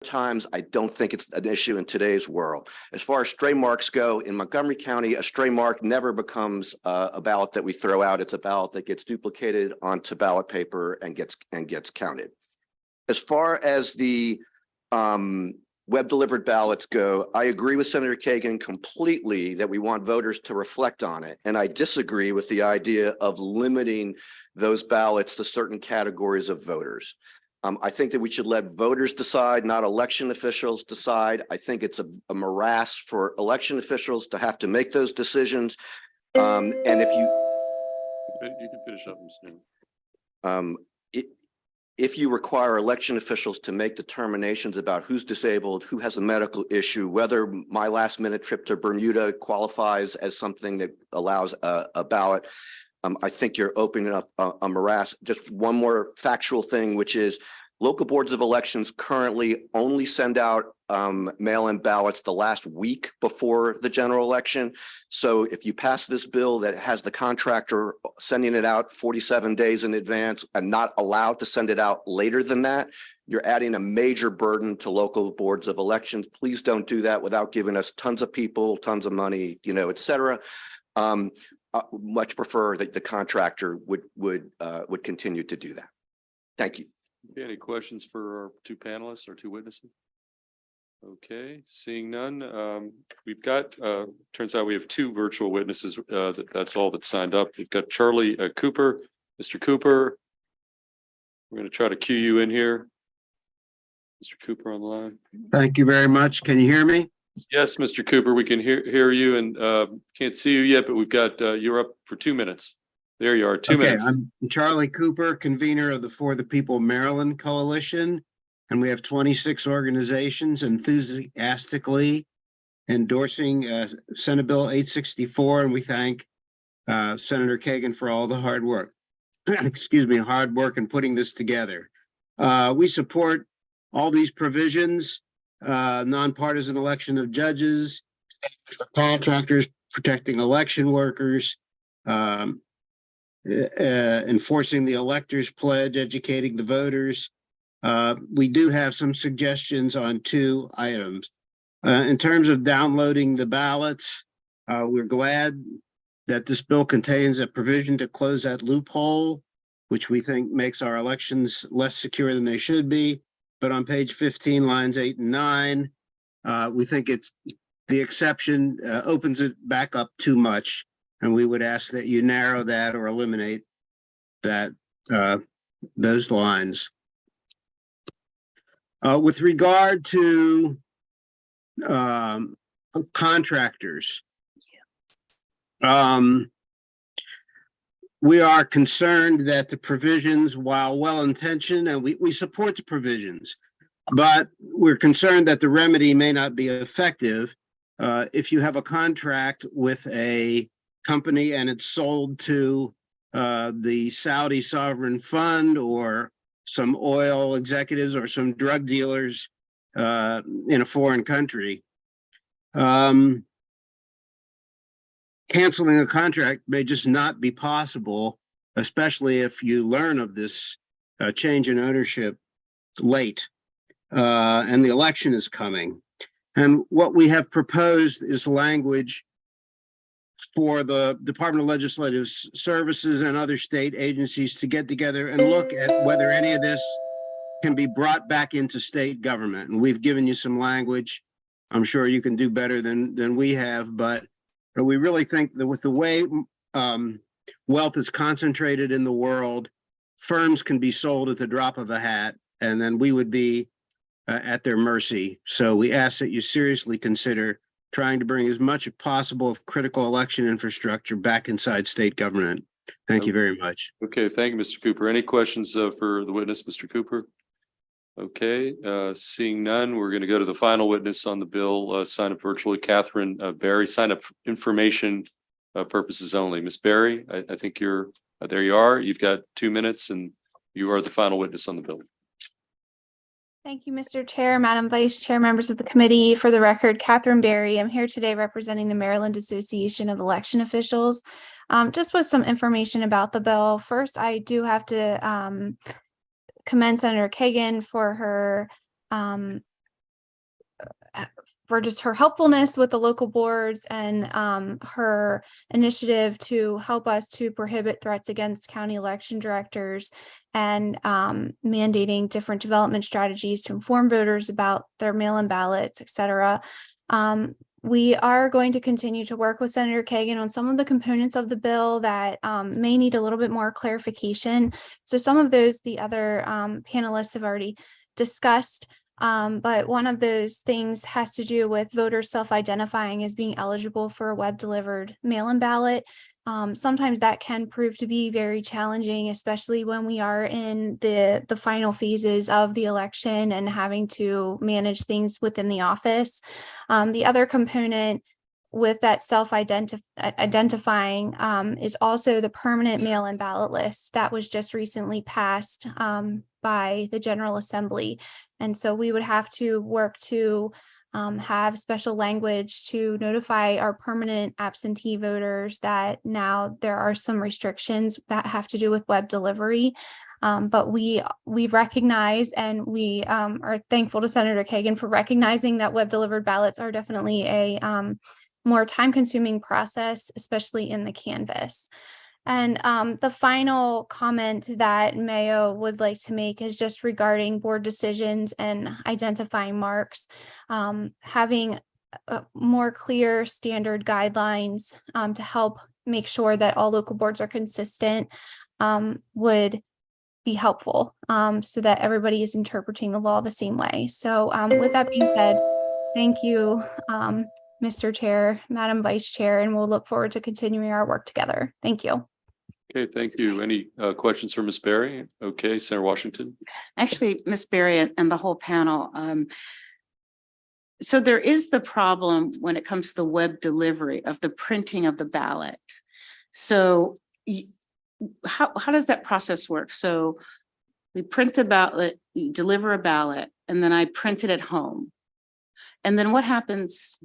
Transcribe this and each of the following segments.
times, I don't think it's an issue in today's world. As far as stray marks go, in Montgomery County, a stray mark never becomes a ballot that we throw out. It's a ballot that gets duplicated onto ballot paper and gets counted. As far as the web delivered ballots go, I agree with Senator Kagan completely that we want voters to reflect on it. And I disagree with the idea of limiting those ballots to certain categories of voters. I think that we should let voters decide, not election officials decide. I think it's a morass for election officials to have to make those decisions. And if you can finish up, Mr. if you require election officials to make determinations about who's disabled, who has a medical issue, whether my last minute trip to Bermuda qualifies as something that allows a ballot, I think you're opening up a morass. Just one more factual thing, which is local boards of elections currently only send out mail-in ballots the last week before the general election. So if you pass this bill that has the contractor sending it out 47 days in advance and not allowed to send it out later than that, you're adding a major burden to local boards of elections. Please don't do that without giving us tons of people, tons of money, et cetera. Much prefer that the contractor would continue to do that. Thank you. Okay, any questions for our two panelists or two witnesses? Okay, seeing none. We've got, turns out we have two virtual witnesses. That's all that's signed up. We've got Charlie Cooper. Mr. Cooper, we're going to try to cue you in here. Mr. Cooper on the line. Thank you very much. Can you hear me? Yes, Mr. Cooper, we can hear you, and can't see you yet, but we've got you're up for 2 minutes. There you are, 2 minutes. I'm Charlie Cooper, convener of the For the People Maryland Coalition, and we have 26 organizations enthusiastically endorsing Senate Bill 864, and we thank Senator Kagan for all the hard work. Excuse me, hard work in putting this together. We support all these provisions. Nonpartisan election of judges, contractors, protecting election workers, enforcing the electors pledge, educating the voters. We do have some suggestions on two items. In terms of downloading the ballots, we're glad that this bill contains a provision to close that loophole, which we think makes our elections less secure than they should be. But on page 15, lines 8 and 9, we think it's the exception opens it back up too much. And we would ask that you narrow that or eliminate that those lines. With regard to contractors, we are concerned that the provisions, while well-intentioned, and we support the provisions, but we're concerned that the remedy may not be effective if you have a contract with a company and it's sold to the Saudi sovereign fund or some oil executives or some drug dealers in a foreign country. Canceling a contract may just not be possible, especially if you learn of this change in ownership late and the election is coming. And what we have proposed is language for the Department of Legislative Services and other state agencies to get together and look at whether any of this can be brought back into state government. And we've given you some language. I'm sure you can do better than we have, but we really think that with the way wealth is concentrated in the world, firms can be sold at the drop of a hat, and then we would be at their mercy. So we ask that you seriously consider trying to bring as much as possible of critical election infrastructure back inside state government. Thank you very much. Okay, thank you, Mr. Cooper. Any questions for the witness, Mr. Cooper? Okay, seeing none, we're going to go to the final witness on the bill. Sign up virtually, Catherine Berry. Sign up for information purposes only. Ms. Berry, I think you're there. You are. You've got 2 minutes, and you are the final witness on the bill. Thank you, Mr. Chair, Madam Vice Chair, members of the committee. For the record, Catherine Berry. I'm here today representing the Maryland Association of Election Officials. Just with some information about the bill. First, I do have to commend Senator Kagan for her for just her helpfulness with the local boards and her initiative to help us to prohibit threats against county election directors and mandating different development strategies to inform voters about their mail-in ballots, et cetera. We are going to continue to work with Senator Kagan on some of the components of the bill that may need a little bit more clarification. So some of those the other panelists have already discussed. But one of those things has to do with voters self-identifying as being eligible for a web-delivered mail-in ballot. Sometimes that can prove to be very challenging, especially when we are in the final phases of the election and having to manage things within the office. The other component with that self-identifying is also the permanent mail-in ballot list that was just recently passed by the General Assembly. And so we would have to work to have special language to notify our permanent absentee voters that now there are some restrictions that have to do with web delivery. But we recognize and we are thankful to Senator Kagan for recognizing that web delivered ballots are definitely a more time-consuming process, especially in the canvas. And the final comment that Mayo would like to make is just regarding board decisions and identifying marks. Having more clear standard guidelines to help make sure that all local boards are consistent would be helpful so that everybody is interpreting the law the same way. So with that being said, thank you, Mr. Chair, Madam Vice Chair, and we'll look forward to continuing our work together. Thank you. Okay, thank you. Any questions for Ms. Berry? Okay, Senator Washington. Actually, Ms. Berry and the whole panel. So there is the problem when it comes to the web delivery of the printing of the ballot. So how does that process work? So we print the ballot, you deliver a ballot, and then I print it at home. And then what happens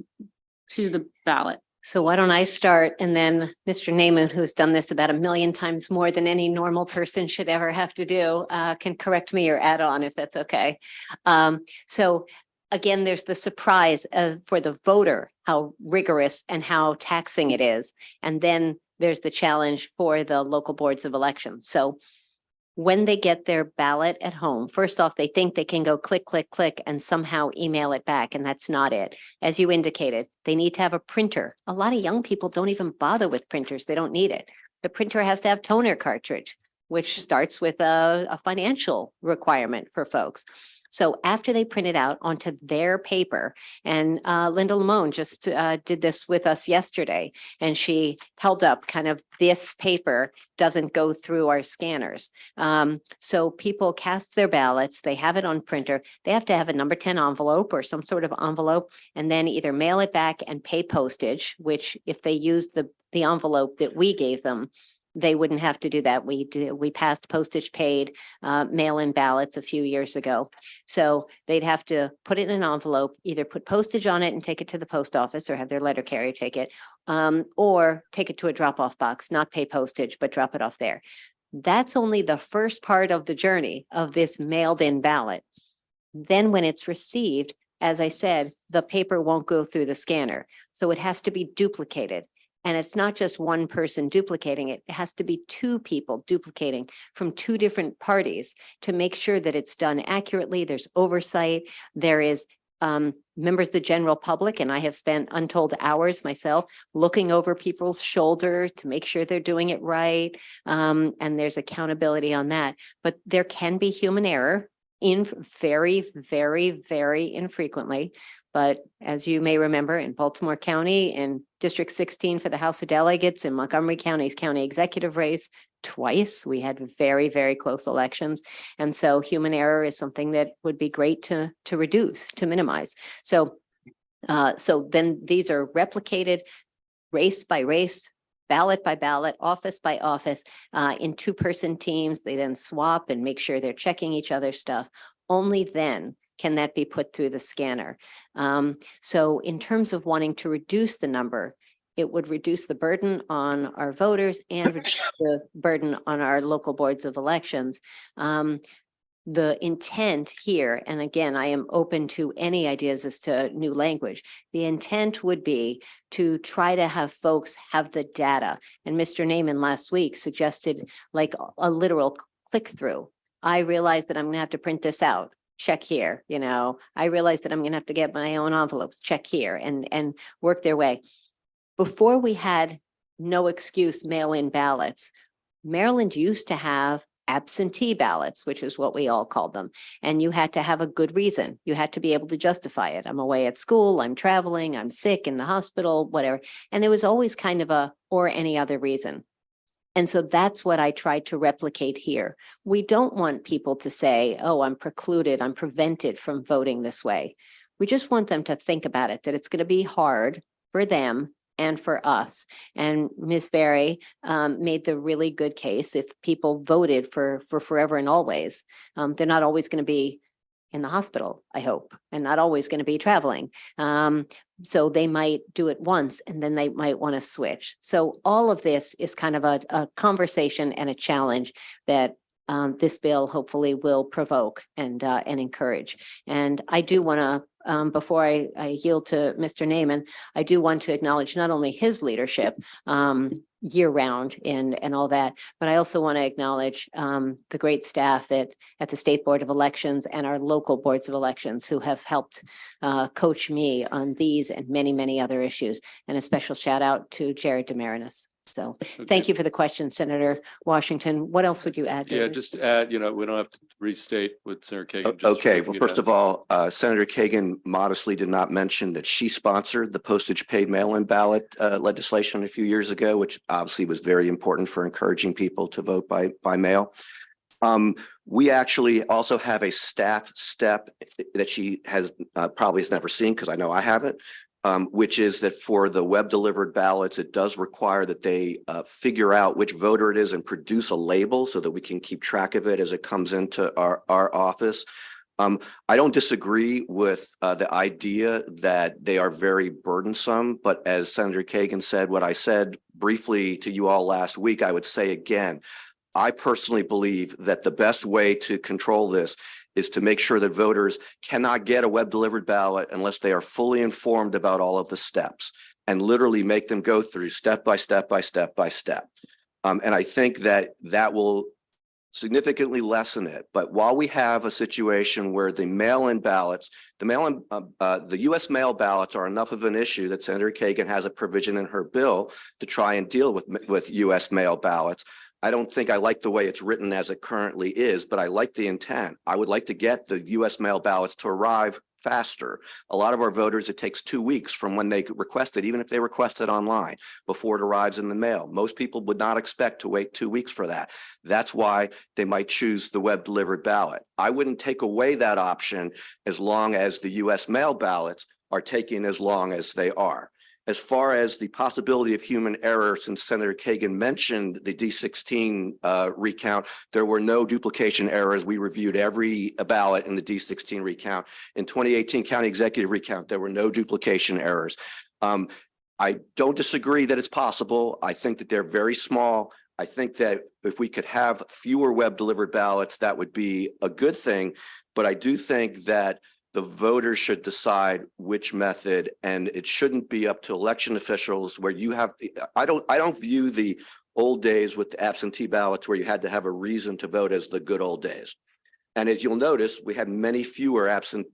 to the ballot? So why don't I start, and then Mr. Naaman, who's done this about 1 million times more than any normal person should ever have to do, can correct me or add on if that's okay. So again, there's the surprise for the voter, how rigorous and how taxing it is. And then there's the challenge for the local boards of elections. So when they get their ballot at home, first off, they think they can go click, click, click, and somehow email it back. And that's not it. As you indicated, they need to have a printer. A lot of young people don't even bother with printers. They don't need it. The printer has to have toner cartridge, which starts with a financial requirement for folks. So after they print it out onto their paper, and Linda Lamone just did this with us yesterday, and she held up kind of this paper doesn't go through our scanners. So people cast their ballots, they have it on printer, they have to have a number 10 envelope or some sort of envelope, and then either mail it back and pay postage, which if they use the envelope that we gave them, they wouldn't have to do that. We passed postage paid mail-in ballots a few years ago. So they'd have to put it in an envelope, either put postage on it and take it to the post office or have their letter carrier take it, or take it to a drop-off box, not pay postage, but drop it off there. That's only the first part of the journey of this mailed-in ballot. Then when it's received, as I said, the paper won't go through the scanner. So it has to be duplicated. And it's not just one person duplicating it. It has to be 2 people duplicating from 2 different parties to make sure that it's done accurately. There's oversight. There is members of the general public, and I have spent untold hours myself looking over people's shoulder to make sure they're doing it right. And there's accountability on that. But there can be human error in very, very, very infrequently. But as you may remember, in Baltimore County, in District 16 for the House of Delegates, in Montgomery County's county executive race, twice we had very, very close elections. And so human error is something that would be great to reduce, to minimize. So then these are replicated race by race, ballot by ballot, office by office, in 2-person teams. They then swap and make sure they're checking each other's stuff. Only then can that be put through the scanner. So in terms of wanting to reduce the number, it would reduce the burden on our voters and reduce the burden on our local boards of elections. the intent here, and again, I am open to any ideas as to new language. The intent would be to try to have folks have the data. And Mr. Naaman last week suggested like a literal click through. I realize that I'm gonna have to print this out. Check here, you know, I realize that I'm gonna have to get my own envelopes, check here, and work their way. Before we had no excuse mail-in ballots, Maryland used to have absentee ballots, which is what we all called them. And you had to have a good reason. You had to be able to justify it. I'm away at school, I'm traveling, I'm sick in the hospital, whatever. And there was always kind of a, or any other reason. And so that's what I tried to replicate here. We don't want people to say, oh, I'm precluded, I'm prevented from voting this way. We just want them to think about it, that it's going to be hard for them and for us. And Ms. Berry made the really good case. If people voted for forever and always, they're not always going to be in the hospital, I hope, and not always going to be traveling. So they might do it once and then they might want to switch. So all of this is kind of a conversation and a challenge that this bill hopefully will provoke and encourage. And I do want to, before I yield to Mr. Naaman, I do want to acknowledge not only his leadership year round and all that, but I also want to acknowledge the great staff at the State Board of Elections and our local boards of elections who have helped coach me on these and many, many other issues. And a special shout out to Jared Demarinis. So thank you for the question, Senator Washington. What else would you add? Yeah, David? just to add, you know, we don't have to restate what Senator Kagan. just Okay, spoke well, it first as. of all, Senator Kagan modestly did not mention that she sponsored the postage paid mail-in ballot legislation a few years ago, which obviously was very important for encouraging people to vote by mail. We actually also have a staff step that she has probably has never seen, because I know I haven't, which is that for the web delivered ballots, it does require that they figure out which voter it is and produce a label so that we can keep track of it as it comes into our office. I don't disagree with the idea that they are very burdensome, but as Senator Kagan said, what I said briefly to you all last week, I would say again, I personally believe that the best way to control this is to make sure that voters cannot get a web delivered ballot unless they are fully informed about all of the steps, and literally make them go through step by step by step by step. And I think that will significantly lessen it. But while we have a situation where the mail-in ballots, the U.S. mail ballots are enough of an issue that Senator Kagan has a provision in her bill to try and deal with U.S. mail ballots. I don't think I like the way it's written as it currently is, but I like the intent. I would like to get the U.S. mail ballots to arrive faster. A lot of our voters, it takes 2 weeks from when they request it, even if they request it online, before it arrives in the mail. Most people would not expect to wait 2 weeks for that. That's why they might choose the web delivered ballot. I wouldn't take away that option as long as the U.S. mail ballots are taking as long as they are. As far as the possibility of human error, since Senator Kagan mentioned the D16 recount, there were no duplication errors. We reviewed every ballot in the D16 recount. In 2018 county executive recount, there were no duplication errors. I don't disagree that it's possible. I think that they're very small. I think that if we could have fewer web delivered ballots, that would be a good thing. But I do think that the voters should decide which method, and it shouldn't be up to election officials where you have, I don't view the old days with the absentee ballots where you had to have a reason to vote as the good old days. And as you'll notice, we had many fewer absent,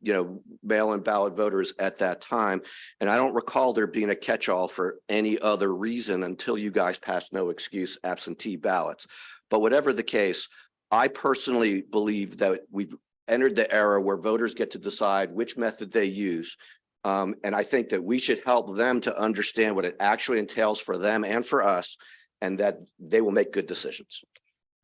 mail-in ballot voters at that time. And I don't recall there being a catch-all for any other reason until you guys passed no excuse absentee ballots. But whatever the case, I personally believe that we've entered the era where voters get to decide which method they use. And I think that we should help them to understand what it actually entails for them and for us, and that they will make good decisions.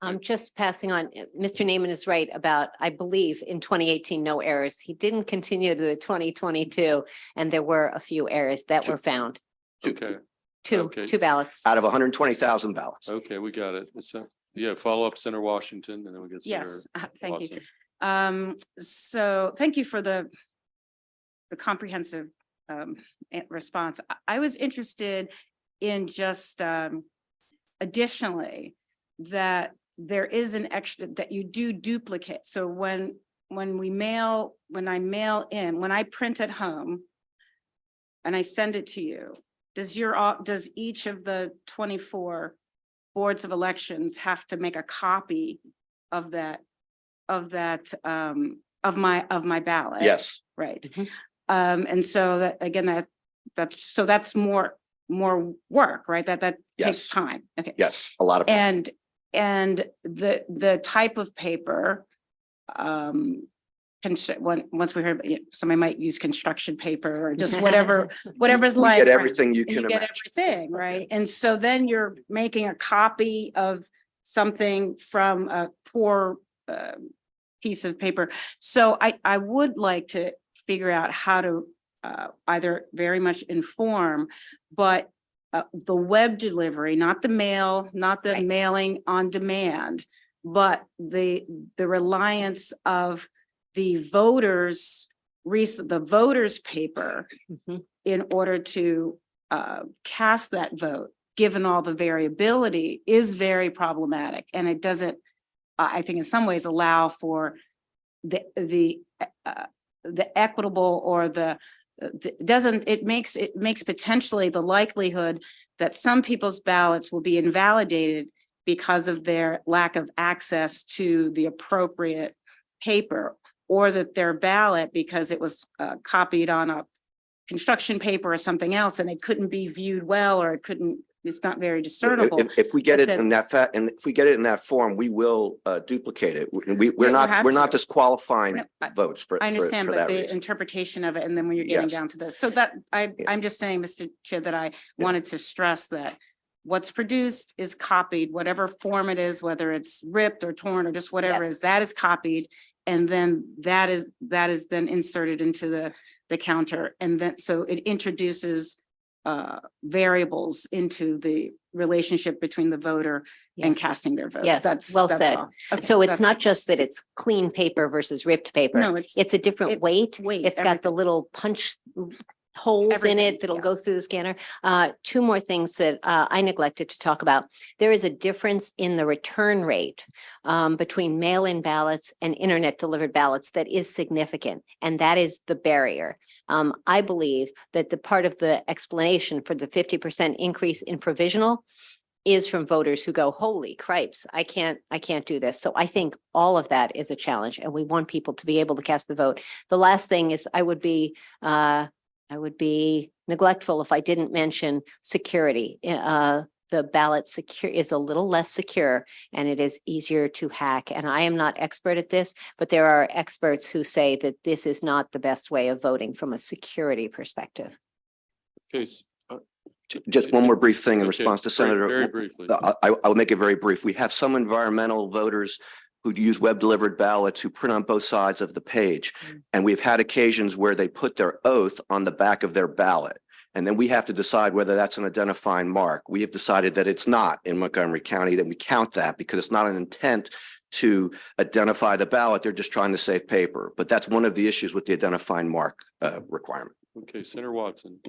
I'm just passing on. Mr. Naaman is right about, I believe, in 2018, no errors. He didn't continue to the 2022, and there were a few errors that were found. Okay, Two ballots. Out of 120,000 ballots. okay, we got it. So, yeah, follow up Senator Washington, and then we get. Yes, thank you. Watson. So thank you for the comprehensive response. I was interested in just additionally that there is an extra that you do duplicate. So when I print at home and I send it to you, does each of the 24 boards of elections have to make a copy of my ballot? Yes. Right. Mhm. And so that, again, that's more work, right? That takes Yes. time. Okay. Yes, a lot of time. And the type of paper, once we heard, somebody might use construction paper or just whatever's We like. get right? everything you And can you get imagine. everything, right? And so then you're making a copy of something from a poor piece of paper. So I would like to figure out how to either very much inform, but the web delivery, not the mail, not the Right. mailing on demand, but the reliance of the voters paper Mhm. in order to cast that vote, given all the variability, is very problematic. And it doesn't, I think in some ways, allow for the equitable or it makes potentially the likelihood that some people's ballots will be invalidated because of their lack of access to the appropriate paper, or that their ballot, because it was copied on a construction paper or something else, and it couldn't be viewed well, or it's not very discernible. If we get But it in if we get it in that form, we will duplicate it. We're we'll not have to. disqualifying No, votes for I understand, but that the reason. interpretation of it, and then when you're getting Yes. down to this, so that Yeah. I'm just saying, Mr. Chair, that I wanted to stress that what's produced is copied, whatever form it is, whether it's ripped or torn or just whatever Yes. is, that is copied. And then that is then inserted into the counter. And then, so it introduces variables into the relationship between the voter and Yes. casting their vote. Yes, well that's said. all. Okay, So it's that's- not just that it's clean paper versus ripped paper. No, It's a different it's weight. weight, It's got the everything. little punch holes in Everything, it that'll go yes. through the scanner. Two more things that I neglected to talk about. There is a difference in the return rate between mail-in ballots and internet delivered ballots that is significant, and that is the barrier. I believe that the part of the explanation for the 50% increase in provisional is from voters who go, holy cripes, I can't do this. So I think all of that is a challenge, and we want people to be able to cast the vote. The last thing is I would be neglectful if I didn't mention security. The ballot is a little less secure, and it is easier to hack. And I am not expert at this, but there are experts who say that this is not the best way of voting from a security perspective. Okay. Just one more brief thing in Okay, response to very- Senator. very briefly. I'll make it very brief. We have some environmental voters who use web delivered ballots who print on both sides of the page. And we've had occasions where they put their oath on the back of their ballot. And then we have to decide whether that's an identifying mark. We have decided that it's not in Montgomery County, that we count that because it's not an intent to identify the ballot. They're just trying to save paper. But that's one of the issues with the identifying mark requirement. Okay, Senator Watson.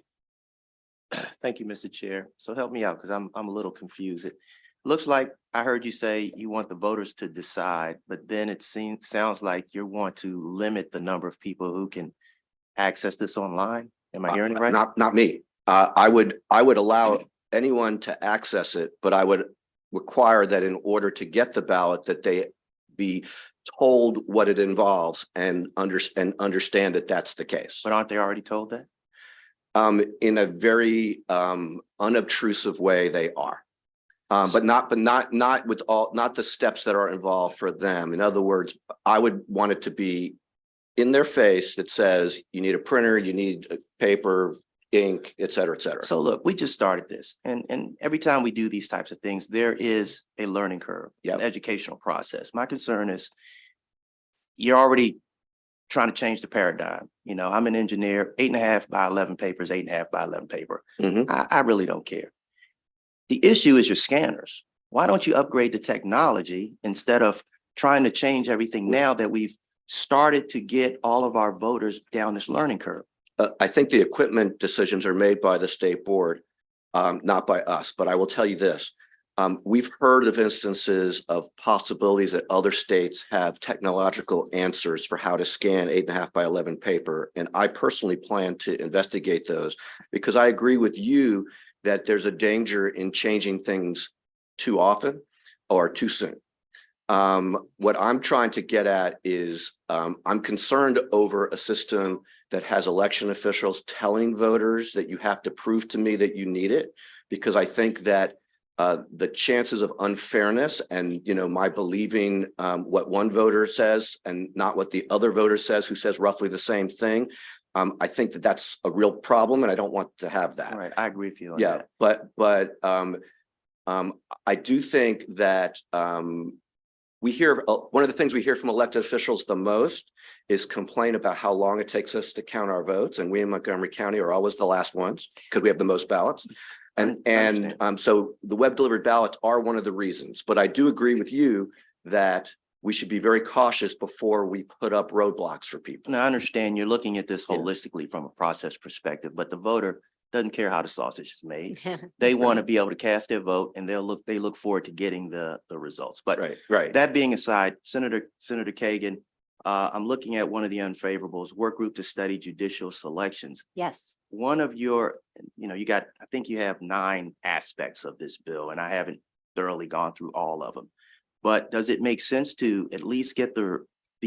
Thank you, Mr. Chair. So help me out because I'm a little confused. It looks like I heard you say you want the voters to decide, but then it sounds like you want to limit the number of people who can access this online. Am I hearing it right? Not me. I would allow anyone to access it, but I would require that in order to get the ballot, that they be told what it involves and understand that that's the case. But aren't they already told that? In a very unobtrusive way, they are. But not with not the steps that are involved for them. In other words, I would want it to be in their face that says you need a printer, you need paper, ink, et cetera, et cetera. So look, we just started this, and every time we do these types of things, there is a learning curve, an educational process. My concern is you're already trying to change the paradigm. You know, I'm an engineer, 8.5 by 11 papers, 8.5 by 11 paper. I really don't care. The issue is your scanners. Why don't you upgrade the technology instead of trying to change everything now that we've started to get all of our voters down this learning curve? I think the equipment decisions are made by the state board, not by us, but I will tell you this. We've heard of instances of possibilities that other states have technological answers for how to scan 8.5 by 11 paper. And I personally plan to investigate those because I agree with you that there's a danger in changing things too often or too soon. What I'm trying to get at is I'm concerned over a system that has election officials telling voters that you have to prove to me that you need it, because I think that the chances of unfairness and, my believing what one voter says and not what the other voter says, who says roughly the same thing. I think that that's a real problem, and I don't want to have that. All right, I agree with you on Yeah, that. but I do think that we hear one of the things we hear from elected officials the most is complain about how long it takes us to count our votes, and we in Montgomery County are always the last ones because we have the most ballots. And so the web delivered ballots are one of the reasons, but I do agree with you that we should be very cautious before we put up roadblocks for people. Now, I understand you're looking at this holistically from a process perspective, but the voter doesn't care how the sausage is made. They want to be able to cast their vote, and they look forward to getting the results. But right. That being aside, Senator Kagan, I'm looking at one of the unfavorables, work group to study judicial selections. Yes. One of your, I think you have 9 aspects of this bill, and I haven't thoroughly gone through all of them. But does it make sense to at least get the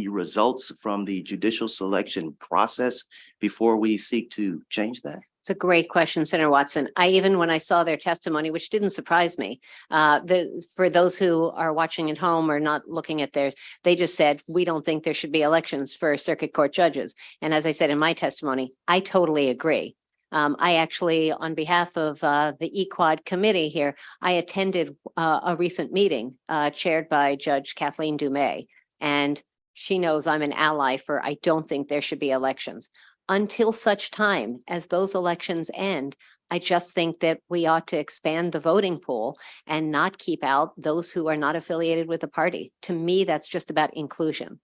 results from the judicial selection process before we seek to change that? It's a great question, Senator Watson. When I saw their testimony, which didn't surprise me, for those who are watching at home or not looking at theirs, they just said, we don't think there should be elections for circuit court judges. And as I said in my testimony, I totally agree. I actually, on behalf of the EEE Committee here, I attended a recent meeting chaired by Judge Kathleen Dumais, and she knows I'm an ally for I don't think there should be elections. Until such time as those elections end, I just think that we ought to expand the voting pool and not keep out those who are not affiliated with the party. To me, that's just about inclusion.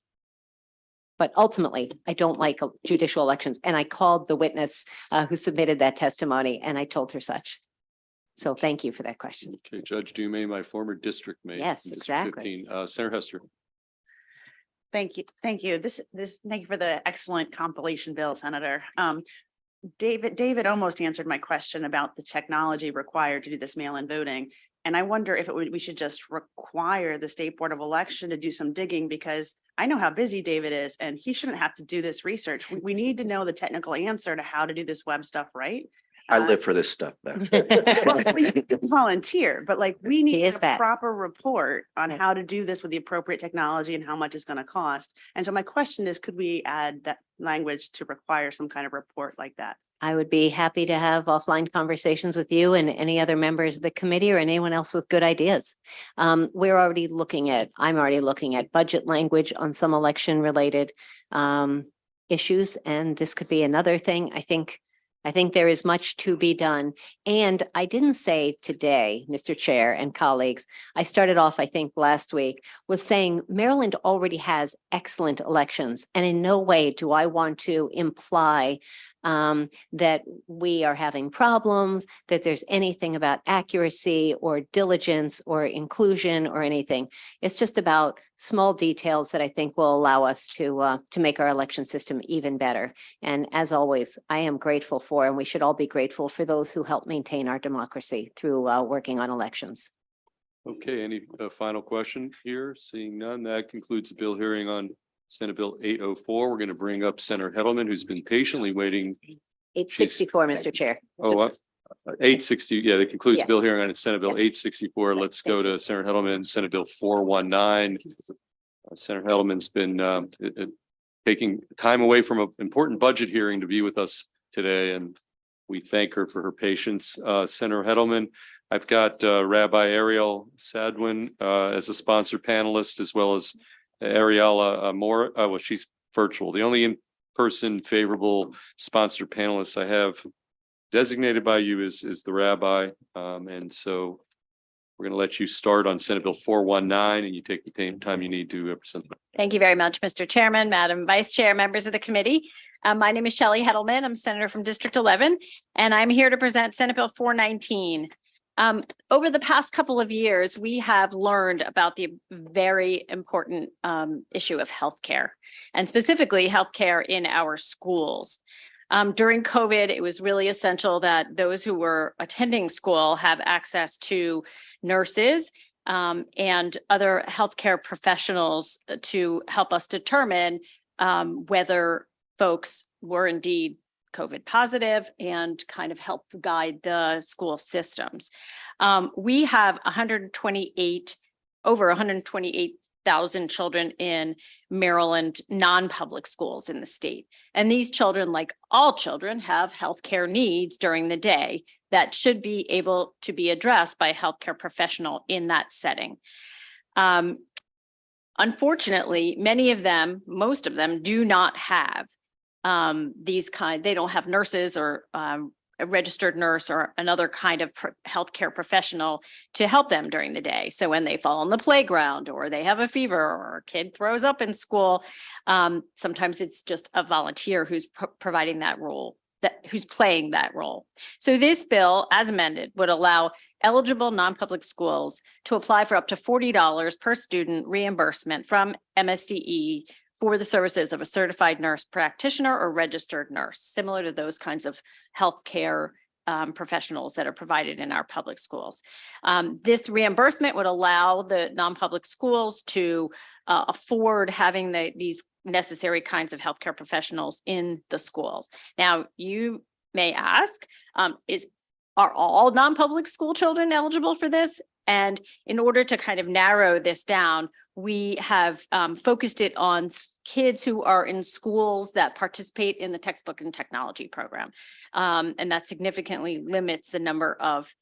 But ultimately, I don't like judicial elections. And I called the witness who submitted that testimony, and I told her such. So thank you for that question. Okay, Judge Dumais, my former district mate. Yes, exactly. Senator Hester. Thank you. Thank you. Thank you for the excellent compilation bill, Senator. David almost answered my question about the technology required to do this mail-in voting. And I wonder if we should just require the State Board of Election to do some digging, because I know how busy David is and he shouldn't have to do this research. We need to know the technical answer to how to do this web stuff right. I live for this stuff, though. Well, you can volunteer, but we need a proper report on how to do this with the appropriate technology and how much it's going to cost. And so my question is, could we add that language to require some kind of report like that? I would be happy to have offline conversations with you and any other members of the committee or anyone else with good ideas. I'm already looking at budget language on some election related issues, and this could be another thing. I think there is much to be done. And I didn't say today, Mr. Chair and colleagues, I started off, I think, last week with saying Maryland already has excellent elections. And in no way do I want to imply that we are having problems, that there's anything about accuracy or diligence or inclusion or anything. It's just about small details that I think will allow us to make our election system even better. And as always, I am grateful for, and we should all be grateful for those who help maintain our democracy through working on elections. Okay, any final question here? Seeing none, that concludes the bill hearing on Senate Bill 804. We're going to bring up Senator Hedelman, who's been patiently waiting. 864, Mr. Chair. Oh, 860. Yeah, that concludes bill hearing on Senate Bill 864. Let's go to Senator Hedelman, Senate Bill 419. Senator Hedelman's been taking time away from an important budget hearing to be with us today, and we thank her for her patience. Senator Hedelman, I've got Rabbi Ariel Sadwin as a sponsored panelist, as well as Ariella Moore. Well, she's virtual. The only in-person favorable sponsored panelist I have designated by you is the rabbi. And so we're going to let you start on Senate Bill 419, and you take the time you need to present. Thank you very much, Mr. Chairman, Madam Vice Chair, members of the committee. My name is Shelley Hedelman. I'm Senator from District 11, and I'm here to present Senate Bill 419. Over the past couple of years, we have learned about the very important issue of healthcare, and specifically healthcare in our schools. During COVID, it was really essential that those who were attending school have access to nurses and other healthcare professionals to help us determine whether folks were indeed COVID positive and kind of help guide the school systems. We have over 128,000 children in Maryland non-public schools in the state. And these children, like all children, have healthcare needs during the day that should be able to be addressed by a healthcare professional in that setting. Unfortunately, most of them do not have they don't have nurses or a registered nurse or another kind of healthcare professional to help them during the day. So when they fall on the playground or they have a fever or a kid throws up in school, sometimes it's just a volunteer who's providing that role, who's playing that role. So this bill, as amended, would allow eligible non-public schools to apply for up to $40 per student reimbursement from MSDE for the services of a certified nurse practitioner or registered nurse, similar to those kinds of healthcare professionals that are provided in our public schools. This reimbursement would allow the non-public schools to afford having these necessary kinds of healthcare professionals in the schools. Now, you may ask, are all non-public school children eligible for this? And in order to kind of narrow this down, we have focused it on kids who are in schools that participate in the textbook and technology program. And that significantly limits the number of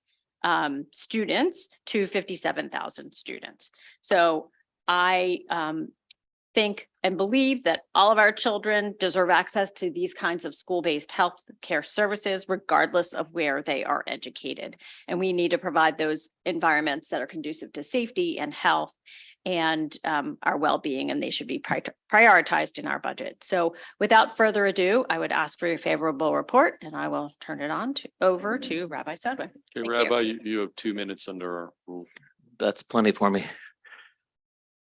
students to 57,000 students. So I think and believe that all of our children deserve access to these kinds of school-based health care services, regardless of where they are educated. And we need to provide those environments that are conducive to safety and health and our well-being, and they should be prioritized in our budget. So without further ado, I would ask for your favorable report, and I will turn it over to Rabbi Sadwin. Okay, Rabbi, you have 2 minutes under our rule. That's plenty for me.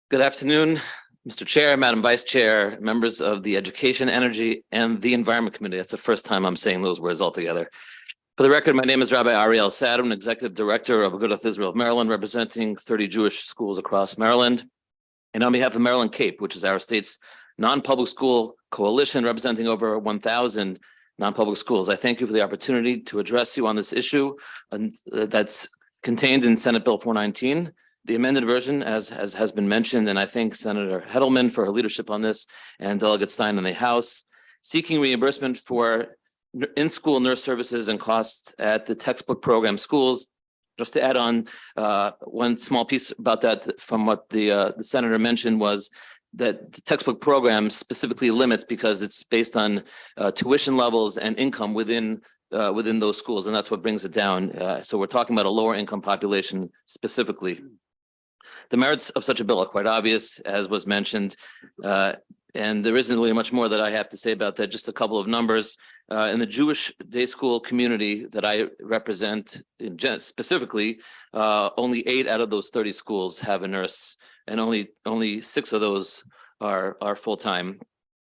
Good afternoon, Mr. Chair, Madam Vice Chair, members of the Education, Energy, and the Environment Committee. That's the first time I'm saying those words all together. For the record, my name is Rabbi Ariel Sadwin, Executive Director of Agudath Israel of Maryland, representing 30 Jewish schools across Maryland. And on behalf of Maryland CAPE, which is our state's non-public school coalition representing over 1,000 non-public schools, I thank you for the opportunity to address you on this issue that's contained in Senate Bill 419. The amended version, as has been mentioned, and I thank Senator Hedelman for her leadership on this and Delegate Stein in the House, seeking reimbursement for in-school nurse services and costs at the textbook program schools. Just to add on one small piece about that from what the senator mentioned was that the textbook program specifically limits because it's based on tuition levels and income within those schools, and that's what brings it down. So we're talking about a lower income population specifically. The merits of such a bill are quite obvious, as was mentioned, and there isn't really much more that I have to say about that. Just a couple of numbers. In the Jewish day school community that I represent specifically, only 8 out of those 30 schools have a nurse, and only 6 of those are full-time.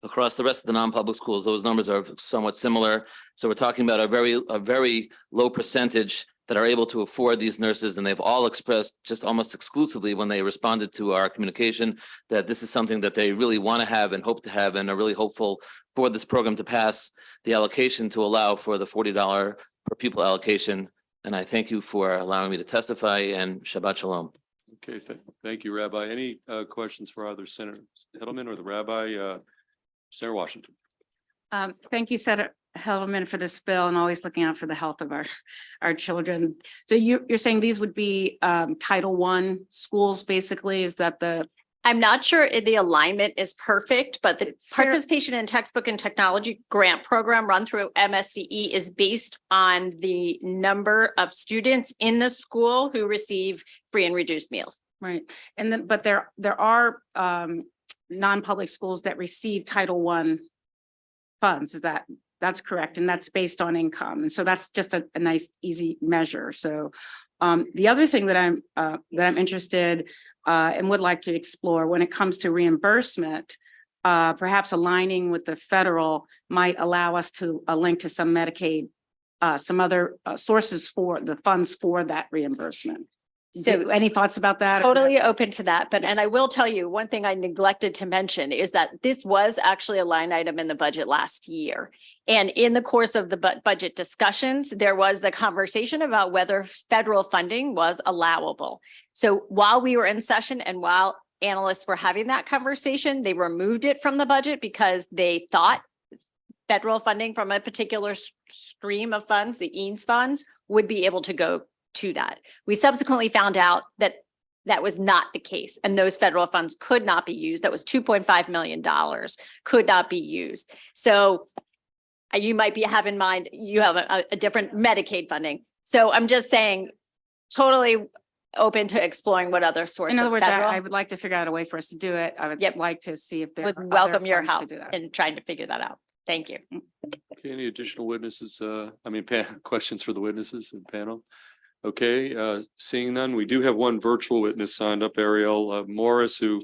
Across the rest of the non-public schools, those numbers are somewhat similar. So we're talking about a very low percentage that are able to afford these nurses, and they've all expressed just almost exclusively when they responded to our communication that this is something that they really want to have and hope to have, and are really hopeful for this program to pass the allocation to allow for the $40 per pupil allocation. And I thank you for allowing me to testify, and Shabbat Shalom. Okay, thank you, Rabbi. Any questions for either Senator Hedelman or the Rabbi? Senator Washington. Thank you, Senator Hedelman, for this bill and always looking out for the health of our children. So you're saying these would be Title I schools, basically? Is that the? I'm not sure if the alignment is perfect, but the participation in textbook and technology grant program run through MSDE is based on the number of students in the school who receive free and reduced meals. Right. And then, but there are non-public schools that receive Title I funds. Is that That's correct. And that's based on income. And so that's just a nice, easy measure. So the other thing that I'm interested and would like to explore when it comes to reimbursement, perhaps aligning with the federal might allow us to link to some Medicaid, some other sources for the funds for that reimbursement. So Any thoughts about that? totally open to that, but, and Yes. I will tell you, one thing I neglected to mention is that this was actually a line item in the budget last year. And in the course of the budget discussions, there was the conversation about whether federal funding was allowable. So while we were in session and while analysts were having that conversation, they removed it from the budget because they thought federal funding from a particular stream of funds, the EANS funds, would be able to go to that. We subsequently found out that that was not the case and those federal funds could not be used. That was $2.5 million could not be used. So you might have in mind, you have a different Medicaid funding. So I'm just saying, totally open to exploring what other sorts In other of words, federal. I would like to figure out a way for us to do it. I would Yep. like to see if there Would are welcome other your funds to help do that. in trying to figure that out. Thank you. Okay, any additional witnesses, questions for the witnesses and panel? Okay, seeing none, we do have one virtual witness signed up, Ariel Morris, who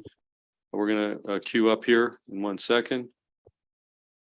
we're gonna queue up here in 1 second.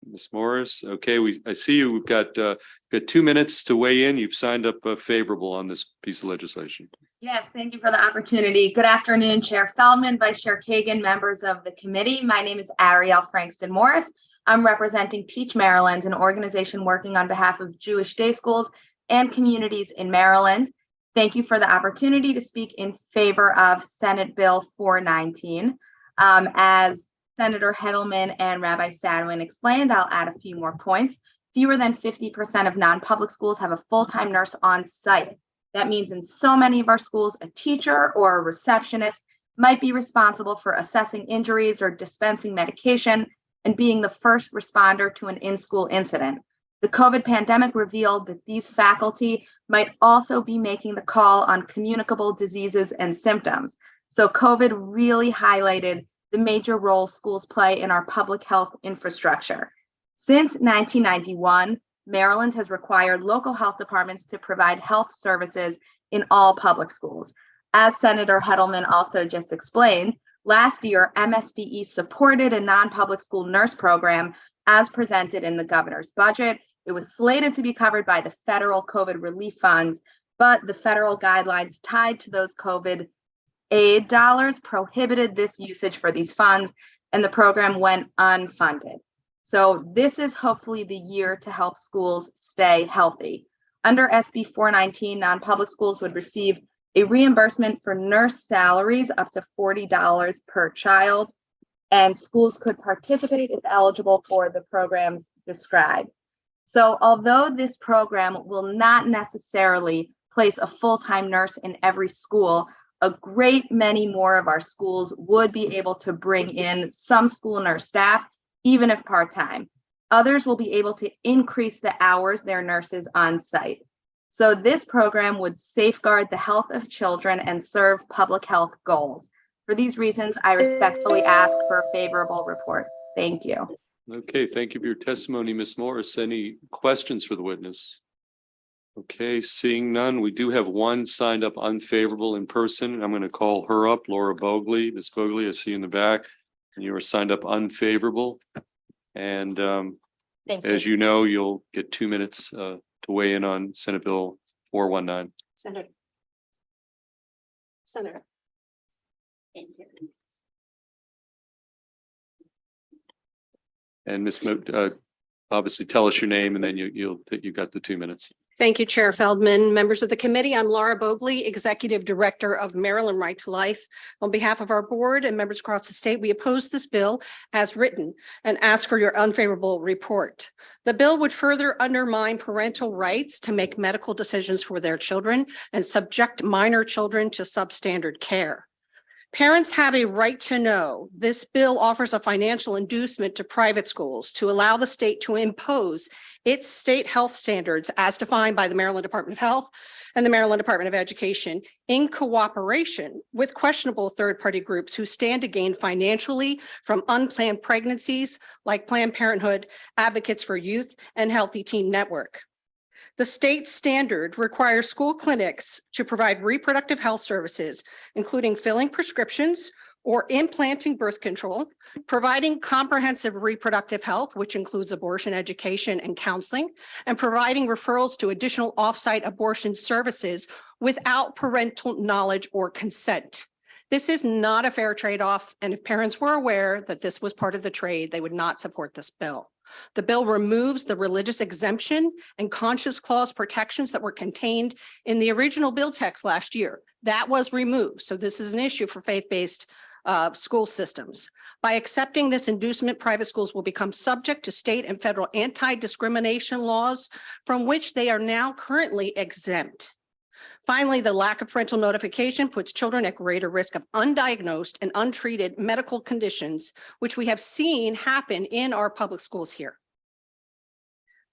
Ms. Morris, okay, I see you, we've got 2 minutes to weigh in. You've signed up favorable on this piece of legislation. Yes, thank you for the opportunity. Good afternoon, Chair Feldman, Vice Chair Kagan, members of the committee. My name is Ariel Frankston Morris. I'm representing Teach Maryland, an organization working on behalf of Jewish day schools and communities in Maryland. Thank you for the opportunity to speak in favor of Senate Bill 419. As Senator Hedelman and Rabbi Sadwin explained, I'll add a few more points. Fewer than 50% of non-public schools have a full-time nurse on site. That means in so many of our schools, a teacher or a receptionist might be responsible for assessing injuries or dispensing medication and being the first responder to an in-school incident. The COVID pandemic revealed that these faculty might also be making the call on communicable diseases and symptoms. So COVID really highlighted the major role schools play in our public health infrastructure. Since 1991, Maryland has required local health departments to provide health services in all public schools. As Senator Hedelman also just explained, last year, MSDE supported a non-public school nurse program as presented in the governor's budget. It was slated to be covered by the federal COVID relief funds, but the federal guidelines tied to those COVID aid dollars prohibited this usage for these funds, and the program went unfunded. So this is hopefully the year to help schools stay healthy. Under SB 419, non-public schools would receive a reimbursement for nurse salaries up to $40 per child, and schools could participate if eligible for the programs described. So although this program will not necessarily place a full-time nurse in every school, a great many more of our schools would be able to bring in some school nurse staff, even if part-time. Others will be able to increase the hours their nurses on site. So this program would safeguard the health of children and serve public health goals. For these reasons, I respectfully ask for a favorable report. Thank you. Okay, thank you for your testimony, Ms. Morris. Any questions for the witness? Okay, seeing none, we do have one signed up unfavorable in person. I'm going to call her up, Laura Bogley. Ms. Bogley, I see you in the back. And you are signed up unfavorable. And Thank you. as you know, you'll get 2 minutes to weigh in on Senate Bill 419. Senator. Thank you. And Ms. Obviously tell us your name and then you got the 2 minutes. Thank you, Chair Feldman. Members of the committee, I'm Laura Bogley, Executive Director of Maryland Right to Life. On behalf of our board and members across the state, we oppose this bill as written and ask for your unfavorable report. The bill would further undermine parental rights to make medical decisions for their children and subject minor children to substandard care. Parents have a right to know. This bill offers a financial inducement to private schools to allow the state to impose its state health standards as defined by the Maryland Department of Health and the Maryland Department of Education in cooperation with questionable third-party groups who stand to gain financially from unplanned pregnancies like Planned Parenthood, Advocates for Youth, and Healthy Teen Network. The state standard requires school clinics to provide reproductive health services, including filling prescriptions or implanting birth control, providing comprehensive reproductive health, which includes abortion education and counseling, and providing referrals to additional off-site abortion services without parental knowledge or consent. This is not a fair trade-off, and if parents were aware that this was part of the trade, they would not support this bill. The bill removes the religious exemption and conscience clause protections that were contained in the original bill text last year. That was removed, so this is an issue for faith-based school systems. By accepting this inducement, private schools will become subject to state and federal anti-discrimination laws from which they are now currently exempt. Finally, the lack of parental notification puts children at greater risk of undiagnosed and untreated medical conditions, which we have seen happen in our public schools here.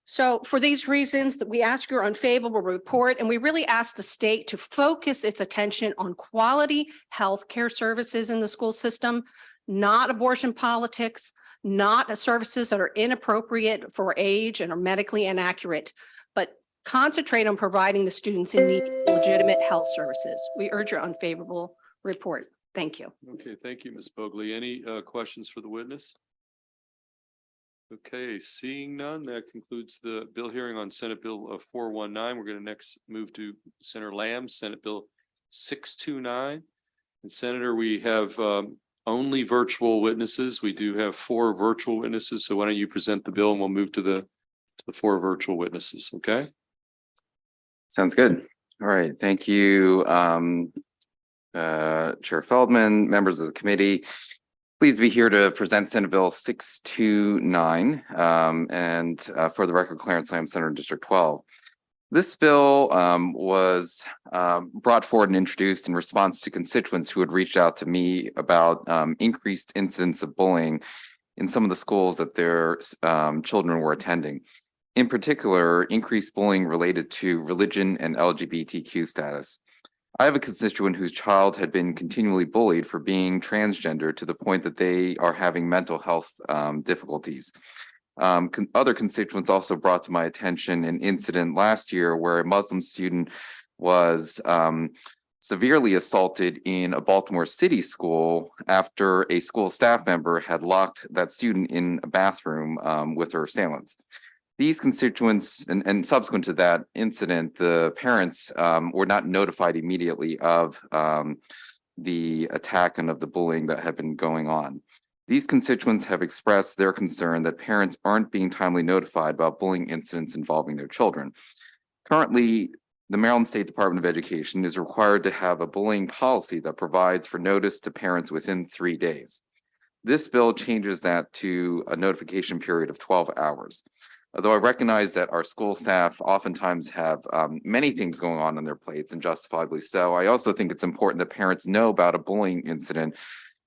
So for these reasons that we ask your unfavorable report, and we really ask the state to focus its attention on quality health care services in the school system, not abortion politics, not services that are inappropriate for age and are medically inaccurate, but concentrate on providing the students in need legitimate health services. We urge your unfavorable report. Thank you. Okay, thank you, Ms. Bogley. Any questions for the witness? Okay, seeing none, that concludes the bill hearing on Senate Bill 419. We're going to next move to Senator Lamb's Senate Bill 629. And Senator, we have only virtual witnesses. We do have 4 virtual witnesses. So why don't you present the bill and we'll move to the 4 virtual witnesses, okay? Sounds good. All right, thank you, Chair Feldman, members of the committee. Pleased to be here to present Senate Bill 629, and for the record, Clarence Lamb, Senator District 12. This bill was brought forward and introduced in response to constituents who had reached out to me about increased incidents of bullying in some of the schools that their children were attending. In particular, increased bullying related to religion and LGBTQ status. I have a constituent whose child had been continually bullied for being transgender to the point that they are having mental health difficulties. Other constituents also brought to my attention an incident last year where a Muslim student was severely assaulted in a Baltimore City school after a school staff member had locked that student in a bathroom with her assailants. These constituents and subsequent to that incident, the parents were not notified immediately of the attack and of the bullying that had been going on. These constituents have expressed their concern that parents aren't being timely notified about bullying incidents involving their children. Currently, the Maryland State Department of Education is required to have a bullying policy that provides for notice to parents within 3 days. This bill changes that to a notification period of 12 hours. Although I recognize that our school staff oftentimes have many things going on their plates, and justifiably so, I also think it's important that parents know about a bullying incident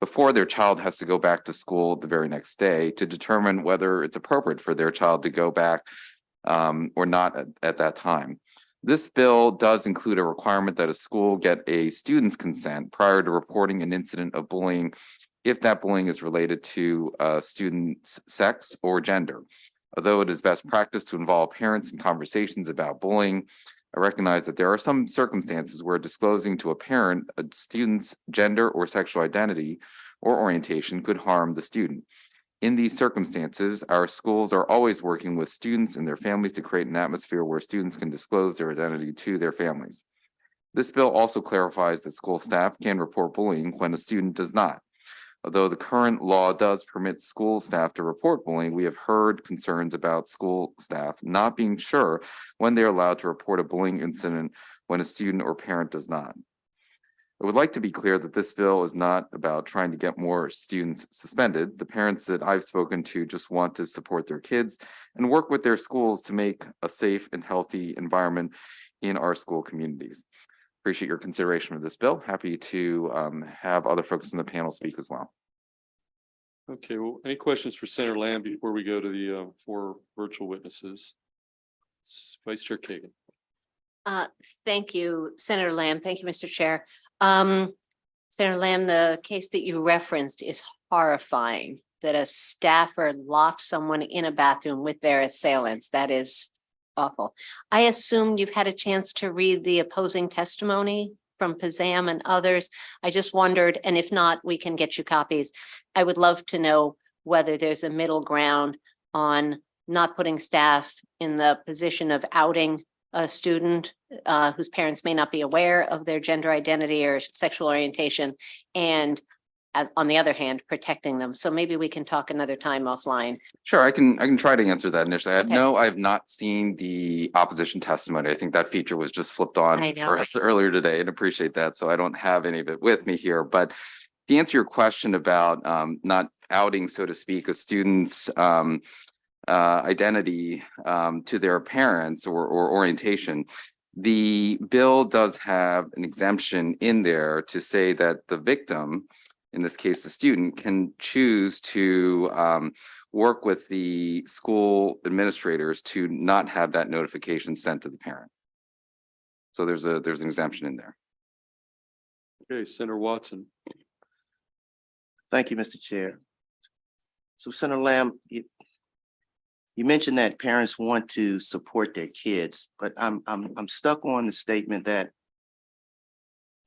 before their child has to go back to school the very next day to determine whether it's appropriate for their child to go back or not at that time. This bill does include a requirement that a school get a student's consent prior to reporting an incident of bullying if that bullying is related to a student's sex or gender. Although it is best practice to involve parents in conversations about bullying, I recognize that there are some circumstances where disclosing to a parent a student's gender or sexual identity or orientation could harm the student. In these circumstances, our schools are always working with students and their families to create an atmosphere where students can disclose their identity to their families. This bill also clarifies that school staff can report bullying when a student does not. Although the current law does permit school staff to report bullying, we have heard concerns about school staff not being sure when they're allowed to report a bullying incident when a student or parent does not. I would like to be clear that this bill is not about trying to get more students suspended. The parents that I've spoken to just want to support their kids and work with their schools to make a safe and healthy environment in our school communities. Appreciate your consideration of this bill. Happy to have other folks in the panel speak as well. Okay, well, any questions for Senator Lamb before we go to the 4 virtual witnesses? Vice Chair Kagan. Thank you, Senator Lamb. Thank you, Mr. Chair. Senator Lamb, the case that you referenced is horrifying, that a staffer locked someone in a bathroom with their assailants. That is awful. I assume you've had a chance to read the opposing testimony from Pazam and others. I just wondered, and if not, we can get you copies. I would love to know whether there's a middle ground on not putting staff in the position of outing a student whose parents may not be aware of their gender identity or sexual orientation, and on the other hand, protecting them. So maybe we can talk another time offline. Sure, I can try to answer that initially. Okay. No, I have not seen the opposition testimony. I think that feature was just flipped on I know. for us earlier today, and appreciate that. So I don't have any of it with me here. But to answer your question about not outing, so to speak, a student's identity to their parents or orientation, the bill does have an exemption in there to say that the victim, in this case, the student, can choose to work with the school administrators to not have that notification sent to the parent. So there's an exemption in there. Okay, Senator Watson. Thank you, Mr. Chair. So Senator Lamb, you mentioned that parents want to support their kids, but I'm stuck on the statement that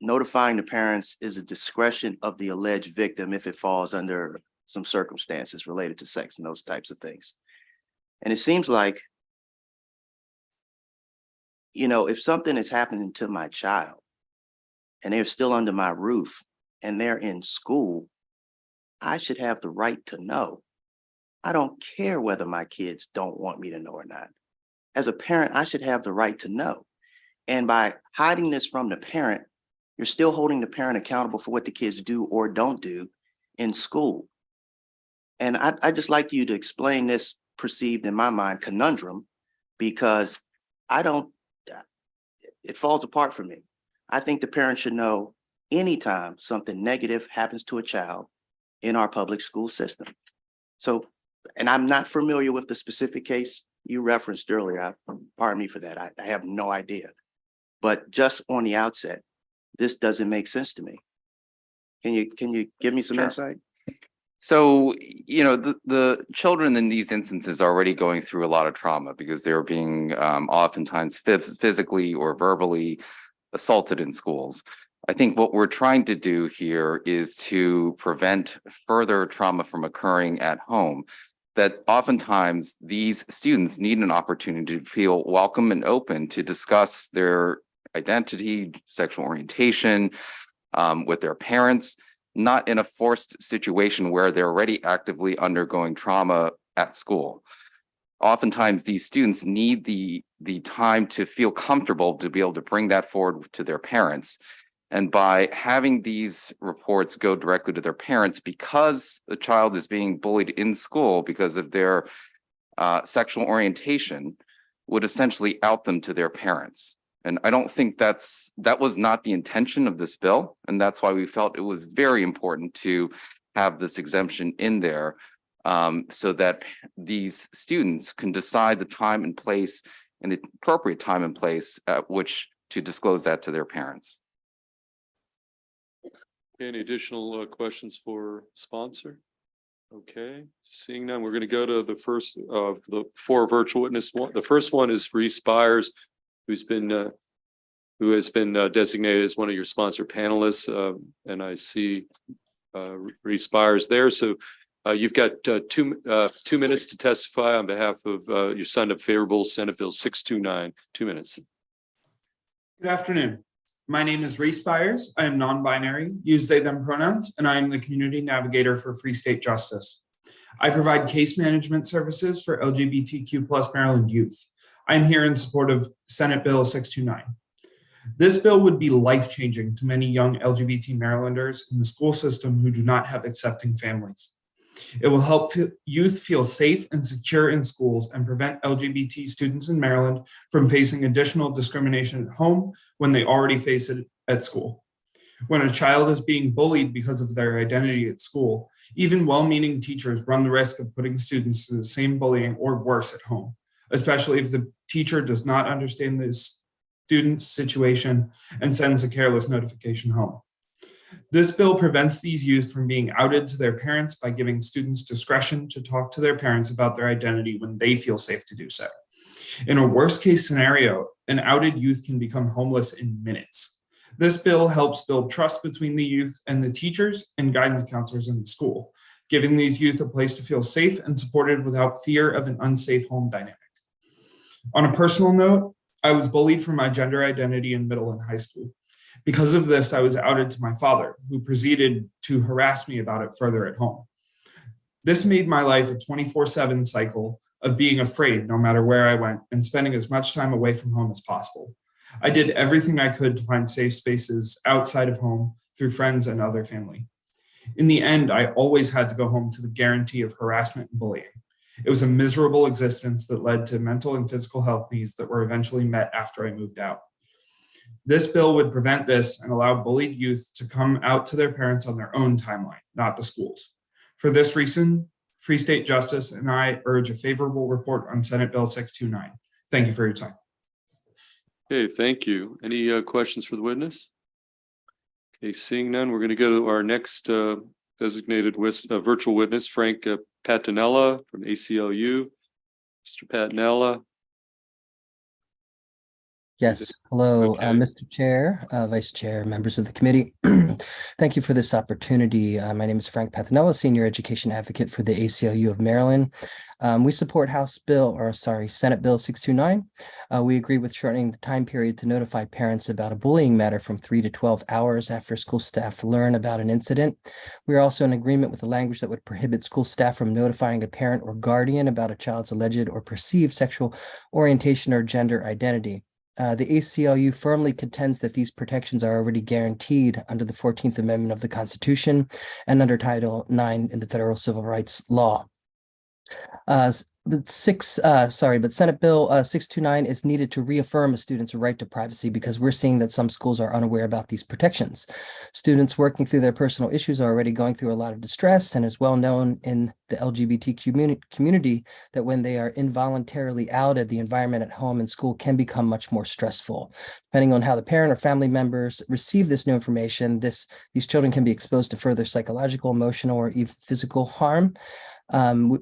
notifying the parents is a discretion of the alleged victim if it falls under some circumstances related to sex and those types of things. And it seems like, you know, if something is happening to my child and they're still under my roof and they're in school, I should have the right to know. I don't care whether my kids don't want me to know or not. As a parent, I should have the right to know. And by hiding this from the parent, you're still holding the parent accountable for what the kids do or don't do in school. And I'd just like you to explain this perceived, in my mind, conundrum, because it falls apart for me. I think the parent should know anytime something negative happens to a child in our public school system. So, and I'm not familiar with the specific case you referenced earlier. Pardon me for that. I have no idea. But just on the outset, this doesn't make sense to me. Can you give me some Sure. insight? So, you know, the children in these instances are already going through a lot of trauma because they're being oftentimes physically or verbally assaulted in schools. I think what we're trying to do here is to prevent further trauma from occurring at home. That oftentimes these students need an opportunity to feel welcome and open to discuss their identity, sexual orientation with their parents, not in a forced situation where they're already actively undergoing trauma at school. Oftentimes these students need the time to feel comfortable to be able to bring that forward to their parents. And by having these reports go directly to their parents, because the child is being bullied in school because of their sexual orientation, would essentially out them to their parents. And I don't think that was not the intention of this bill. And that's why we felt it was very important to have this exemption in there so that these students can decide the time and place and the appropriate time and place at which to disclose that to their parents. Any additional questions for sponsor? Okay, seeing none, we're going to go to the first of the four virtual witness. The first one is Reese Byers, who has been designated as one of your sponsor panelists, and I see Reese Byers there. So you've got 2 minutes to testify on behalf of your signed up favorable Senate Bill 629. 2 minutes. Good afternoon. My name is Reese Byers. I am non-binary, use they them pronouns, and I am the community navigator for Free State Justice. I provide case management services for LGBTQ+ Maryland youth. I am here in support of Senate Bill 629. This bill would be life-changing to many young LGBT Marylanders in the school system who do not have accepting families. It will help youth feel safe and secure in schools and prevent LGBT students in Maryland from facing additional discrimination at home when they already face it at school. When a child is being bullied because of their identity at school, even well-meaning teachers run the risk of putting students through the same bullying or worse at home, especially if the teacher does not understand this student's situation and sends a careless notification home. This bill prevents these youth from being outed to their parents by giving students discretion to talk to their parents about their identity when they feel safe to do so. In a worst case scenario, an outed youth can become homeless in minutes. This bill helps build trust between the youth and the teachers and guidance counselors in the school, giving these youth a place to feel safe and supported without fear of an unsafe home dynamic. On a personal note, I was bullied for my gender identity in middle and high school. Because of this, I was outed to my father, who proceeded to harass me about it further at home. This made my life a 24/7 cycle of being afraid no matter where I went and spending as much time away from home as possible. I did everything I could to find safe spaces outside of home through friends and other family. In the end, I always had to go home to the guarantee of harassment and bullying. It was a miserable existence that led to mental and physical health needs that were eventually met after I moved out. This bill would prevent this and allow bullied youth to come out to their parents on their own timeline, not the schools. For this reason, Free State Justice and I urge a favorable report on Senate Bill 629. Thank you for your time. Okay, thank you. Any questions for the witness? Okay, seeing none, we're going to go to our next designated virtual witness, Frank Patinella from ACLU. Mr. Patinella. Yes, hello, Okay. Mr. Chair, Vice Chair, members of the committee. Thank you for this opportunity. My name is Frank Pathinella, Senior Education Advocate for the ACLU of Maryland. We support Senate Bill 629. We agree with shortening the time period to notify parents about a bullying matter from 3 to 12 hours after school staff learn about an incident. We are also in agreement with the language that would prohibit school staff from notifying a parent or guardian about a child's alleged or perceived sexual orientation or gender identity. The ACLU firmly contends that these protections are already guaranteed under the 14th Amendment of the Constitution and under Title IX in the Federal Civil Rights Law. But Senate Bill 629 is needed to reaffirm a student's right to privacy because we're seeing that some schools are unaware about these protections. Students working through their personal issues are already going through a lot of distress, and it's well known in the LGBT community that when they are involuntarily outed, the environment at home and school can become much more stressful. Depending on how the parent or family members receive this new information, these children can be exposed to further psychological, emotional, or even physical harm,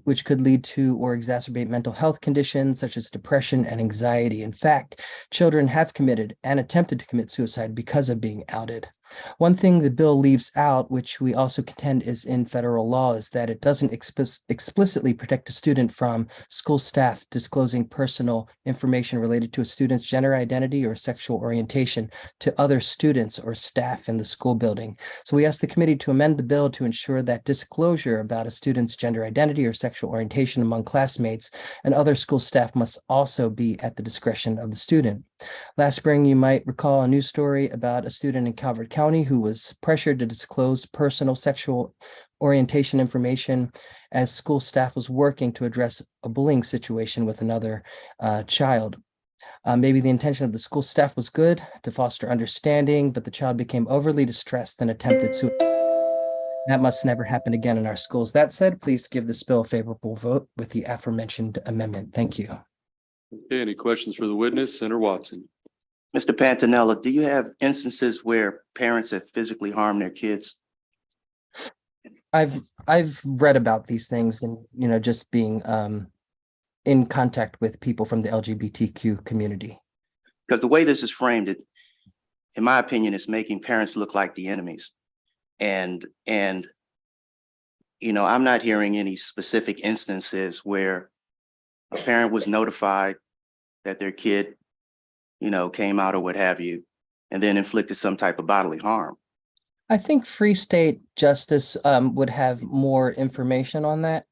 which could lead to or exacerbate mental health conditions such as depression and anxiety. In fact, children have committed and attempted to commit suicide because of being outed. One thing the bill leaves out, which we also contend is in federal law, is that it doesn't explicitly protect a student from school staff disclosing personal information related to a student's gender identity or sexual orientation to other students or staff in the school building. So we ask the committee to amend the bill to ensure that disclosure about a student's gender identity or sexual orientation among classmates and other school staff must also be at the discretion of the student. Last spring, you might recall a news story about a student in Calvert County who was pressured to disclose personal sexual orientation information as school staff was working to address a bullying situation with another child. Maybe the intention of the school staff was good to foster understanding, but the child became overly distressed and attempted suicide. That must never happen again in our schools. That said, please give this bill a favorable vote with the aforementioned amendment. Thank you. Okay, any questions for the witness? Senator Watson. Mr. Pantanella, do you have instances where parents have physically harmed their kids? I've read about these things and, just being in contact with people from the LGBTQ community. Because the way this is framed, in my opinion, it's making parents look like the enemies. And I'm not hearing any specific instances where a parent was notified that their kid, came out or what have you, and then inflicted some type of bodily harm. I think Free State Justice would have more information on that,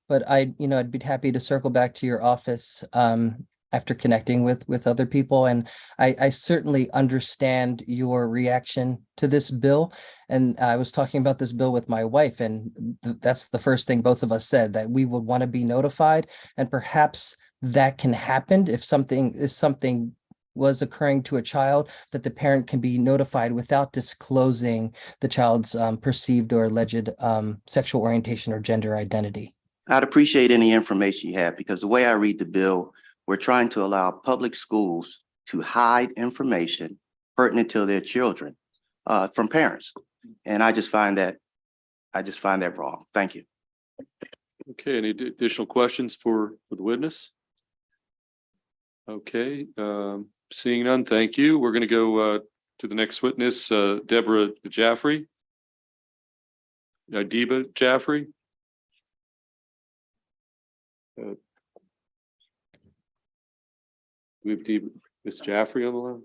but I'd be happy to circle back to your office after connecting with other people. And I certainly understand your reaction to this bill. And I was talking about this bill with my wife, and that's the first thing both of us said, that we would want to be notified, and perhaps that can happen if something was occurring to a child, that the parent can be notified without disclosing the child's perceived or alleged sexual orientation or gender identity. I'd appreciate any information you have, because the way I read the bill, we're trying to allow public schools to hide information pertinent to their children from parents. And I just find that wrong. Thank you. Okay, any additional questions for the witness? Okay, seeing none, thank you. We're going to go to the next witness, Deborah Jaffrey. Deba Jaffrey. We have Ms. Jaffrey on the line.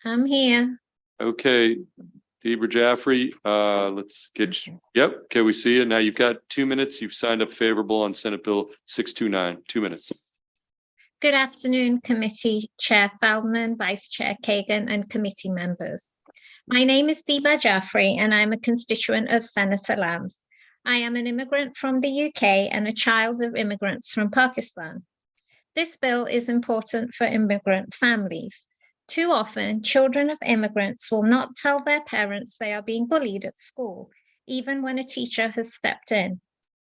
I'm here. Okay, Deborah Jaffrey, let's get you. Yep, okay, we see you. Now you've got 2 minutes. You've signed up favorable on Senate Bill 629. 2 minutes. Good afternoon, Committee Chair Feldman, Vice Chair Kagan, and committee members. My name is Deba Jaffrey, and I'm a constituent of Senator Lamb's. I am an immigrant from the UK and a child of immigrants from Pakistan. This bill is important for immigrant families. Too often, children of immigrants will not tell their parents they are being bullied at school, even when a teacher has stepped in.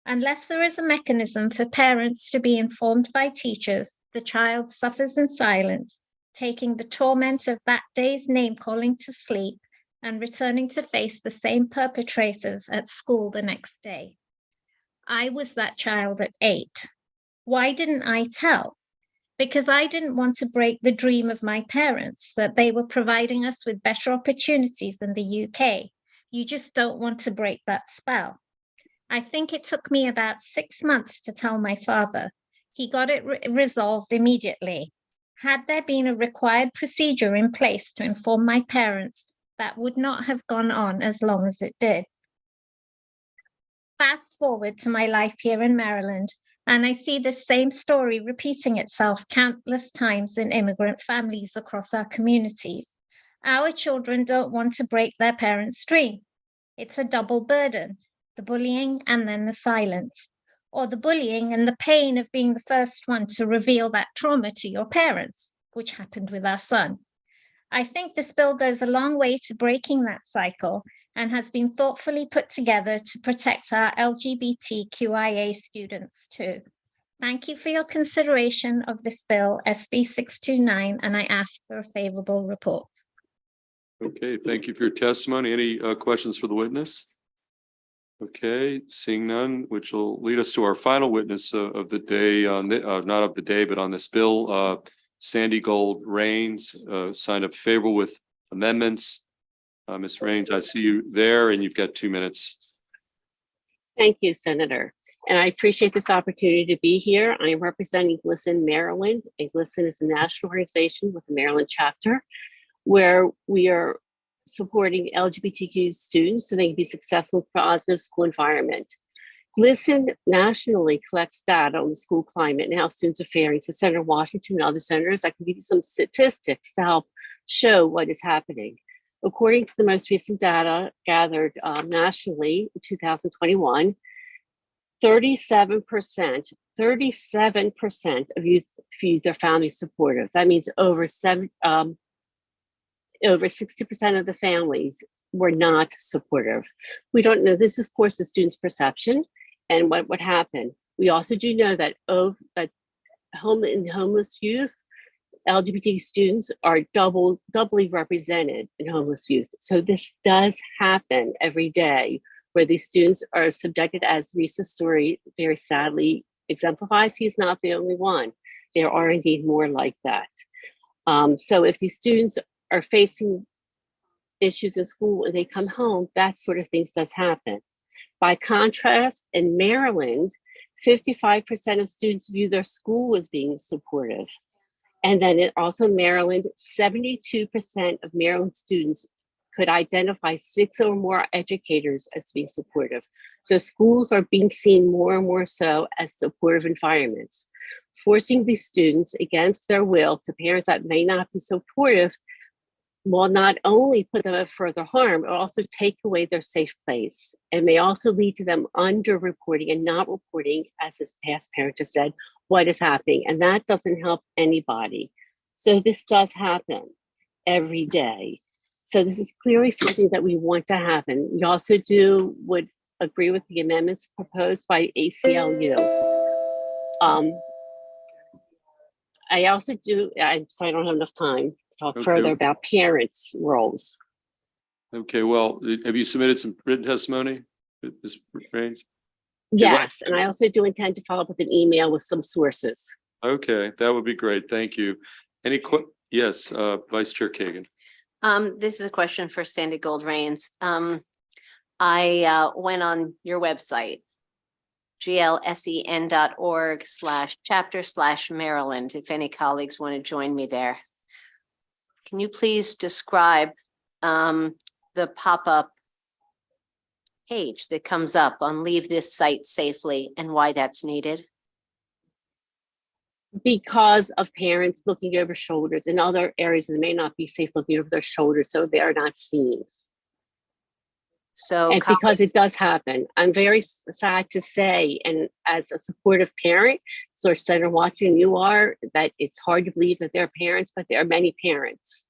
Unless there is a mechanism for parents to be informed by teachers, the child suffers in silence, taking the torment of that day's name-calling to sleep and returning to face the same perpetrators at school the next day. I was that child at 8. Why didn't I tell? Because I didn't want to break the dream of my parents that they were providing us with better opportunities in the UK. You just don't want to break that spell. I think it took me about 6 months to tell my father. He got it resolved immediately. Had there been a required procedure in place to inform my parents, that would not have gone on as long as it did. Fast forward to my life here in Maryland, and I see the same story repeating itself countless times in immigrant families across our communities. Our children don't want to break their parents' dream. It's a double burden, the bullying and then the silence, or the bullying and the pain of being the first one to reveal that trauma to your parents, which happened with our son. I think this bill goes a long way to breaking that cycle and has been thoughtfully put together to protect our LGBTQIA students too. Thank you for your consideration of this bill, SB 629, and I ask for a favorable report. Okay, thank you for your testimony. Any questions for the witness? Okay, seeing none, which will lead us to our final witness of the day, on the, not of the day, but on this bill. Sandy Gold Rains signed up favorable with amendments. Ms. Rains, I see you there and you've got 2 minutes. Thank you, Senator. And I appreciate this opportunity to be here. I am representing GLSEN Maryland, and GLSEN is a national organization with a Maryland chapter where we are supporting LGBTQ students so they can be successful in positive school environment. GLSEN nationally collects data on the school climate and how students are faring. So Senator Washington and other senators, I can give you some statistics to help show what is happening. According to the most recent data gathered nationally in 2021, 37% of youth view their family supportive. That means over 60% of the families were not supportive. We don't know. This, of course, is students' perception and what would happen. We also do know that homeless youth, LGBT students are doubly represented in homeless youth. So this does happen every day, where these students are subjected, as Risa's story very sadly exemplifies. He's not the only one. There are indeed more like that. So if these students are facing issues in school and they come home, that sort of things does happen. By contrast, in Maryland, 55% of students view their school as being supportive. And then also Maryland, 72% of Maryland students could identify 6 or more educators as being supportive. So schools are being seen more and more so as supportive environments. Forcing these students against their will to parents that may not be supportive will not only put them at further harm, but also take away their safe place. It may also lead to them under-reporting and not reporting, as this past parent has said, what is happening. And that doesn't help anybody. So this does happen every day. So this is clearly something that we want to happen. We also would agree with the amendments proposed by ACLU. I also do, I'm sorry, I don't have enough time to talk Okay. further about parents' roles. Okay, well, have you submitted some written testimony, Ms. Rains? Yeah, Yes, and I also do intend to follow up with an email with some sources. Okay, that would be great. Thank you. Yes, Vice Chair Kagan. This is a question for Sandy Gold Rains. I went on your website, glsen.org/chapter/Maryland, if any colleagues want to join me there. Can you please describe the pop-up page that comes up on leave this site safely and why that's needed? Because of parents looking over shoulders in other areas that may not be safe looking over their shoulders, so they are not seen. So and because it does happen, I'm very sad to say, and as a supportive parent, so Senator watching you are, that it's hard to believe that they're parents, but there are many parents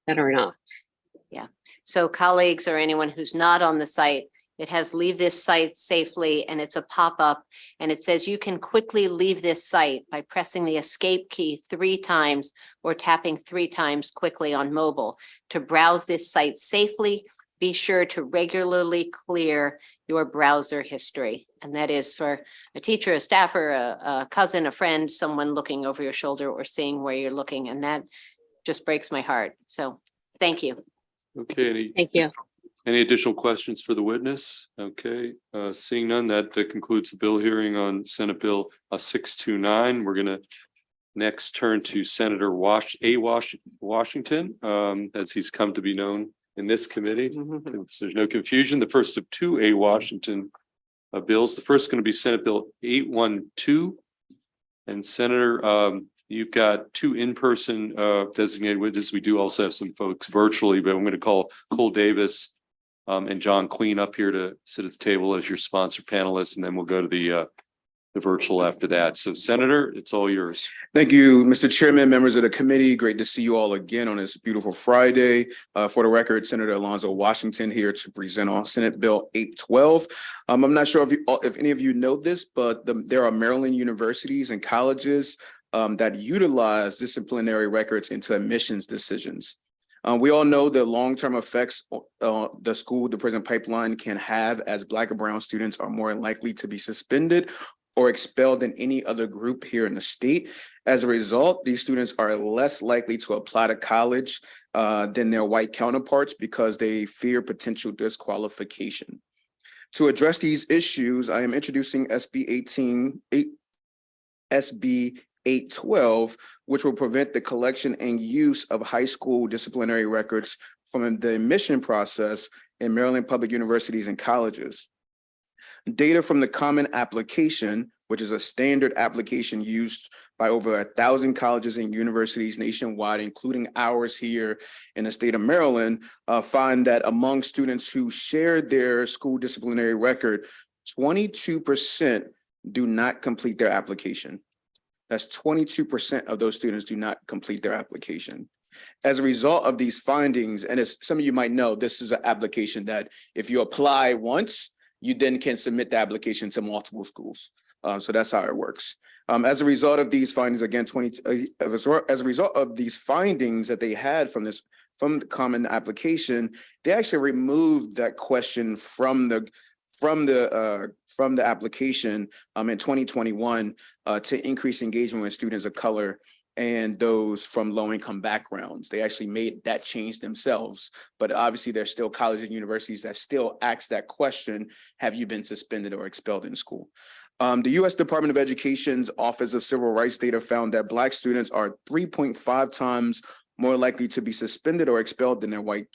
that are not. Yeah. So colleagues or anyone who's not on the site, it has leave this site safely and it's a pop-up and it says you can quickly leave this site by pressing the escape key 3 times or tapping 3 times quickly on mobile. To browse this site safely, be sure to regularly clear your browser history. And that is for a teacher, a staffer, a cousin, a friend, someone looking over your shoulder or seeing where you're looking. And that just breaks my heart. So thank you. Okay. Thank you. Any additional questions for the witness? Okay, seeing none, that concludes the bill hearing on Senate Bill 629. We're going to next turn to Senator Washington, as he's come to be known in this committee. So there's no confusion. The first of 2 A. Washington bills. The first is going to be Senate Bill 812. And Senator, you've got 2 in-person designated witnesses. We do also have some folks virtually, but I'm going to call Cole Davis and John Queen up here to sit at the table as your sponsor panelists, and then we'll go to the virtual after that. So Senator, it's all yours. Thank you, Mr. Chairman, members of the committee. Great to see you all again on this beautiful Friday. For the record, Senator Alonzo Washington here to present on Senate Bill 812. I'm not sure if any of you know this, but there are Maryland universities and colleges that utilize disciplinary records into admissions decisions. We all know the long-term effects the school-to-prison pipeline can have, as Black and Brown students are more likely to be suspended or expelled than any other group here in the state. As a result, these students are less likely to apply to college than their white counterparts because they fear potential disqualification. To address these issues, I am introducing SB 812, which will prevent the collection and use of high school disciplinary records from the admission process in Maryland public universities and colleges. Data from the Common Application, which is a standard application used by over 1,000 colleges and universities nationwide, including ours here in the state of Maryland, find that among students who shared their school disciplinary record, 22% do not complete their application. That's 22% of those students do not complete their application. As a result of these findings, and as some of you might know, this is an application that if you apply once, you then can submit the application to multiple schools. So that's how it works. As a result of these findings, again, as a result of these findings that they had from the Common Application, they actually removed that question from the application in 2021 to increase engagement with students of color and those from low-income backgrounds. They actually made that change themselves, but obviously there's still colleges and universities that still ask that question, have you been suspended or expelled in school? The U.S. Department of Education's Office of Civil Rights data found that Black students are 3.5 times more likely to be suspended or expelled than their white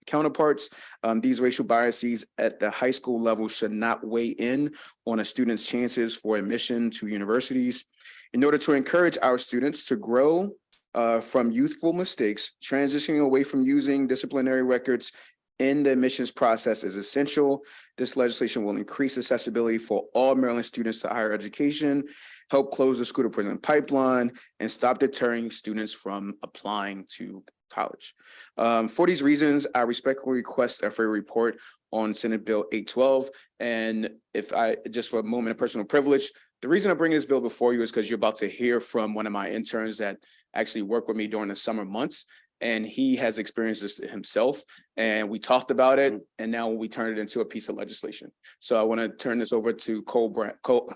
counterparts. These racial biases at the high school level should not weigh in on a student's chances for admission to universities. In order to encourage our students to grow from youthful mistakes, transitioning away from using disciplinary records in the admissions process is essential. This legislation will increase accessibility for all Maryland students to higher education, help close the school-to-prison pipeline, and stop deterring students from applying to college. For these reasons, I respectfully request a fair report on Senate Bill 812. And if I, just for a moment of personal privilege, The reason I'm bringing this bill before you is because you're about to hear from one of my interns that actually worked with me during the summer months. And he has experienced this himself, and we talked about it, and now we turned it into a piece of legislation. So I want to turn this over to Cole Brown, Cole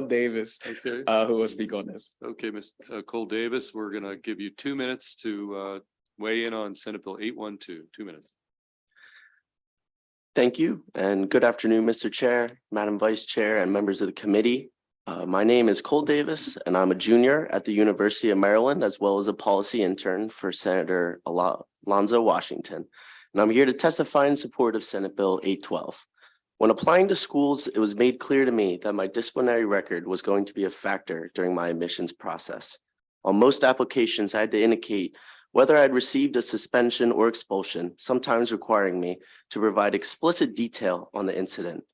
Davis, Okay. who will speak on this. Okay, Ms. Cole Davis, we're gonna give you 2 minutes to weigh in on Senate Bill 812. 2 minutes. Thank you, and good afternoon, Mr. Chair, Madam Vice Chair, and members of the committee. My name is Cole Davis, and I'm a junior at the University of Maryland, as well as a policy intern for Senator Alonzo Washington. And I'm here to testify in support of Senate Bill 812. When applying to schools, it was made clear to me that my disciplinary record was going to be a factor during my admissions process. On most applications, I had to indicate whether I had received a suspension or expulsion, sometimes requiring me to provide explicit detail on the incident.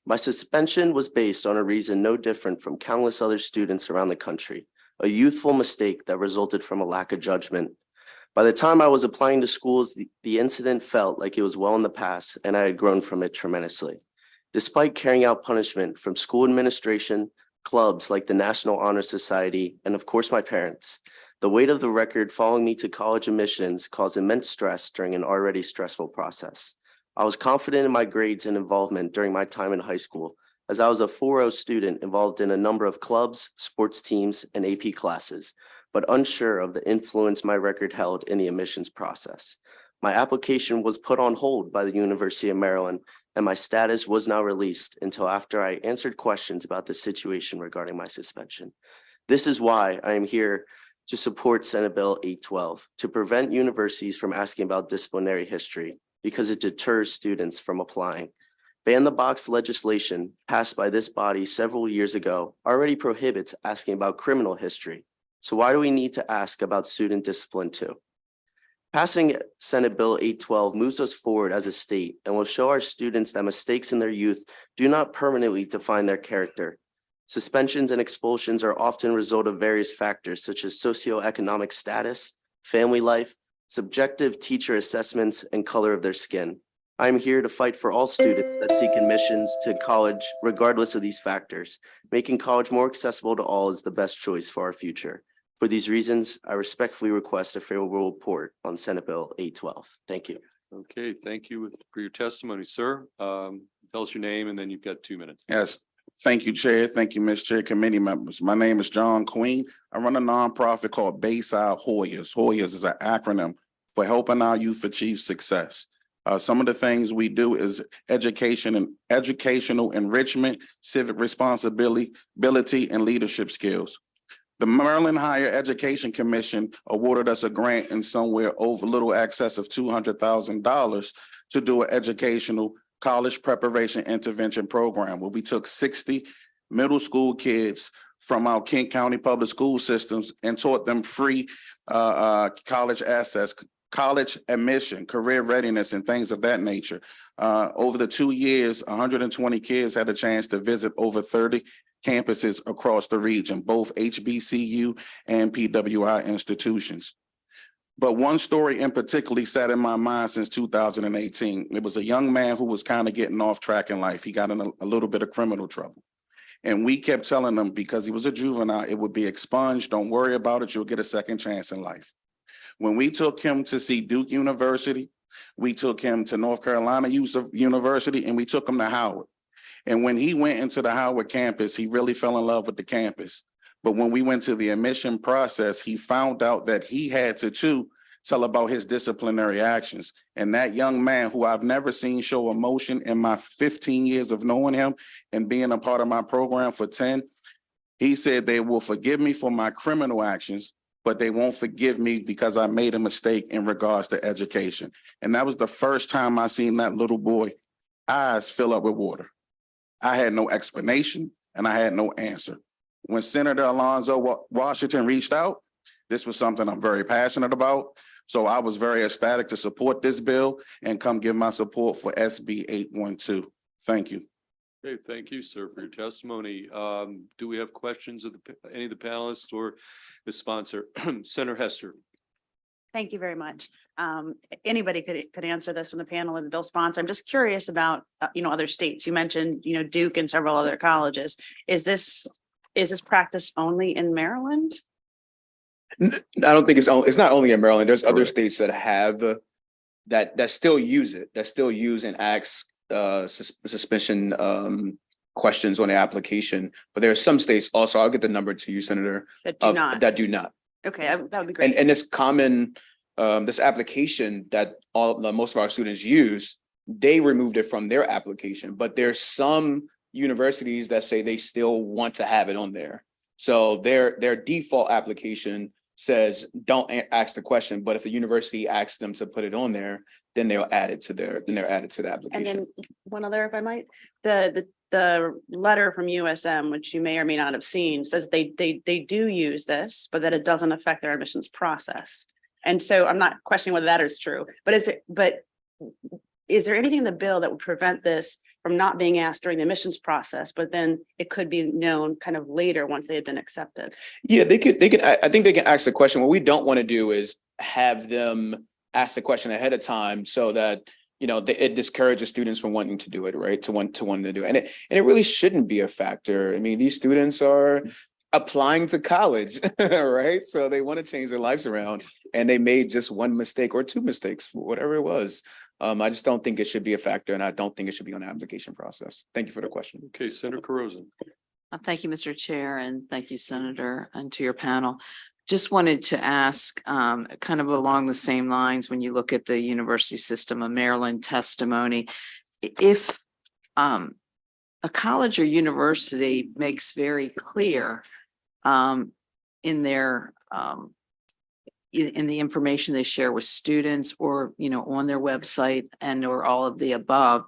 My suspension was based on a reason no different from countless other students around the country, a youthful mistake that resulted from a lack of judgment. By the time I was applying to schools, the incident felt like it was well in the past, and I had grown from it tremendously. Despite carrying out punishment from school administration, clubs like the National Honor Society, and of course my parents, the weight of the record following me to college admissions caused immense stress during an already stressful process. I was confident in my grades and involvement during my time in high school, as I was a 4.0 student involved in a number of clubs, sports teams, and AP classes, but unsure of the influence my record held in the admissions process. My application was put on hold by the University of Maryland, and my status was not released until after I answered questions about the situation regarding my suspension. This is why I am here to support Senate Bill 812, to prevent universities from asking about disciplinary history, because it deters students from applying. Ban the box legislation passed by this body several years ago already prohibits asking about criminal history. So why do we need to ask about student discipline too? Passing Senate Bill 812 moves us forward as a state and will show our students that mistakes in their youth do not permanently define their character. Suspensions and expulsions are often a result of various factors such as socioeconomic status, family life, subjective teacher assessments, and color of their skin. I am here to fight for all students that seek admissions to college, regardless of these factors. Making college more accessible to all is the best choice for our future. For these reasons, I respectfully request a favorable report on Senate Bill 812. Thank you. Okay, thank you for your testimony, sir. Tell us your name and then you've got 2 minutes. Yes, thank you, Chair. Thank you, Ms. Chair, committee members. My name is John Queen. I run a nonprofit called Bayside Hoyas. Hoyas is an acronym for helping our youth achieve success. Some of the things we do is educational enrichment, civic responsibility, and leadership skills. The Maryland Higher Education Commission awarded us a grant in somewhere over little excess of $200,000 to do an educational college preparation intervention program where we took 60 middle school kids from our Kent County public school systems and taught them free college access, college admission, career readiness, and things of that nature. Over the 2 years, 120 kids had a chance to visit over 30 campuses across the region, both HBCU and PWI institutions. But one story in particular sat in my mind since 2018. It was a young man who was kind of getting off track in life. He got in a little bit of criminal trouble. And we kept telling him, because he was a juvenile, it would be expunged. Don't worry about it. You'll get a second chance in life. When we took him to see Duke University, we took him to North Carolina University, and we took him to Howard. And when he went into the Howard campus, he really fell in love with the campus. But when we went to the admission process, he found out that he had to too tell about his disciplinary actions. And that young man, who I've never seen show emotion in my 15 years of knowing him and being a part of my program for 10, he said they will forgive me for my criminal actions, but they won't forgive me because I made a mistake in regards to education. And that was the first time I seen that little boy eyes fill up with water. I had no explanation and I had no answer. When Senator Alonzo Washington reached out, this was something I'm very passionate about. So I was very ecstatic to support this bill and come give my support for SB 812. Thank you. Okay, thank you, sir, for your testimony. Do we have questions of any of the panelists or the sponsor? Senator Hester. Thank you very much. Anybody could answer this from the panel and the bill sponsor. I'm just curious about, other states. You mentioned, Duke and several other colleges. Is this practice only in Maryland? I don't think it's not only in Maryland. There's other states that have that still use it, that still use and ask suspension questions on the application. But there are some states also, I'll get the number to you, Senator, that do not. Okay, that would be great. And it's common, this application that most of our students use, they removed it from their application, but there's some universities that say they still want to have it on there. So their default application says, don't ask the question, but if the university asks them to put it on there, then they'll add it to the application. And then one other, if I might, the letter from USM, which you may or may not have seen, says they do use this, but that it doesn't affect their admissions process. And so I'm not questioning whether that is true, but is there anything in the bill that would prevent this from not being asked during the admissions process, but then it could be known kind of later once they had been accepted? Yeah, they could, I think they can ask the question. What we don't want to do is have them ask the question ahead of time so that, it discourages students from wanting to do it, right? To want to do it. And it really shouldn't be a factor. I mean, these students are applying to college, right? So they want to change their lives around, and they made just one mistake or two mistakes, whatever it was. I just don't think it should be a factor, and I don't think it should be on the application process. Thank you for the question. Okay, Senator Carozza. Thank you, Mr. Chair, and thank you, Senator, and to your panel. Just wanted to ask, kind of along the same lines, when you look at the University System of Maryland testimony, if a college or university makes very clear in their in the information they share with students, or on their website and or all of the above,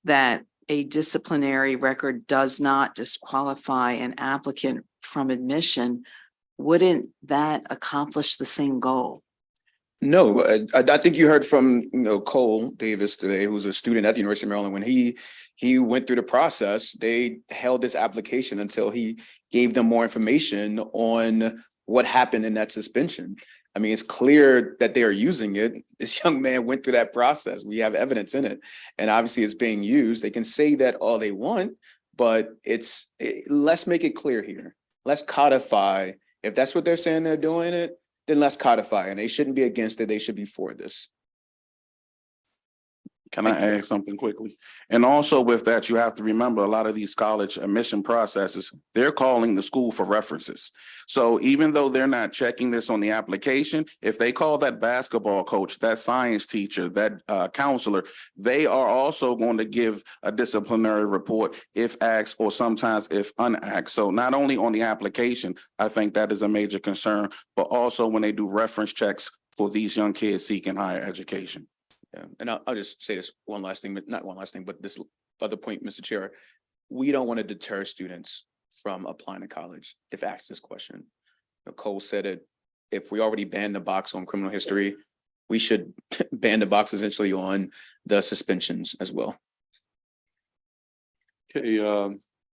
that a disciplinary record does not disqualify an applicant from admission, wouldn't that accomplish the same goal? No, I think you heard from Cole Davis today, who's a student at the University of Maryland. When he went through the process, they held this application until he gave them more information on what happened in that suspension. I mean, it's clear that they are using it. This young man went through that process. We have evidence in it, and obviously it's being used. They can say that all they want, but let's make it clear here. Let's codify. If that's what they're saying they're doing it, then let's codify, and they shouldn't be against it. They should be for this. Can I add something quickly? And also with that, you have to remember a lot of these college admission processes, they're calling the school for references. So even though they're not checking this on the application, if they call that basketball coach, that science teacher, that counselor, they are also going to give a disciplinary report if asked, or sometimes if unasked. So not only on the application, I think that is a major concern, but also when they do reference checks for these young kids seeking higher education. Yeah, and I'll just say this one last thing, but not one last thing, but this other point, Mr. Chair, we don't want to deter students from applying to college if asked this question. Cole said it, if we already banned the box on criminal history, we should ban the box essentially on the suspensions as well. Okay,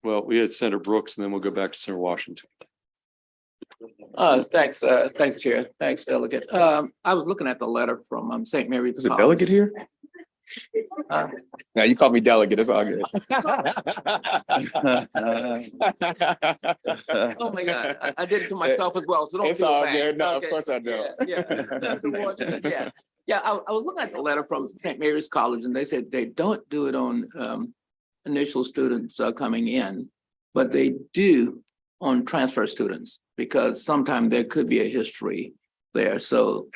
well, we had Senator Brooks, and then we'll go back to Senator Washington. Thanks, Chair. Thanks, Delegate. I was looking at the letter from St. Mary's. Is a delegate here? No, you called me delegate. It's all good. Oh my God, I did it to myself as well. So don't. It's all good. No, of course I know. Yeah. I was looking at the letter from St. Mary's College, and they said they don't do it on initial students coming in, but they do on transfer students, because sometimes there could be a history there. So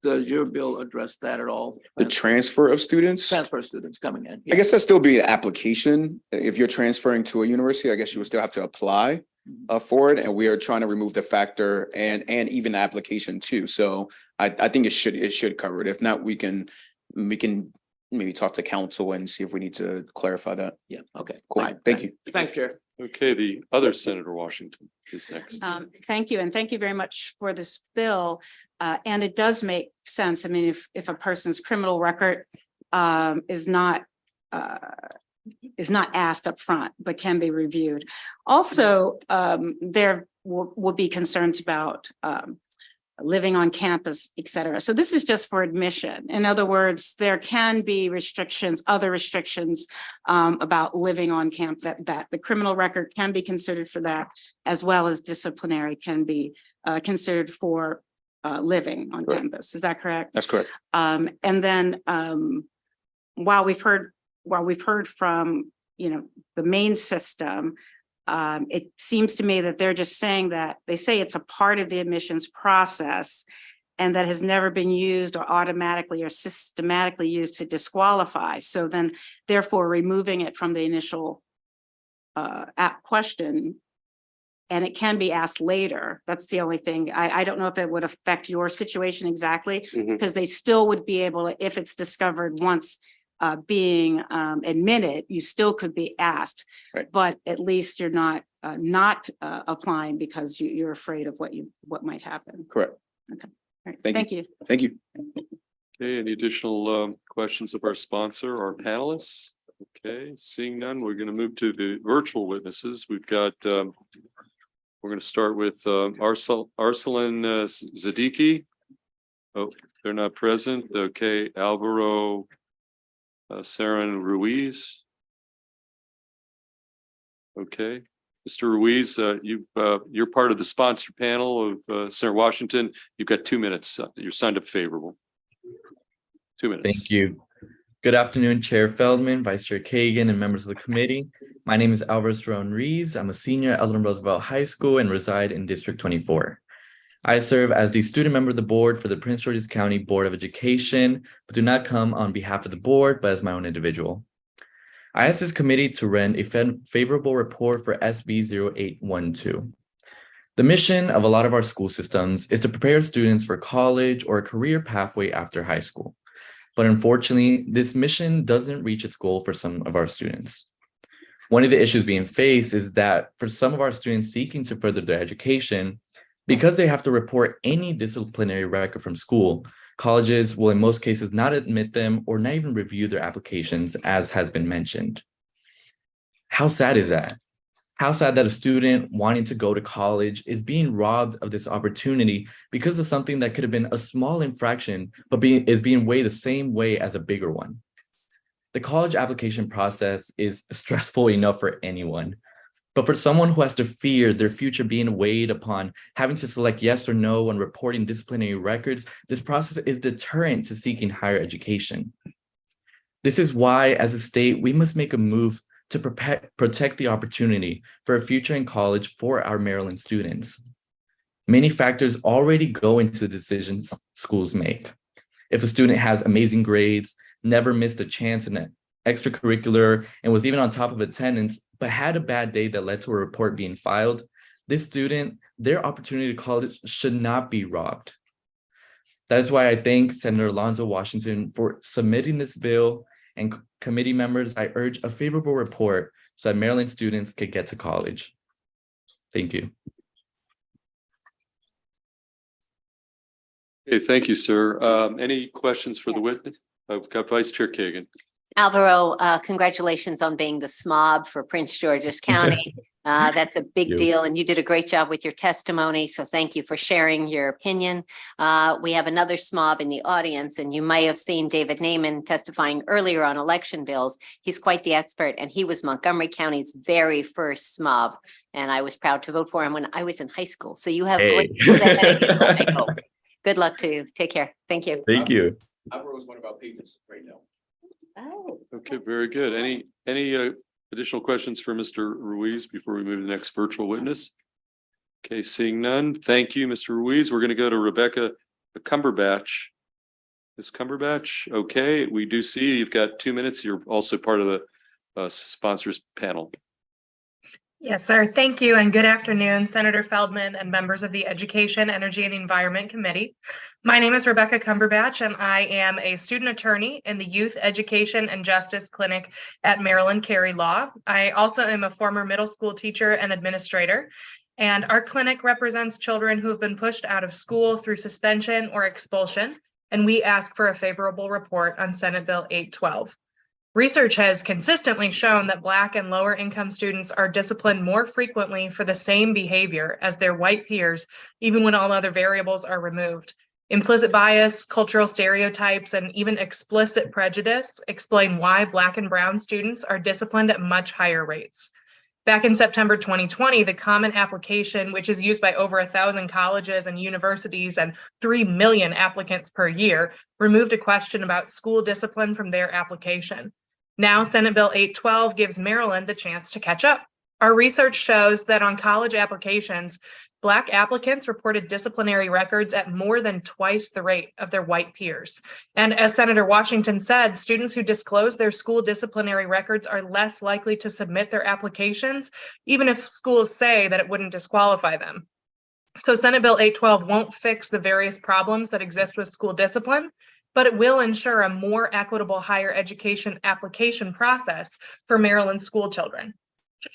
does your bill address that at all? The transfer of students? Transfer students coming in. I guess that'd still be an application. If you're transferring to a university, I guess you would still have to apply for it. And we are trying to remove the factor and even the application too. So I think it should cover it. If not, we can maybe talk to council and see if we need to clarify that. Yeah, okay. Cool. Right. Thank you. Thanks, Chair. Okay, the other Senator Washington is next. Thank you. And thank you very much for this bill. And it does make sense. I mean, if a person's criminal record is not asked up front, but can be reviewed. Also, there will be concerns about living on campus, et cetera. So this is just for admission. In other words, there can be restrictions, other restrictions about living on campus, that the criminal record can be considered for that, as well as disciplinary can be considered for living on campus. Is that correct? That's correct. And then while we've heard from, the main system, it seems to me that they're just saying that they say it's a part of the admissions process and that has never been used or automatically or systematically used to disqualify. So then therefore removing it from the initial app question, and it can be asked later. That's the only thing. I don't know if it would affect your situation exactly, because they still would be able to, if it's discovered once being admitted, you still could be asked, but at least you're not applying because you're afraid of what might happen. Correct. Okay. All right. Thank you. Thank you. Okay, any additional questions of our sponsor or panelists? Okay, seeing none, we're going to move to the virtual witnesses. We've got, we're going to start with Arsalan Zadiki. Oh, they're not present. Okay, Alvaro Saran Ruiz. Okay, Mr. Ruiz, you're part of the sponsor panel of Senator Washington. You've got 2 minutes. You're signed up favorable. 2 minutes. Thank you. Good afternoon, Chair Feldman, Vice Chair Kagan, and members of the committee. My name is Alvaro Saran Ruiz. I'm a senior at Eleanor Roosevelt High School and reside in District 24. I serve as the student member of the board for the Prince George's County Board of Education, but do not come on behalf of the board, but as my own individual. I asked this committee to render a favorable report for SB 0812. The mission of a lot of our school systems is to prepare students for college or a career pathway after high school. But unfortunately, this mission doesn't reach its goal for some of our students. One of the issues being faced is that for some of our students seeking to further their education, because they have to report any disciplinary record from school, colleges will in most cases not admit them or not even review their applications, as has been mentioned. How sad is that? How sad that a student wanting to go to college is being robbed of this opportunity because of something that could have been a small infraction, but is being weighed the same way as a bigger one. The college application process is stressful enough for anyone, but for someone who has to fear their future being weighed upon having to select yes or no when reporting disciplinary records, this process is deterrent to seeking higher education. This is why, as a state, we must make a move to protect the opportunity for a future in college for our Maryland students. Many factors already go into the decisions schools make. If a student has amazing grades, never missed a chance in an extracurricular, and was even on top of attendance, but had a bad day that led to a report being filed, this student, their opportunity to college should not be robbed. That is why I thank Senator Alonzo Washington for submitting this bill, and committee members, I urge a favorable report so that Maryland students could get to college. Thank you. Okay, thank you, sir. Any questions for the witness? I've got Vice Chair Kagan. Alvaro, congratulations on being the SMOB for Prince George's County. That's a big deal, and you did a great job with your testimony, so thank you for sharing your opinion. We have another SMOB in the audience, and you may have seen David Naiman testifying earlier on election bills. He's quite the expert, and he was Montgomery County's very first SMOB, and I was proud to vote for him when I was in high school. So you have great I hope. Good luck to you. Take care. Thank you. Thank you. I wrote one of our pages right now. Oh. Okay, very good. Any additional questions for Mr. Ruiz before we move to the next virtual witness? Okay, seeing none. Thank you, Mr. Ruiz. We're going to go to Rebecca Cumberbatch. Ms. Cumberbatch, okay, we do see you've got 2 minutes. You're also part of the sponsors panel. Yes, sir. Thank you. And good afternoon, Senator Feldman and members of the Education, Energy, and Environment Committee. My name is Rebecca Cumberbatch, and I am a student attorney in the Youth Education and Justice Clinic at Maryland Carey Law. I also am a former middle school teacher and administrator, and our clinic represents children who have been pushed out of school through suspension or expulsion, and we ask for a favorable report on Senate Bill 812. Research has consistently shown that Black and lower income students are disciplined more frequently for the same behavior as their white peers, even when all other variables are removed. Implicit bias, cultural stereotypes, and even explicit prejudice explain why Black and brown students are disciplined at much higher rates. Back in September 2020, the Common Application, which is used by over 1,000 colleges and universities and 3 million applicants per year, removed a question about school discipline from their application. Now, Senate Bill 812 gives Maryland the chance to catch up. Our research shows that on college applications, Black applicants reported disciplinary records at more than twice the rate of their white peers. And as Senator Washington said, students who disclose their school disciplinary records are less likely to submit their applications, even if schools say that it wouldn't disqualify them. So Senate Bill 812 won't fix the various problems that exist with school discipline, but it will ensure a more equitable higher education application process for Maryland school children.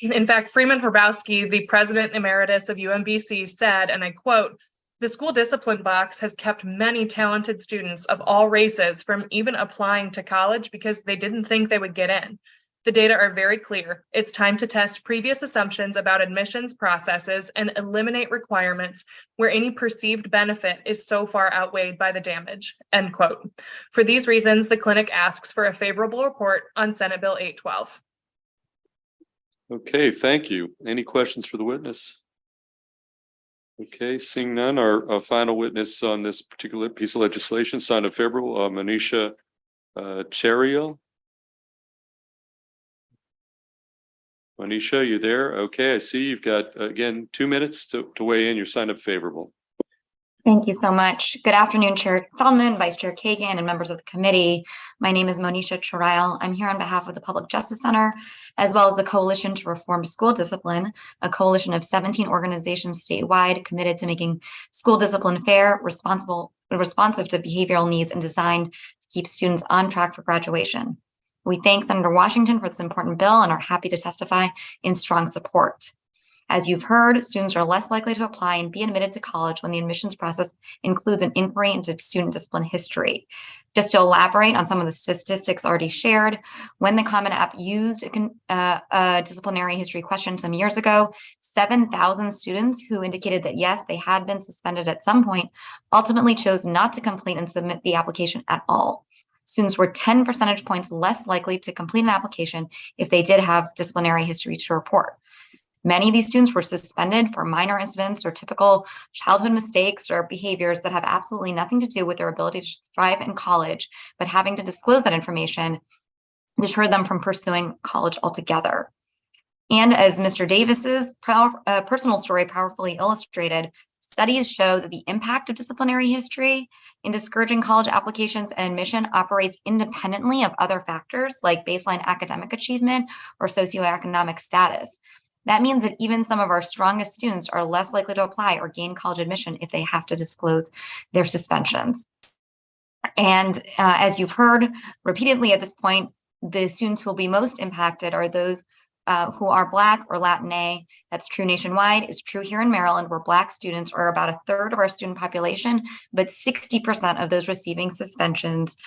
In fact, Freeman Hrabowski, the president emeritus of UMBC, said, and I quote, "The school discipline box has kept many talented students of all races from even applying to college because they didn't think they would get in. The data are very clear. It's time to test previous assumptions about admissions processes and eliminate requirements where any perceived benefit is so far outweighed by the damage," end quote. For these reasons, the clinic asks for a favorable report on Senate Bill 812. Okay, thank you. Any questions for the witness? Okay, seeing none, our final witness on this particular piece of legislation signed a favorable, Manisha Cheriel. Manisha, you there? Okay, I see you've got, again, 2 minutes to weigh in. You're signed up favorable. Thank you so much. Good afternoon, Chair Feldman, Vice Chair Kagan, and members of the committee. My name is Monisha Cheriel. I'm here on behalf of the Public Justice Center, as well as the Coalition to Reform School Discipline, a coalition of 17 organizations statewide committed to making school discipline fair, responsive to behavioral needs, and designed to keep students on track for graduation. We thank Senator Washington for this important bill and are happy to testify in strong support. As you've heard, students are less likely to apply and be admitted to college when the admissions process includes an inquiry into student discipline history. Just to elaborate on some of the statistics already shared, when the Common App used a disciplinary history question some years ago, 7,000 students who indicated that yes, they had been suspended at some point, ultimately chose not to complete and submit the application at all. Students were 10 percentage points less likely to complete an application if they did have disciplinary history to report. Many of these students were suspended for minor incidents or typical childhood mistakes or behaviors that have absolutely nothing to do with their ability to thrive in college, but having to disclose that information deterred them from pursuing college altogether. And as Mr. Davis's personal story powerfully illustrated, studies show that the impact of disciplinary history in discouraging college applications and admission operates independently of other factors like baseline academic achievement or socioeconomic status. That means that even some of our strongest students are less likely to apply or gain college admission if they have to disclose their suspensions. And as you've heard repeatedly at this point, the students who will be most impacted are those who are Black or Latina. That's true nationwide. It's true here in Maryland, where Black students are about a third of our student population, but 60% of those receiving suspensions,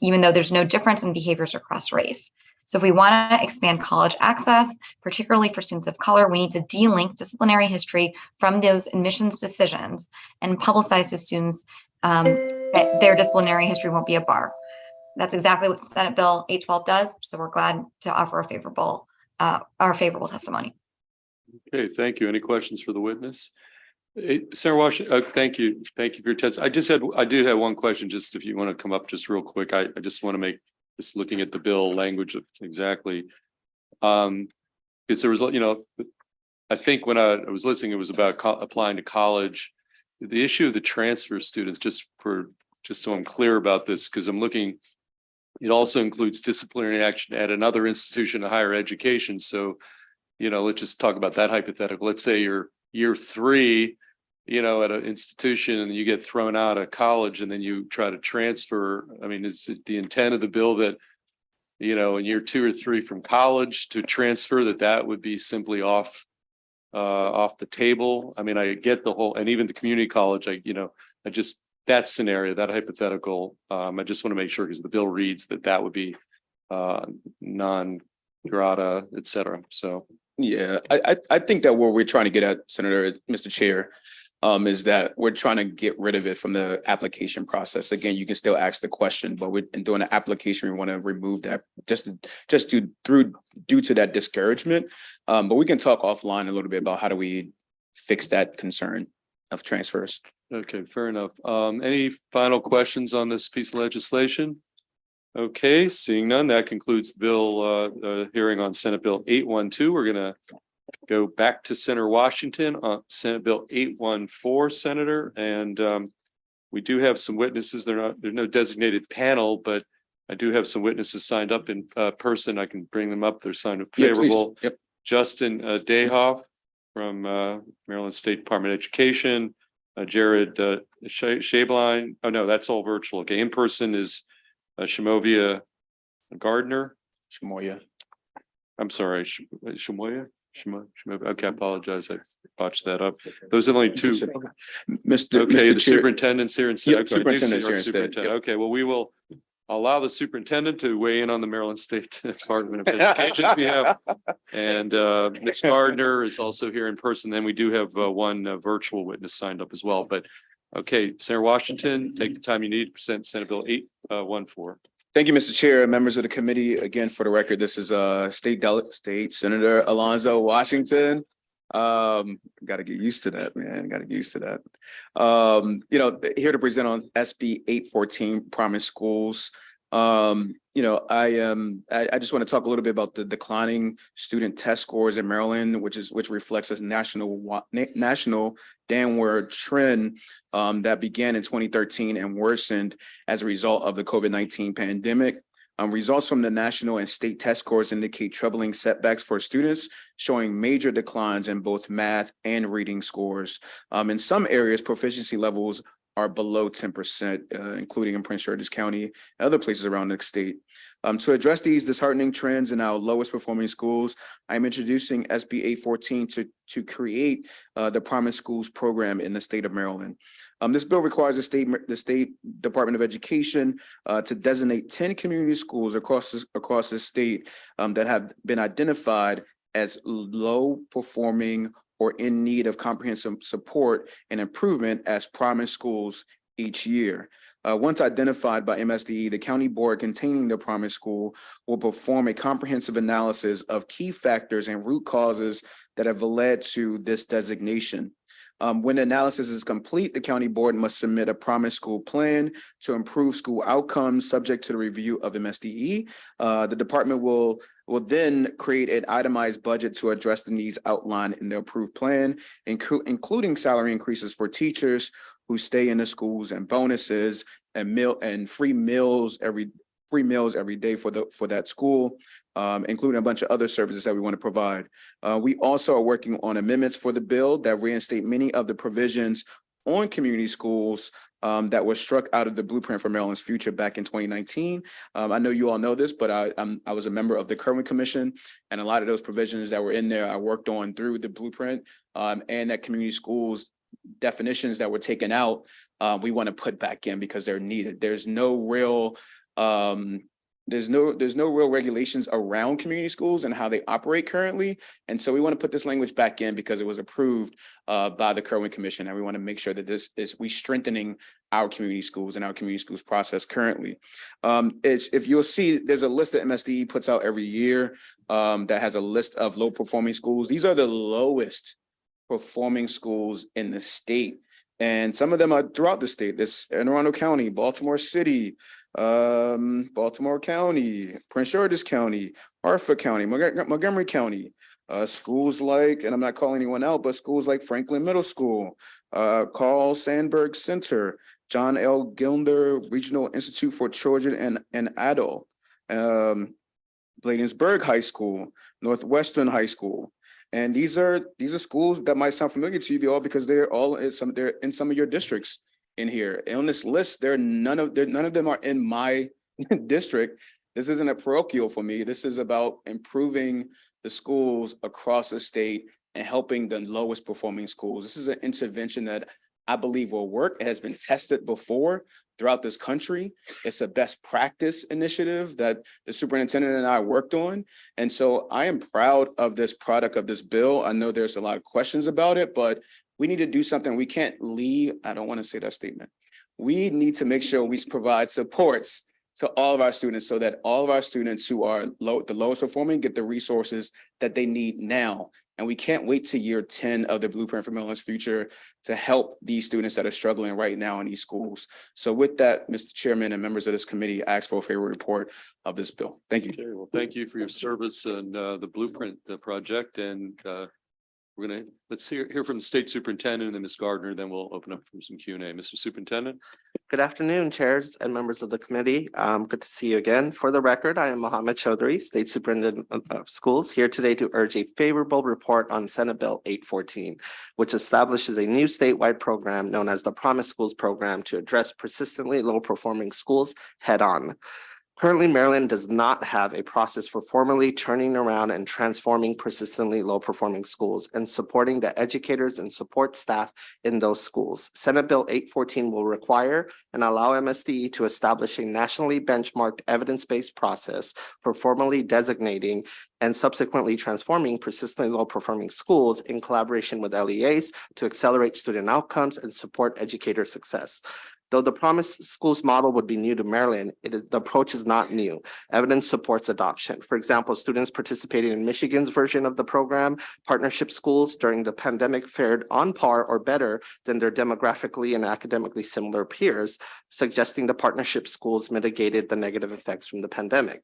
even though there's no difference in behaviors across race. So if we want to expand college access, particularly for students of color, we need to de-link disciplinary history from those admissions decisions and publicize to students that their disciplinary history won't be a bar. That's exactly what Senate Bill 812 does. So we're glad to offer our favorable testimony. Okay, thank you. Any questions for the witness? Senator Washington, thank you. Thank you for your testimony. I do have one question, just if you want to come up just real quick. I just want to make, just looking at the bill language exactly. It's a result, I think when I was listening, it was about applying to college. The issue of the transfer students, just so I'm clear about this, because I'm looking, it also includes disciplinary action at another institution of higher education. So, let's just talk about that hypothetical. Let's say you're year 3, at an institution and you get thrown out of college and then you try to transfer. I mean, is it the intent of the bill that, in year 2 or 3 from college to transfer, that would be simply off the table? I mean, I get the whole, and even the community college, that scenario, that hypothetical, I just want to make sure, because the bill reads that would be non-grata, et cetera. So. Yeah, I think that what we're trying to get at, Senator, Mr. Chair, is that we're trying to get rid of it from the application process. Again, you can still ask the question, but in doing an application, we want to remove that due to that discouragement. But we can talk offline a little bit about how do we fix that concern of transfers. Okay, fair enough. Any final questions on this piece of legislation? Okay, seeing none, that concludes the bill hearing on Senate Bill 812. We're gonna go back to Senator Washington on Senate Bill 814, Senator, and we do have some witnesses. There's no designated panel, but I do have some witnesses signed up in person. I can bring them up. They're signed up favorable. Yep. Justin Dayhoff from Maryland State Department of Education. Jared Shabline. Oh no, that's all virtual. Okay, in person is Shamovia Gardner. Shamoya. I'm sorry, Shamoya. Okay, I apologize. I botched that up. Those are only two. Mr. Okay, the Chair. superintendent's here instead. Yep, Okay, I do see superintendent's our here instead. superintendent. Yep. Okay, well, we will allow the superintendent to weigh in on the Maryland State Department of Education we have. And Ms. Gardner is also here in person. Then we do have one virtual witness signed up as well. But okay, Senator Washington, take the time you need to present Senate Bill 814. Thank you, Mr. Chair, members of the committee. Again, for the record, this is State Senator Alonzo Washington. Got to get used to that, man. Got to get used to that. Here to present on SB 814, Promise Schools. I just want to talk a little bit about the declining student test scores in Maryland, which reflects a national downward trend that began in 2013 and worsened as a result of the COVID-19 pandemic. Results from the national and state test scores indicate troubling setbacks for students, showing major declines in both math and reading scores. In some areas, proficiency levels are below 10%, including in Prince George's County and other places around the state. To address these disheartening trends in our lowest performing schools, I'm introducing SB 814 to create the Promise Schools program in the state of Maryland. This bill requires the state Department of Education to designate 10 community schools across the state that have been identified as low performing or in need of comprehensive support and improvement as Promise Schools each year. Once identified by MSDE, the county board containing the Promise School will perform a comprehensive analysis of key factors and root causes that have led to this designation. When the analysis is complete, the county board must submit a Promise School plan to improve school outcomes subject to the review of MSDE. The department will then create an itemized budget to address the needs outlined in the approved plan, including salary increases for teachers who stay in the schools and bonuses and free meals every day for that school, including a bunch of other services that we want to provide. We also are working on amendments for the bill that reinstate many of the provisions on community schools that were struck out of the Blueprint for Maryland's Future back in 2019. I know you all know this, but I was a member of the Kerwin Commission, and a lot of those provisions that were in there I worked on through the Blueprint, and that community schools definitions that were taken out, we want to put back in because they're needed. There's no real regulations around community schools and how they operate currently. And so we want to put this language back in because it was approved by the Kerwin Commission. And we want to make sure that we strengthening our community schools and our community schools process currently. If you'll see, there's a list that MSDE puts out every year that has a list of low performing schools. These are the lowest performing schools in the state. And some of them are throughout the state. This Anne Arundel County, Baltimore City, Baltimore County, Prince George's County, Hartford County, Montgomery County, schools like, and I'm not calling anyone out, but schools like Franklin Middle School, Carl Sandburg Center, John L. Gilder Regional Institute for Children and Adult, Bladensburg High School, Northwestern High School. And these are schools that might sound familiar to you all because they're in some of your districts in here. And on this list, none of them are in my district. This isn't a parochial for me. This is about improving the schools across the state and helping the lowest performing schools. This is an intervention that I believe will work. It has been tested before throughout this country. It's a best practice initiative that the superintendent and I worked on. And so I am proud of this product of this bill. I know there's a lot of questions about it, but we need to do something. We can't leave. I don't want to say that statement. We need to make sure we provide supports to all of our students so that all of our students who are the lowest performing get the resources that they need now. And we can't wait to year 10 of the Blueprint for Maryland's Future to help these students that are struggling right now in these schools. So with that, Mr. Chairman and members of this committee, I ask for a favorable report of this bill. Thank you. Okay, well, thank you for your service and the Blueprint project. And let's hear from the state superintendent and then Ms. Gardner, then we'll open up for some Q&A. Mr. Superintendent. Good afternoon, chairs and members of the committee. Good to see you again. For the record, I am Mohammed Chaudhry, State Superintendent of Schools, here today to urge a favorable report on Senate Bill 814, which establishes a new statewide program known as the Promise Schools Program to address persistently low-performing schools head-on. Currently, Maryland does not have a process for formally turning around and transforming persistently low-performing schools and supporting the educators and support staff in those schools. Senate Bill 814 will require and allow MSDE to establish a nationally benchmarked evidence-based process for formally designating and subsequently transforming persistently low-performing schools in collaboration with LEAs to accelerate student outcomes and support educator success. Though the Promise Schools model would be new to Maryland, the approach is not new. Evidence supports adoption. For example, students participating in Michigan's version of the program, partnership schools during the pandemic fared on par or better than their demographically and academically similar peers, suggesting the partnership schools mitigated the negative effects from the pandemic.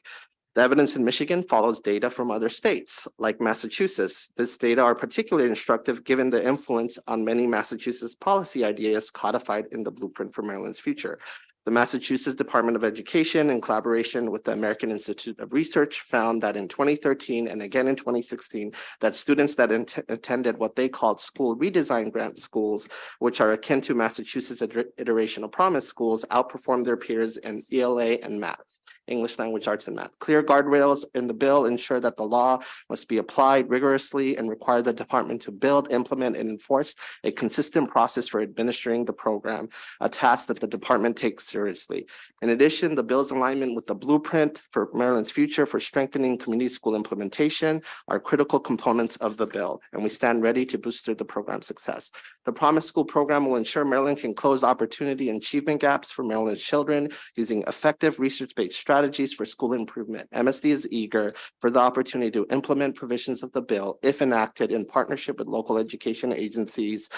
The evidence in Michigan follows data from other states, like Massachusetts. This data are particularly instructive given the influence on many Massachusetts policy ideas codified in the Blueprint for Maryland's Future. The Massachusetts Department of Education, in collaboration with the American Institute of Research, found that in 2013 and again in 2016, that students that attended what they called school redesign grant schools, which are akin to Massachusetts iteration of Promise schools, outperformed their peers in ELA and math, English language arts and math. Clear guardrails in the bill ensure that the law must be applied rigorously and require the department to build, implement, and enforce a consistent process for administering the program, a task that the department takes seriously. In addition, the bill's alignment with the Blueprint for Maryland's Future for strengthening community school implementation are critical components of the bill, and we stand ready to boost the program's success. The Promise School program will ensure Maryland can close opportunity and achievement gaps for Maryland's children using effective research-based strategies for school improvement. MSD is eager for the opportunity to implement provisions of the bill, if enacted in partnership with local education agencies,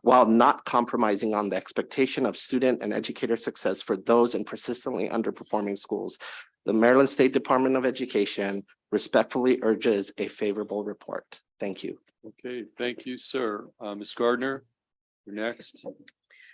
while not compromising on the expectation of student and educator success for those in persistently underperforming schools. The Maryland State Department of Education respectfully urges a favorable report. Thank you. Okay, thank you, sir. Ms. Gardner, you're next.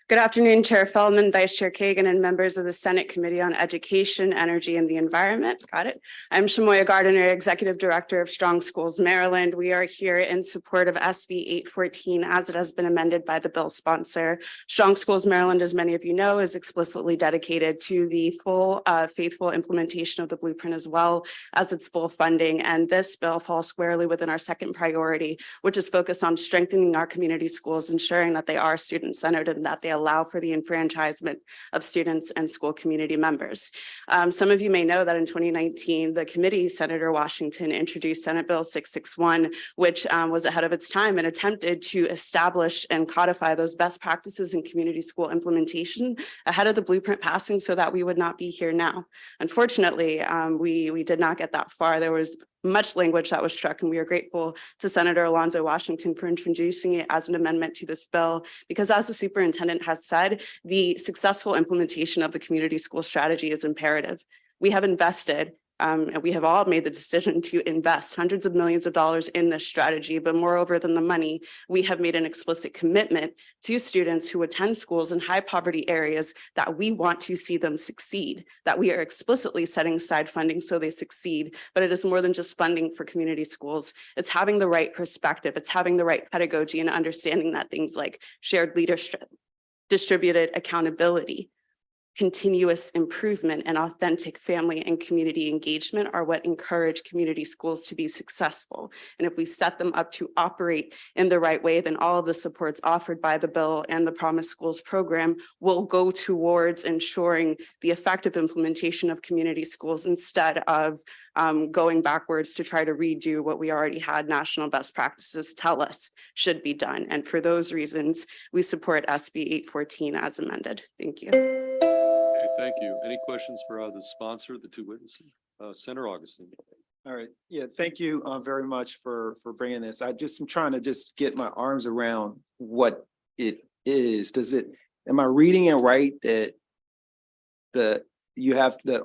Good afternoon, Chair Feldman, Vice Chair Kagan, and members of the Senate Committee on Education, Energy, and the Environment. Got it. I'm Shamoya Gardner, Executive Director of Strong Schools Maryland. We are here in support of SB 814 as it has been amended by the bill sponsor. Strong Schools Maryland, as many of you know, is explicitly dedicated to the full faithful implementation of the blueprint as well as its full funding. And this bill falls squarely within our second priority, which is focused on strengthening our community schools, ensuring that they are student-centered and that they allow for the enfranchisement of students and school community members. Some of you may know that in 2019, the committee, Senator Washington, introduced Senate Bill 661, which was ahead of its time and attempted to establish and codify those best practices in community school implementation ahead of the blueprint passing so that we would not be here now. Unfortunately, we did not get that far. There was much language that was struck, and we are grateful to Senator Alonzo Washington for introducing it as an amendment to this bill, because as the superintendent has said, the successful implementation of the community school strategy is imperative. We have invested and we have all made the decision to invest hundreds of millions of dollars in this strategy, but moreover than the money, we have made an explicit commitment to students who attend schools in high poverty areas that we want to see them succeed, that we are explicitly setting aside funding so they succeed. But it is more than just funding for community schools. It's having the right perspective. It's having the right pedagogy and understanding that things like shared leadership, distributed accountability, continuous improvement and authentic family and community engagement are what encourage community schools to be successful. And if we set them up to operate in the right way, then all of the supports offered by the bill and the Promise Schools program will go towards ensuring the effective implementation of community schools instead of going backwards to try to redo what we already had national best practices tell us should be done. And for those reasons, we support SB 814 as amended. Thank you. Okay, thank you. Any questions for the sponsor, the two witnesses? Senator Augustine. All right. Yeah, thank you very much for bringing this. I'm trying to just get my arms around what it is. Am I reading it right that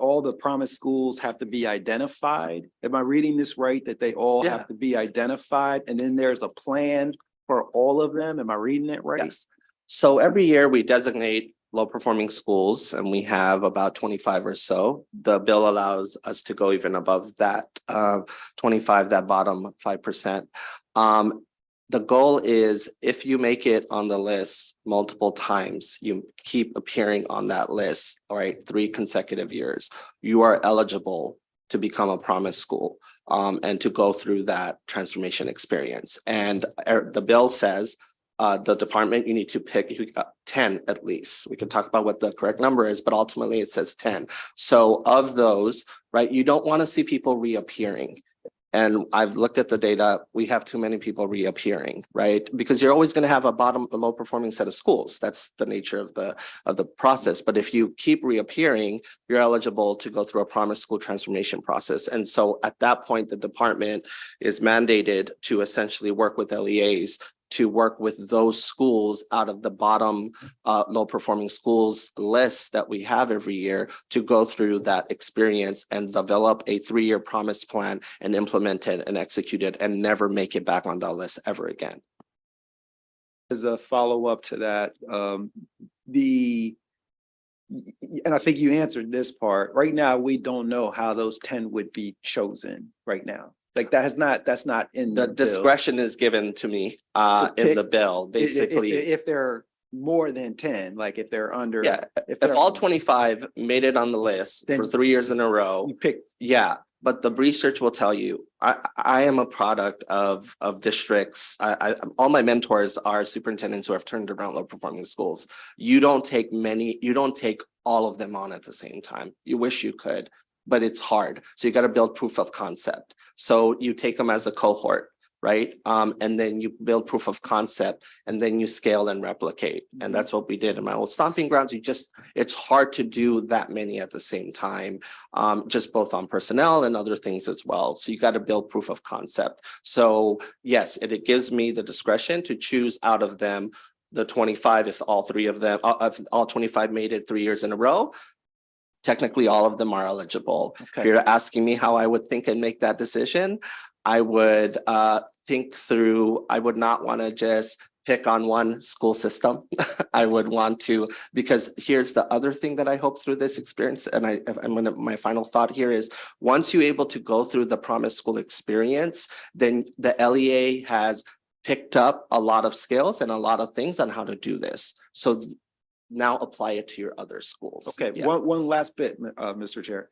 all the Promise schools have to be identified? Am I reading this right, that they all have to be identified and then there's a plan for all of them? Am I reading it right? Yes. So every year we designate low performing schools and we have about 25 or so. The bill allows us to go even above that 25, that bottom 5%. The goal is if you make it on the list multiple times, you keep appearing on that list, all right, 3 consecutive years, you are eligible to become a Promise school and to go through that transformation experience. And the bill says the department, you need to pick 10 at least. We can talk about what the correct number is, but ultimately it says 10. So of those, right, you don't want to see people reappearing. And I've looked at the data, we have too many people reappearing, right? Because you're always going to have a low performing set of schools. That's the nature of the process. But if you keep reappearing, you're eligible to go through a Promise School transformation process. And so at that point, the department is mandated to essentially work with LEAs to work with those schools out of the bottom low performing schools list that we have every year to go through that experience and develop a 3-year Promise plan and implement it and execute it and never make it back on that list ever again. As a follow-up to that, and I think you answered this part. Right now, we don't know how those 10 would be chosen right now. Like that's not in the discretion is given to me in the bill, basically. If they're more than 10, like if they're under. Yeah, if all 25 made it on the list for 3 years in a row, you pick. Yeah, but the research will tell you, I am a product of districts. All my mentors are superintendents who have turned around low performing schools. You don't take all of them on at the same time. You wish you could, but it's hard. So you got to build proof of concept. So you take them as a cohort, right? And then you build proof of concept and then you scale and replicate. And that's what we did in my old stomping grounds. It's hard to do that many at the same time, just both on personnel and other things as well. So you got to build proof of concept. So yes, it gives me the discretion to choose out of them the 25, if all 25 made it 3 years in a row. Technically, all of them are eligible. Okay. If you're asking me how I would think and make that decision, I would think through, I would not want to just pick on one school system. I would want to, because here's the other thing that I hope through this experience, and my final thought here is, once you're able to go through the Promise School experience, then the LEA has picked up a lot of skills and a lot of things on how to do this. So now apply it to your other schools. Okay, yeah. One last bit, Mr. Chair.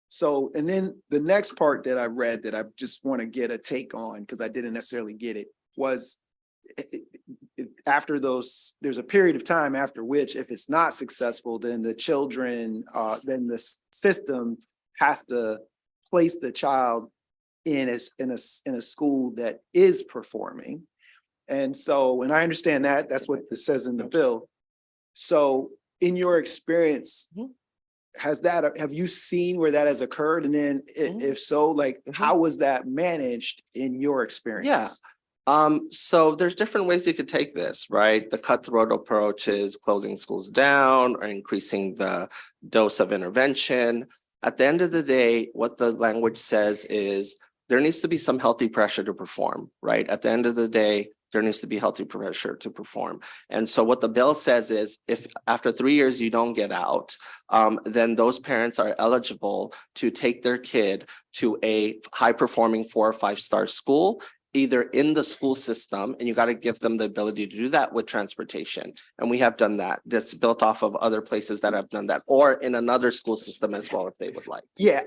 So, and then the next part that I read that I just want to get a take on, because I didn't necessarily get it, was after those, there's a period of time after which, if it's not successful, then the children, then the system has to place the child in a school that is performing. And so, and I understand that, that's what it says in the bill. So in your experience, have you seen where that has occurred? And then if so, like, how was that managed in your experience? Yeah. So there's different ways you could take this, right? The cutthroat approach is closing schools down or increasing the dose of intervention. At the end of the day, what the language says is there needs to be some healthy pressure to perform, right? At the end of the day, there needs to be healthy pressure to perform. And so what the bill says is, if after 3 years you don't get out, then those parents are eligible to take their kid to a high performing 4 or 5 star school either in the school system, and you got to give them the ability to do that with transportation. And we have done that. That's built off of other places that have done that, or in another school system as well, if they would like. Yeah,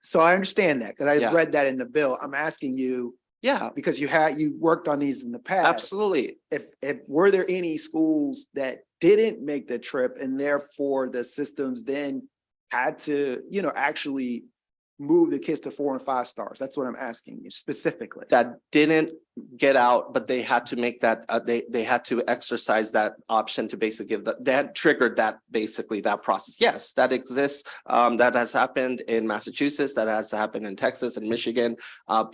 so I understand that because I Yeah. read that in the bill. I'm asking you, Yeah, because you worked on these in the past. absolutely. If were there any schools that didn't make the trip and therefore the systems then had to, actually move the kids to 4 and 5 stars? That's what I'm asking you specifically. That didn't get out, but they had to make that, they had to exercise that option to basically give that, that triggered that, basically that process. Yes, that exists. That has happened in Massachusetts, that has happened in Texas and Michigan.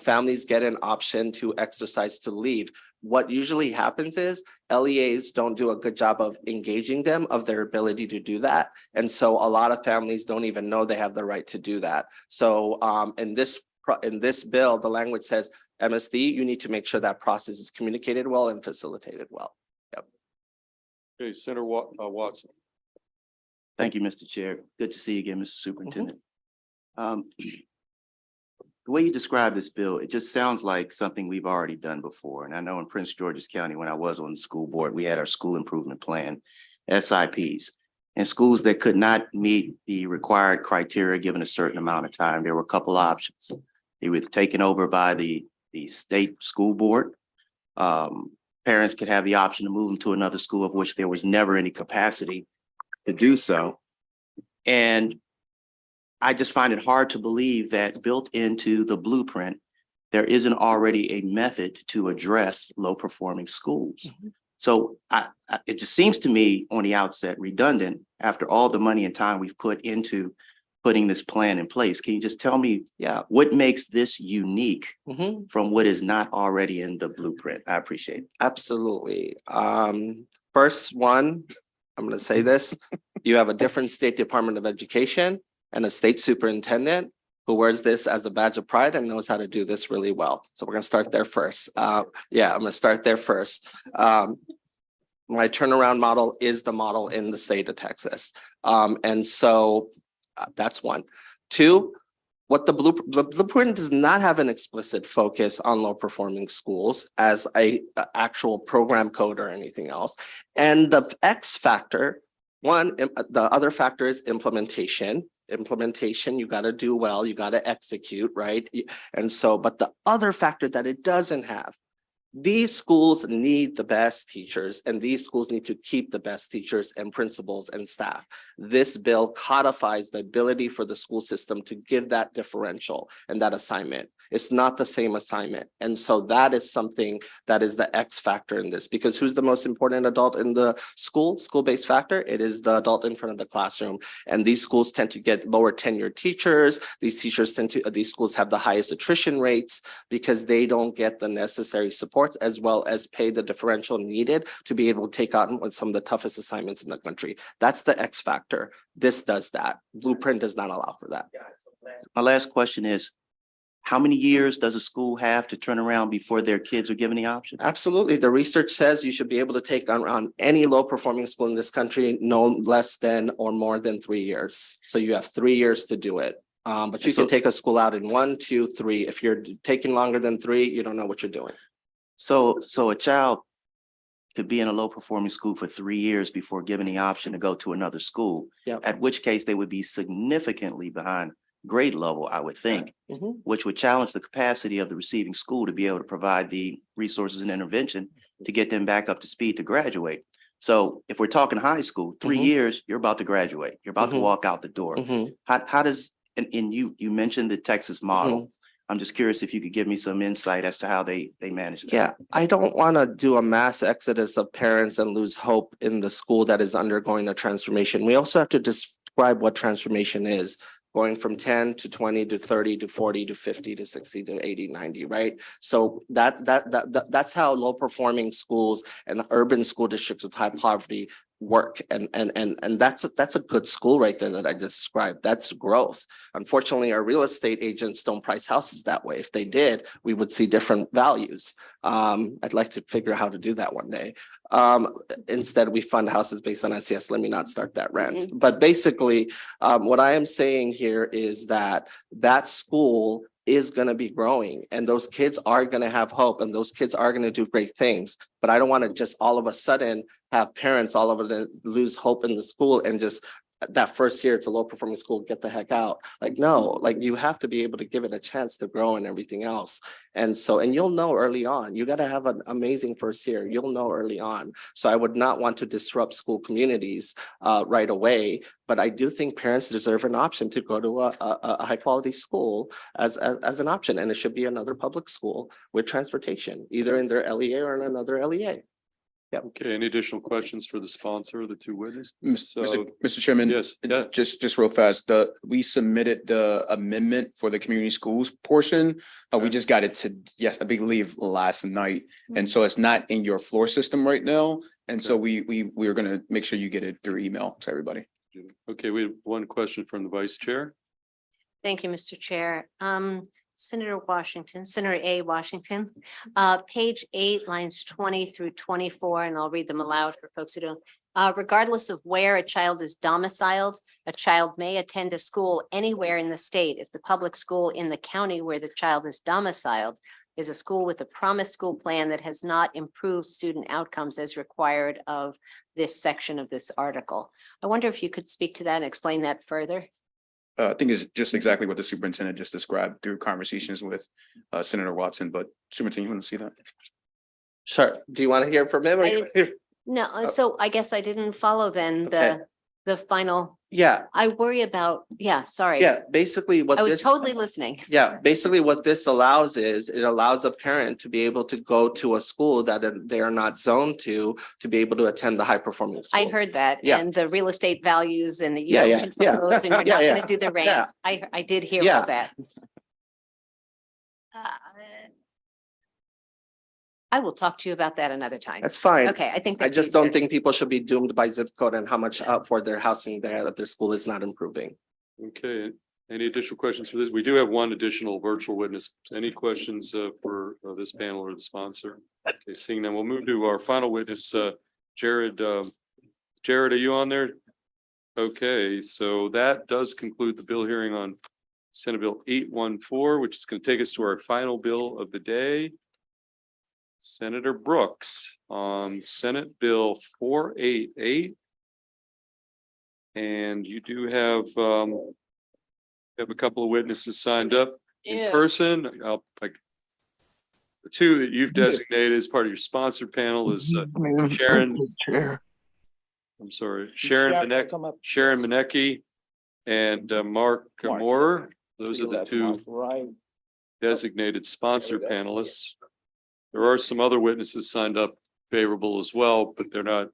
Families get an option to exercise to leave. What usually happens is LEAs don't do a good job of engaging them of their ability to do that. And so a lot of families don't even know they have the right to do that. So in this bill, the language says, MSD, you need to make sure that process is communicated well and facilitated well. Yep. Okay, Senator Watson. Thank you, Mr. Chair. Good to see you again, Mr. Superintendent. The way you describe this bill, it just sounds like something we've already done before. And I know in Prince George's County, when I was on the school board, we had our school improvement plan, SIPs. And schools that could not meet the required criteria given a certain amount of time, there were a couple options. They were taken over by the state school board. Parents could have the option to move them to another school of which there was never any capacity to do so. And I just find it hard to believe that built into the blueprint, there isn't already a method to address low performing schools. So it just seems to me on the outset redundant after all the money and time we've put into putting this plan in place. Can you just tell me what makes this unique from what is not already in the blueprint? I appreciate it. Absolutely. First one, I'm going to say this. You have a different state Department of Education and a state superintendent who wears this as a badge of pride and knows how to do this really well. So we're going to start there first. I'm going to start there first. My turnaround model is the model in the state of Texas. And so that's one. Two, what the blueprint does not have an explicit focus on low performing schools as a actual program code or anything else. And the X factor, the other factor is implementation. Implementation, you got to do well, you got to execute, right? And so, but the other factor that it doesn't have, these schools need the best teachers and these schools need to keep the best teachers and principals and staff. This bill codifies the ability for the school system to give that differential and that assignment. It's not the same assignment. And so that is something that is the X factor in this, because who's the most important adult in the school-based factor? It is the adult in front of the classroom. And these schools tend to get lower tenured teachers. These schools have the highest attrition rates because they don't get the necessary supports as well as pay the differential needed to be able to take on some of the toughest assignments in the country. That's the X factor. This does that. Blueprint does not allow for that. My last question is, how many years does a school have to turn around before their kids are given the option? Absolutely. The research says you should be able to take on any low performing school in this country no less than or more than 3 years. So you have 3 years to do it. But you can take a school out in 1, 2, 3. If you're taking longer than 3, you don't know what you're doing. So a child could be in a low performing school for 3 years before given the option to go to another school, at which case they would be significantly behind grade level, I would think, which would challenge the capacity of the receiving school to be able to provide the resources and intervention to get them back up to speed to graduate. So if we're talking high school, 3 years, you're about to graduate. You're about to walk out the door. How does, and you mentioned the Texas model. I'm just curious if you could give me some insight as to how they manage that. Yeah, I don't want to do a mass exodus of parents and lose hope in the school that is undergoing a transformation. We also have to describe what transformation is. Going from 10 to 20 to 30 to 40 to 50 to 60 to 80, 90, right? So that's how low performing schools and urban school districts with high poverty work. And that's a good school right there that I just described. That's growth. Unfortunately, our real estate agents don't price houses that way. If they did, we would see different values. I'd like to figure out how to do that one day. Instead, we fund houses based on SES. Let me not start that rant. But basically, what I am saying here is that school is going to be growing, and those kids are going to have hope, and those kids are going to do great things. But I don't want to just all of a sudden have parents all over the lose hope in the school and just that first year it's a low performing school, get the heck out. Like, no, like you have to be able to give it a chance to grow and everything else. And so, and you'll know early on, you got to have an amazing first year. You'll know early on. So I would not want to disrupt school communities right away. But I do think parents deserve an option to go to a high quality school as an option. And it should be another public school with transportation, either in their LEA or in another LEA. Yeah. Okay, any additional questions for the sponsor or the two witnesses? Mr. Chairman. Yes, yeah. Just real fast, we submitted the amendment for the community schools portion. We just got it to, yes, I believe last night. And so it's not in your floor system right now. And so we're gonna make sure you get it through email to everybody. Okay, we have one question from the vice chair. Thank you, Mr. Chair. Senator A. Washington, page 8, lines 20 through 24, and I'll read them aloud for folks who don't. Regardless of where a child is domiciled, a child may attend a school anywhere in the state if the public school in the county where the child is domiciled is a school with a promised school plan that has not improved student outcomes as required of this section of this article. I wonder if you could speak to that and explain that further. I think it's just exactly what the superintendent just described through conversations with Senator Watson, but superintendent, you want to see that? Sure. Do you want to hear from him? No, so I guess I didn't follow then the final. Yeah. I worry about, sorry. Yeah, basically what I was this. totally listening. Yeah, basically what this allows is it allows a parent to be able to go to a school that they are not zoned to be able to attend the high performing school. I heard that. Yeah. And the real estate values and that you Yeah, don't control those and you're not going to do the rent. Yeah. I did hear Yeah. all that. I will talk to you about that another time. That's fine. Okay, I think I that's just don't easier. think people should be doomed by zip code and how much for their housing there that their school is not improving. Okay, any additional questions for this? We do have one additional virtual witness. Any questions for this panel or the sponsor? Okay, seeing none, we'll move to our final witness, Jared. Jared, are you on there? Okay, so that does conclude the bill hearing on Senate Bill 814, which is going to take us to our final bill of the day. Senator Brooks on Senate Bill 488. And you do have a couple of witnesses signed up in person. The two that you've designated as part of your sponsored panel is Sharon. I'm sorry, Sharon Manecki and Mark Moore. Those are the two designated sponsor panelists. There are some other witnesses signed up favorable as well, but they're not.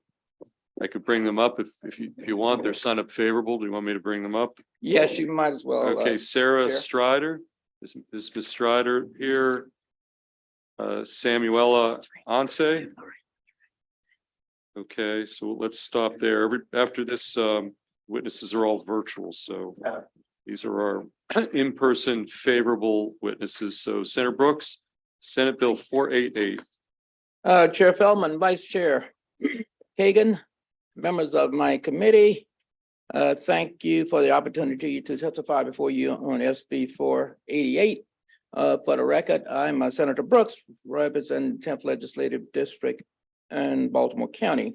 I could bring them up if you want. They're signed up favorable. Do you want me to bring them up? Yes, you might as well. Okay, Sarah Chair. Strider. Is Ms. Strider here? Samuela Anse. Okay, so let's stop there. After this, witnesses are all virtual, so these are our in-person favorable witnesses. So Senator Brooks, Senate Bill 488. Chair Feldman, Vice Chair Kagan, members of my committee, thank you for the opportunity to testify before you on SB 488. For the record, I'm Senator Brooks, representing 10th Legislative District in Baltimore County.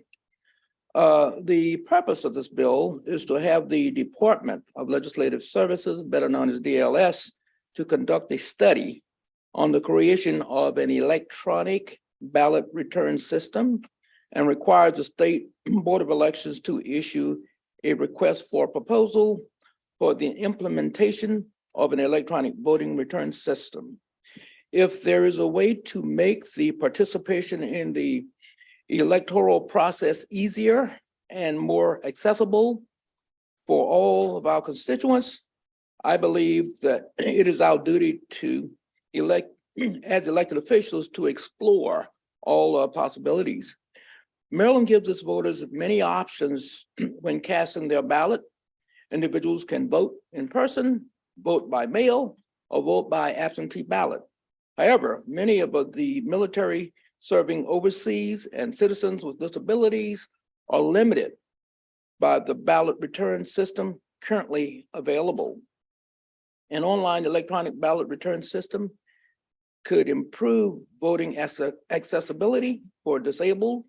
The purpose of this bill is to have the Department of Legislative Services, better known as DLS, to conduct a study on the creation of an electronic ballot return system and requires the State Board of Elections to issue a request for proposal for the implementation of an electronic voting return system. If there is a way to make the participation in the electoral process easier and more accessible for all of our constituents, I believe that it is our duty to as elected officials to explore all possibilities. Maryland gives its voters many options when casting their ballot. Individuals can vote in person, vote by mail, or vote by absentee ballot. However, many of the military serving overseas and citizens with disabilities are limited by the ballot return system currently available. an online electronic ballot return system could improve voting accessibility for disabled,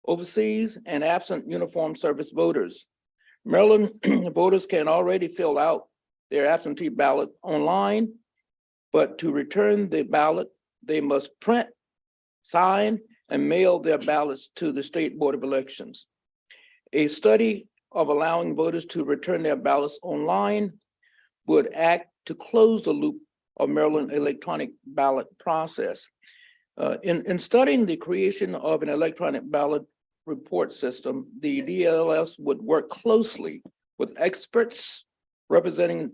overseas, and absent uniform service voters. Maryland voters can already fill out their absentee ballot online, but to return the ballot, they must print, sign, and mail their ballots to the State Board of Elections. A study of allowing voters to return their ballots online would act to close the loop of Maryland electronic ballot process. In studying the creation of an electronic ballot report system, the DLS would work closely with experts representing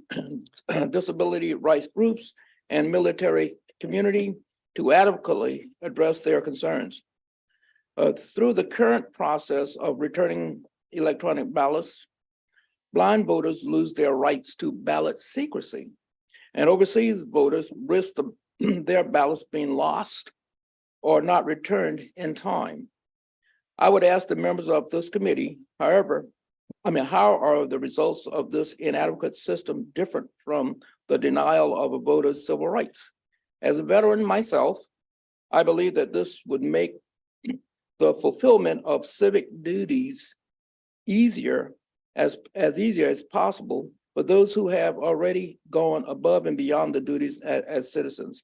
disability rights groups and military community to adequately address their concerns. Through the current process of returning electronic ballots, blind voters lose their rights to ballot secrecy, and overseas voters risk their ballots being lost or not returned in time. I would ask the members of this committee, however, how are the results of this inadequate system different from the denial of a voter's civil rights? As a veteran myself, I believe that this would make the fulfillment of civic duties easier as possible for those who have already gone above and beyond the duties as citizens.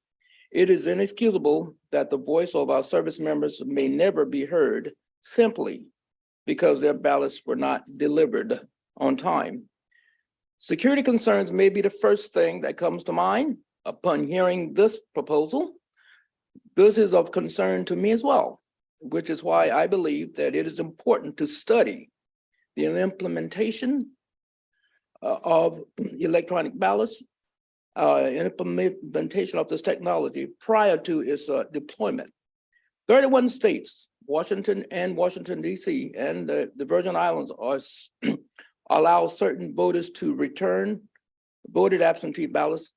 It is inexcusable that the voice of our service members may never be heard simply because their ballots were not delivered on time. Security concerns may be the first thing that comes to mind upon hearing this proposal. This is of concern to me as well, which is why I believe that it is important to study the implementation of electronic ballots, implementation of this technology prior to its deployment. 31 states, Washington and Washington, D.C., and the Virgin Islands allow certain voters to return voted absentee ballots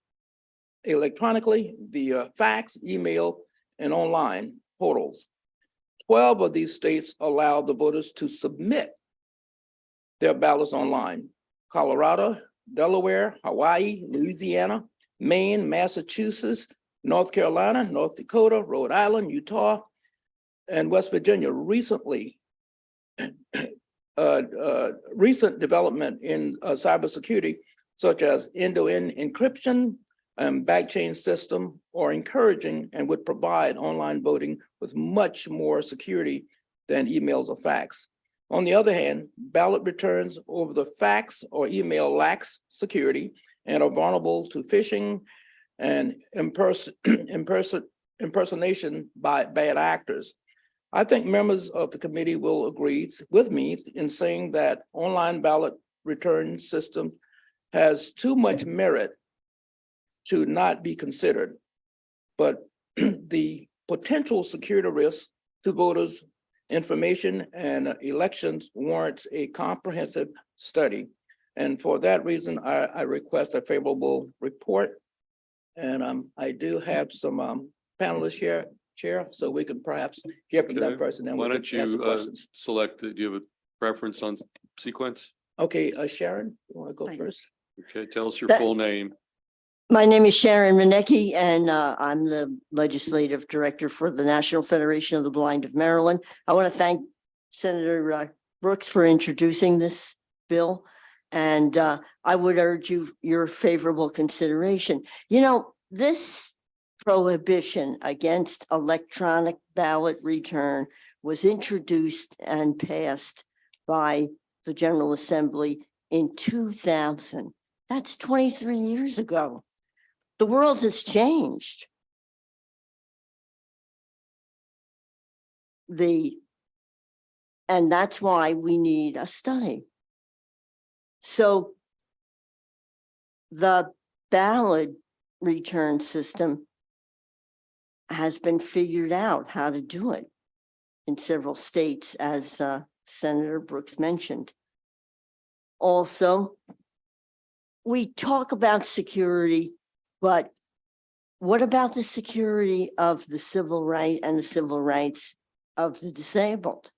electronically via fax, email, and online portals. 12 of these states allow the voters to submit their ballots online: Colorado, Delaware, Hawaii, Louisiana, Maine, Massachusetts, North Carolina, North Dakota, Rhode Island, Utah, and West Virginia. Recent development in cybersecurity, such as end-to-end encryption and backchain system, are encouraging and would provide online voting with much more security than emails or fax. On the other hand, ballot returns over the fax or email lacks security and are vulnerable to phishing and impersonation by bad actors. I think members of the committee will agree with me in saying that online ballot return system has too much merit to not be considered, but the potential security risks to voters' information and elections warrants a comprehensive study. And for that reason, I request a favorable report. And I do have some panelists here, Chair, so we can perhaps hear from that person. And why we don't can answer you questions. select, do you have a preference on sequence? Okay, Sharon, you want to go first? Okay, tell us your That- full name. My name is Sharon Renecki, and I'm the Legislative Director for the National Federation of the Blind of Maryland. I want to thank Senator Brooks for introducing this bill, and I would urge your favorable consideration. You know, this prohibition against electronic ballot return was introduced and passed by the General Assembly in 2000. That's 23 years ago. The world has changed. And that's why we need a study. So the ballot return system has been figured out how to do it in several states, as Senator Brooks mentioned. Also, we talk about security, but what about the security of the civil right and the civil rights of the disabled?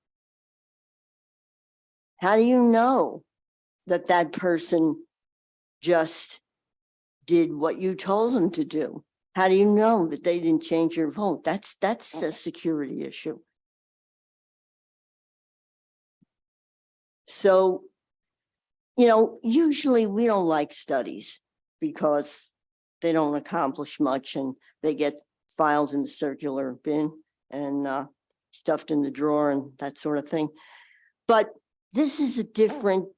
How do you know that that person just did what you told them to do? How do you know that they didn't change your vote? That's a security issue. So, you know, usually we don't like studies because they don't accomplish much and they get filed in the circular bin and stuffed in the drawer and that sort of thing. But this is a different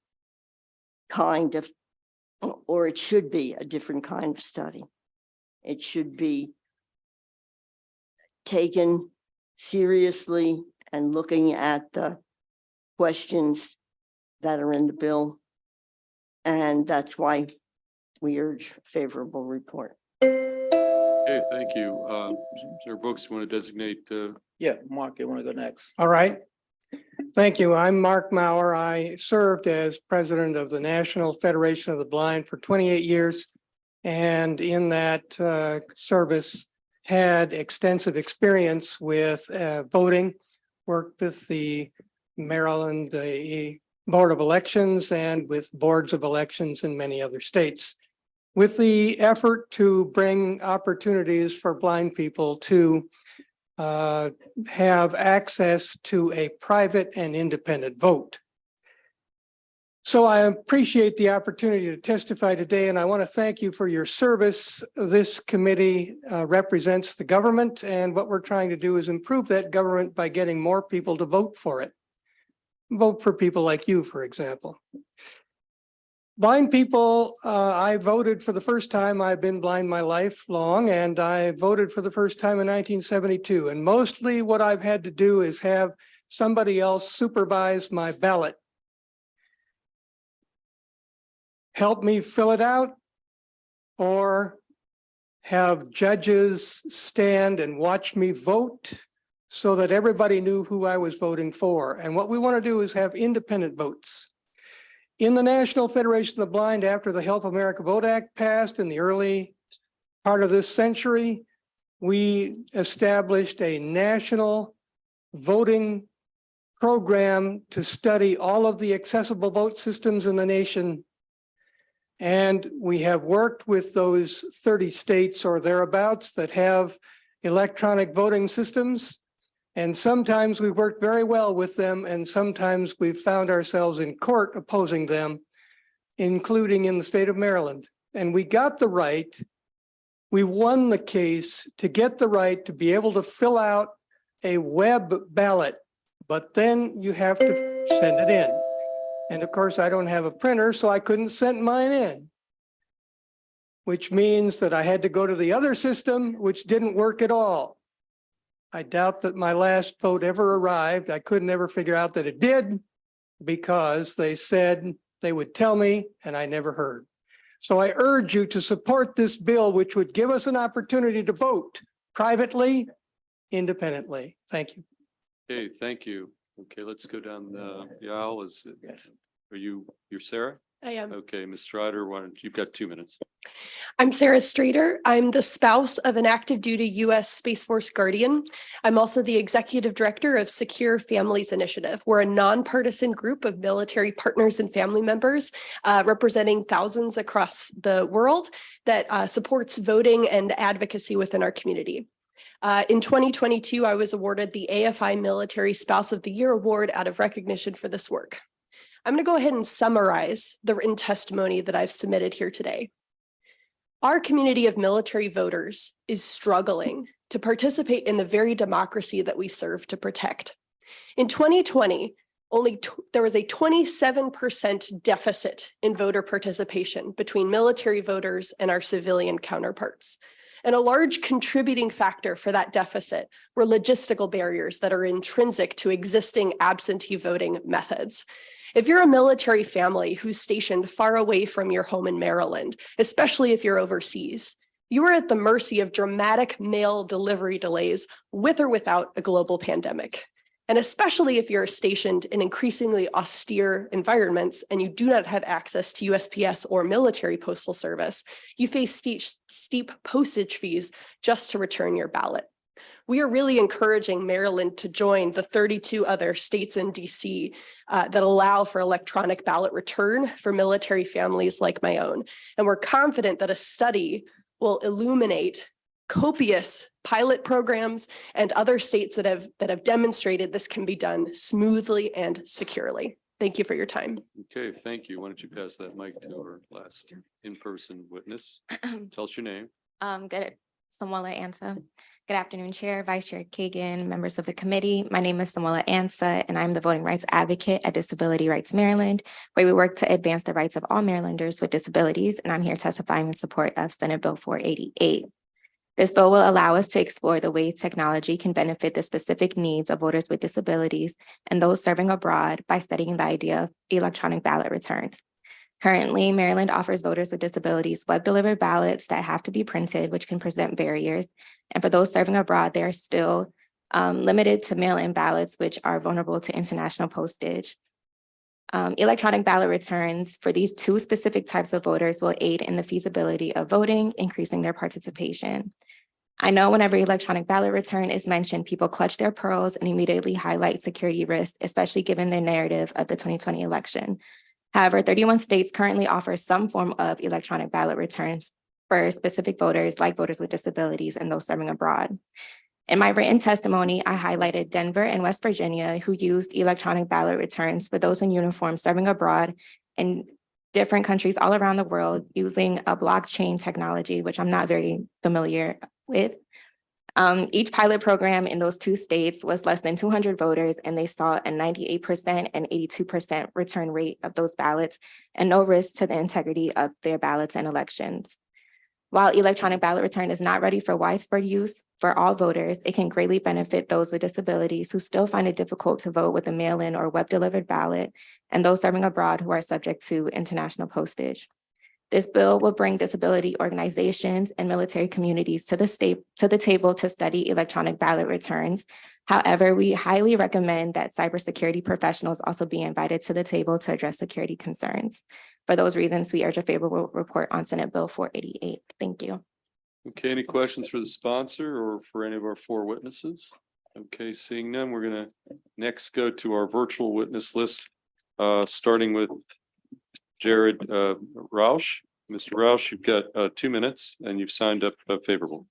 kind of, or it should be a different kind of study. It should be taken seriously and looking at the questions that are in the bill. And that's why we urge favorable report. Okay, thank you. Chair Brooks, you want to designate? Yeah, Mark, you want to go next? All right. Thank you. I'm Mark Maurer. I served as president of the National Federation of the Blind for 28 years. And in that service, had extensive experience with voting, worked with the Maryland Board of Elections and with boards of elections in many other states, with the effort to bring opportunities for blind people to have access to a private and independent vote. So I appreciate the opportunity to testify today, and I want to thank you for your service. This committee represents the government, and what we're trying to do is improve that government by getting more people to vote for it. Vote for people like you, for example. Blind people, I voted for the first time. I've been blind my life long, and I voted for the first time in 1972. And mostly what I've had to do is have somebody else supervise my ballot, help me fill it out, or have judges stand and watch me vote so that everybody knew who I was voting for. And what we want to do is have independent votes. In the National Federation of the Blind, after the Help America Vote Act passed in the early part of this century, we established a national voting program to study all of the accessible vote systems in the nation. And we have worked with those 30 states or thereabouts that have electronic voting systems. And sometimes we've worked very well with them, and sometimes we've found ourselves in court opposing them, including in the state of Maryland. And we got the right, we won the case to get the right to be able to fill out a web ballot, but then you have to send it in. And of course, I don't have a printer, so I couldn't send mine in, which means that I had to go to the other system, which didn't work at all. I doubt that my last vote ever arrived. I couldn't ever figure out that it did because they said they would tell me and I never heard. So I urge you to support this bill, which would give us an opportunity to vote privately, independently. Thank you. Okay, thank you. Okay, let's go down the aisle. You're Sarah? I am. Okay, Ms. Strider, you've got 2 minutes. I'm Sarah Streeter. I'm the spouse of an active duty U.S. Space Force Guardian. I'm also the executive director of Secure Families Initiative. We're a nonpartisan group of military partners and family members representing thousands across the world that supports voting and advocacy within our community. In 2022, I was awarded the AFI Military Spouse of the Year Award out of recognition for this work. I'm going to go ahead and summarize the written testimony that I've submitted here today. Our community of military voters is struggling to participate in the very democracy that we serve to protect. In 2020, there was a 27% deficit in voter participation between military voters and our civilian counterparts. And a large contributing factor for that deficit were logistical barriers that are intrinsic to existing absentee voting methods. If you're a military family who's stationed far away from your home in Maryland, especially if you're overseas, you are at the mercy of dramatic mail delivery delays with or without a global pandemic. And especially if you're stationed in increasingly austere environments and you do not have access to USPS or military postal service, you face steep postage fees just to return your ballot. we are really encouraging Maryland to join the 32 other states in DC that allow for electronic ballot return for military families like my own. And we're confident that a study will illuminate copious pilot programs and other states that have demonstrated this can be done smoothly and securely. Thank you for your time. Okay, thank you. Why don't you pass that mic to our last in-person witness? Tell us your name. Good. Samuela Ansa. Good afternoon, Chair, Vice Chair Kagan, members of the committee. My name is Samuela Ansa, and I'm the voting rights advocate at Disability Rights Maryland, where we work to advance the rights of all Marylanders with disabilities, and I'm here testifying in support of Senate Bill 488. This bill will allow us to explore the ways technology can benefit the specific needs of voters with disabilities and those serving abroad by studying the idea of electronic ballot returns. Currently, Maryland offers voters with disabilities web-delivered ballots that have to be printed, which can present barriers. And for those serving abroad, they are still limited to mail-in ballots, which are vulnerable to international postage. Electronic ballot returns for these two specific types of voters will aid in the feasibility of voting, increasing their participation. I know whenever electronic ballot return is mentioned, people clutch their pearls and immediately highlight security risks, especially given the narrative of the 2020 election. However, 31 states currently offer some form of electronic ballot returns for specific voters, like voters with disabilities and those serving abroad. In my written testimony, I highlighted Denver and West Virginia, who used electronic ballot returns for those in uniform serving abroad in different countries all around the world using a blockchain technology, which I'm not very familiar with. Each pilot program in those two states was less than 200 voters, and they saw a 98% and 82% return rate of those ballots and no risk to the integrity of their ballots and elections. While electronic ballot return is not ready for widespread use for all voters, it can greatly benefit those with disabilities who still find it difficult to vote with a mail-in or web-delivered ballot, and those serving abroad who are subject to international postage. This bill will bring disability organizations and military communities to the table to study electronic ballot returns. However, we highly recommend that cybersecurity professionals also be invited to the table to address security concerns. For those reasons, we urge a favorable report on Senate Bill 488. Thank you. Okay, any questions for the sponsor or for any of our four witnesses? Okay, seeing none, we're gonna next go to our virtual witness list, starting with Jared Roush. Mr. Roush, you've got 2 minutes and you've signed up favorable.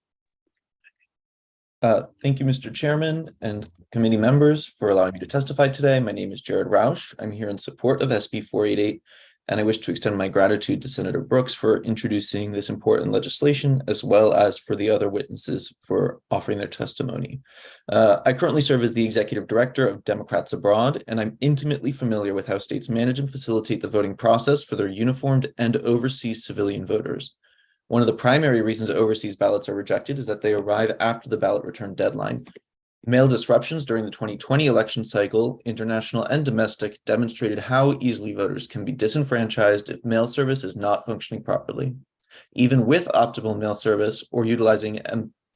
Thank you, Mr. Chairman and committee members, for allowing me to testify today. My name is Jared Roush. I'm here in support of SB 488, and I wish to extend my gratitude to Senator Brooks for introducing this important legislation, as well as for the other witnesses for offering their testimony. I currently serve as the executive director of Democrats Abroad, and I'm intimately familiar with how states manage and facilitate the voting process for their uniformed and overseas civilian voters. One of the primary reasons overseas ballots are rejected is that they arrive after the ballot return deadline. Mail disruptions during the 2020 election cycle, international and domestic, demonstrated how easily voters can be disenfranchised if mail service is not functioning properly. Even with optimal mail service or utilizing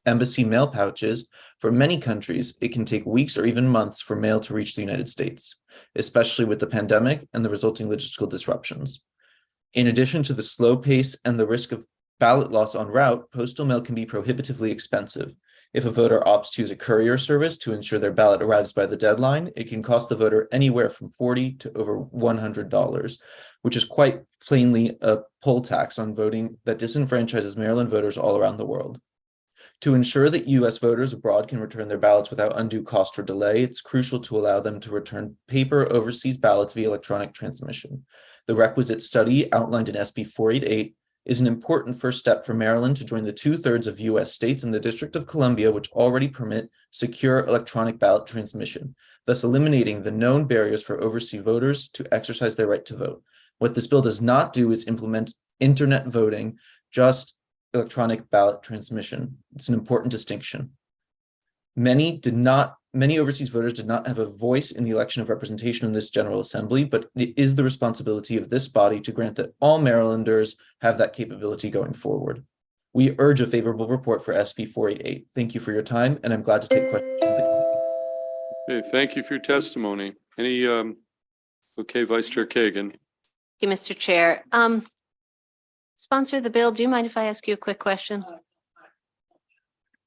embassy mail pouches, for many countries, it can take weeks or even months for mail to reach the United States, especially with the pandemic and the resulting logistical disruptions. In addition to the slow pace and the risk of ballot loss en route, postal mail can be prohibitively expensive. If a voter opts to use a courier service to ensure their ballot arrives by the deadline, it can cost the voter anywhere from $40 to over $100, which is quite plainly a poll tax on voting that disenfranchises Maryland voters all around the world. To ensure that U.S. voters abroad can return their ballots without undue cost or delay, it's crucial to allow them to return paper overseas ballots via electronic transmission. The requisite study outlined in SB 488 is an important first step for Maryland to join the 2/3 of U.S. states and the District of Columbia, which already permit secure electronic ballot transmission, thus eliminating the known barriers for overseas voters to exercise their right to vote. What this bill does not do is implement internet voting, just electronic ballot transmission. It's an important distinction. Many overseas voters did not have a voice in the election of representation in this General Assembly, but it is the responsibility of this body to grant that all Marylanders have that capability going forward. We urge a favorable report for SB 488. Thank you for your time, and I'm glad to take questions. Okay, thank you for your testimony. Any, okay, Vice Chair Kagan. Thank you, Mr. Chair. Sponsor of the bill, do you mind if I ask you a quick question?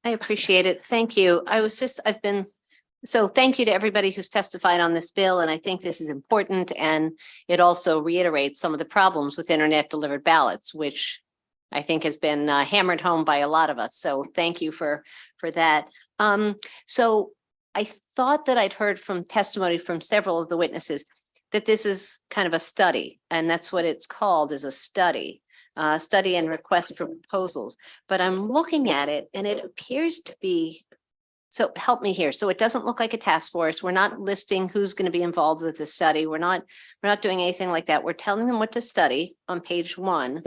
I appreciate it. Thank you. So thank you to everybody who's testified on this bill, and I think this is important, and it also reiterates some of the problems with internet delivered ballots, which I think has been hammered home by a lot of us. So thank you for that. So I thought that I'd heard from testimony from several of the witnesses that this is kind of a study, and that's what it's called, is a study and request for proposals. But I'm looking at it and it appears to be, so help me here. So it doesn't look like a task force. We're not listing who's going to be involved with the study. We're not doing anything like that. We're telling them what to study on page 1.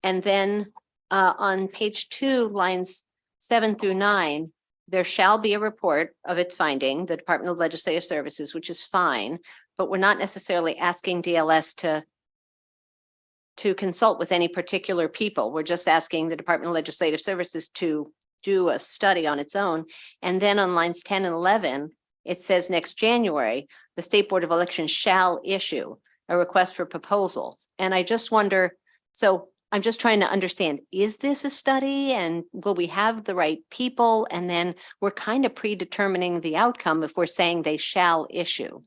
And then on page 2, lines 7 through 9, there shall be a report of its finding, the Department of Legislative Services, which is fine, but we're not necessarily asking DLS to consult with any particular people. We're just asking the Department of Legislative Services to do a study on its own. And then on lines 10 and 11, it says next January, the State Board of Elections shall issue a request for proposals. And I just wonder, so I'm just trying to understand, is this a study and will we have the right people? And then we're kind of predetermining the outcome if we're saying they shall issue.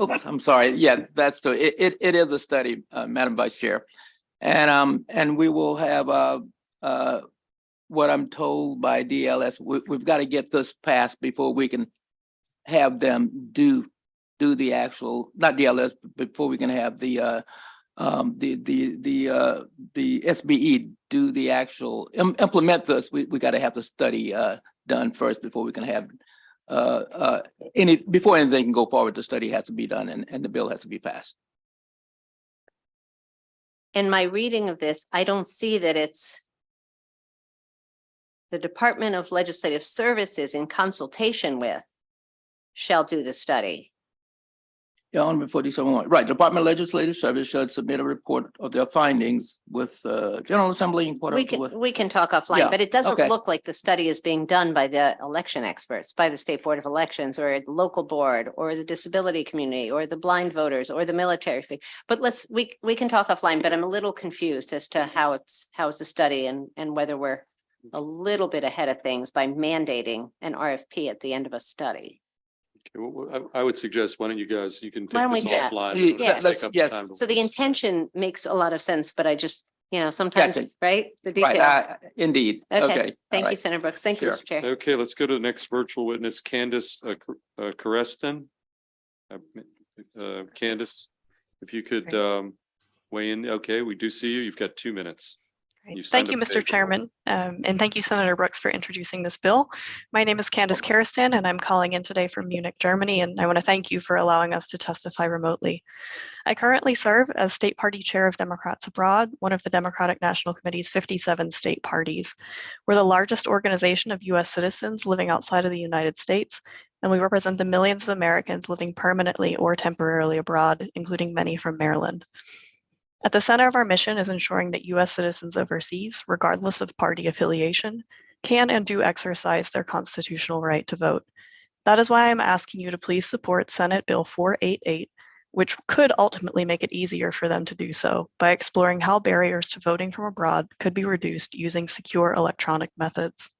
Oops, I'm sorry. Yeah, that's true. It is a study, Madam Vice Chair. And we will have what I'm told by DLS, we've got to get this passed before we can have them do the actual, not DLS, before we can have the SBE do the actual implement this. We got to have the study done first before we can have before anything can go forward. The study has to be done and the bill has to be passed. In my reading of this, I don't see that it's the Department of Legislative Services in consultation with shall do the study. Yeah, on before December 1. Right, Department of Legislative Service should submit a report of their findings with General Assembly and We can talk offline, Yeah, but it doesn't okay. look like the study is being done by the election experts, by the State Board of Elections or the local board or the disability community or the blind voters or the military. But we can talk offline, but I'm a little confused as to how it's a study and whether we're a little bit ahead of things by mandating an RFP at the end of a study. Okay, well, I would suggest, why don't you guys, you can Why don't take this we do that? offline. Yeah, and let's take up the yes. time to So the listen. intention makes a lot of sense, but I just, sometimes Gotcha. it's right, the Right, details. indeed. Okay, Okay. thank all you, right. Senator Brooks. Thank you, Sure. Mr. Chair. Okay, let's go to the next virtual witness, Candace Careston. Candace, if you could weigh in. Okay, we do see you. You've got 2 minutes. Thank you, Mr. Chairman, and thank you, Senator Brooks, for introducing this bill. My name is Candace Careston, and I'm calling in today from Munich, Germany, and I want to thank you for allowing us to testify remotely. I currently serve as State Party Chair of Democrats Abroad, one of the Democratic National Committee's 57 state parties. We're the largest organization of U.S. citizens living outside of the United States, and we represent the millions of Americans living permanently or temporarily abroad, including many from Maryland. At the center of our mission is ensuring that U.S. citizens overseas, regardless of party affiliation, can and do exercise their constitutional right to vote. That is why I'm asking you to please support Senate Bill 488, which could ultimately make it easier for them to do so by exploring how barriers to voting from abroad could be reduced using secure electronic methods.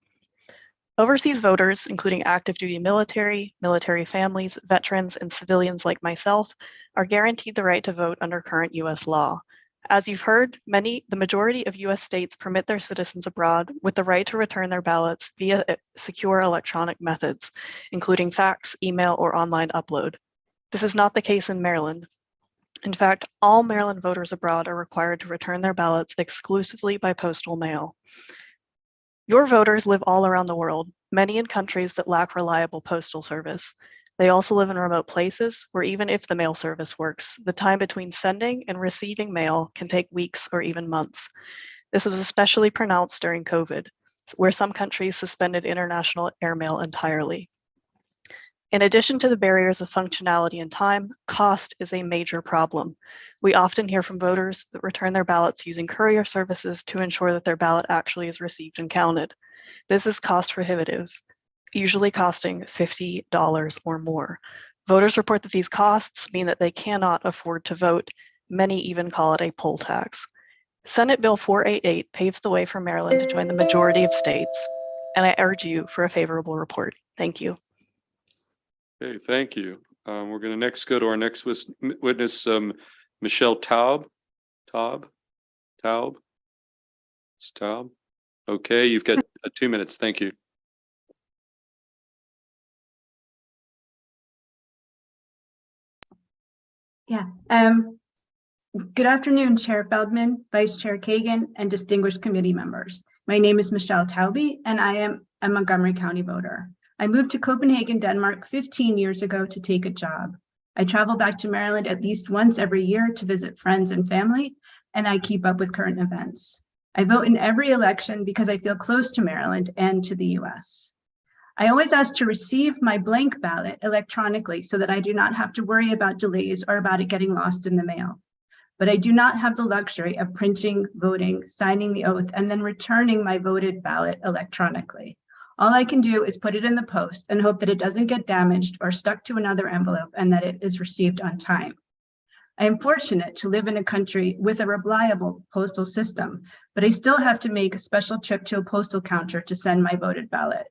Overseas voters, including active duty military, military families, veterans, and civilians like myself, are guaranteed the right to vote under current U.S. law. As you've heard, the majority of U.S. states permit their citizens abroad with the right to return their ballots via secure electronic methods, including fax, email, or online upload. This is not the case in Maryland. In fact, all Maryland voters abroad are required to return their ballots exclusively by postal mail. Your voters live all around the world, many in countries that lack reliable postal service. They also live in remote places where even if the mail service works, the time between sending and receiving mail can take weeks or even months. This was especially pronounced during COVID, where some countries suspended international airmail entirely. In addition to the barriers of functionality and time, cost is a major problem. We often hear from voters that return their ballots using courier services to ensure that their ballot actually is received and counted. This is cost prohibitive, usually costing $50 or more. Voters report that these costs mean that they cannot afford to vote. Many even call it a poll tax. Senate Bill 488 paves the way for Maryland to join the majority of states, and I urge you for a favorable report. Thank you. Okay, thank you. We're going to next go to our next witness, Michelle Taub. Taub. Okay, you've got 2 minutes. Thank you. Yeah. Good afternoon, Chair Feldman, Vice Chair Kagan, and distinguished committee members. My name is Michelle Taube, and I am a Montgomery County voter. I moved to Copenhagen, Denmark 15 years ago to take a job. I travel back to Maryland at least once every year to visit friends and family, and I keep up with current events. I vote in every election because I feel close to Maryland and to the US. I always ask to receive my blank ballot electronically so that I do not have to worry about delays or about it getting lost in the mail. But I do not have the luxury of printing, voting, signing the oath, and then returning my voted ballot electronically. All I can do is put it in the post and hope that it doesn't get damaged or stuck to another envelope and that it is received on time. I am fortunate to live in a country with a reliable postal system, but I still have to make a special trip to a postal counter to send my voted ballot.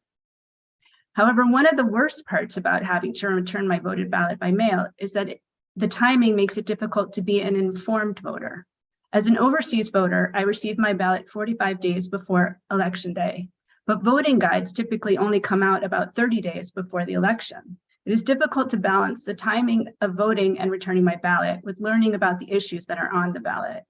However, one of the worst parts about having to return my voted ballot by mail is that the timing makes it difficult to be an informed voter. As an overseas voter, I received my ballot 45 days before Election Day, but voting guides typically only come out about 30 days before the election. It is difficult to balance the timing of voting and returning my ballot with learning about the issues that are on the ballot.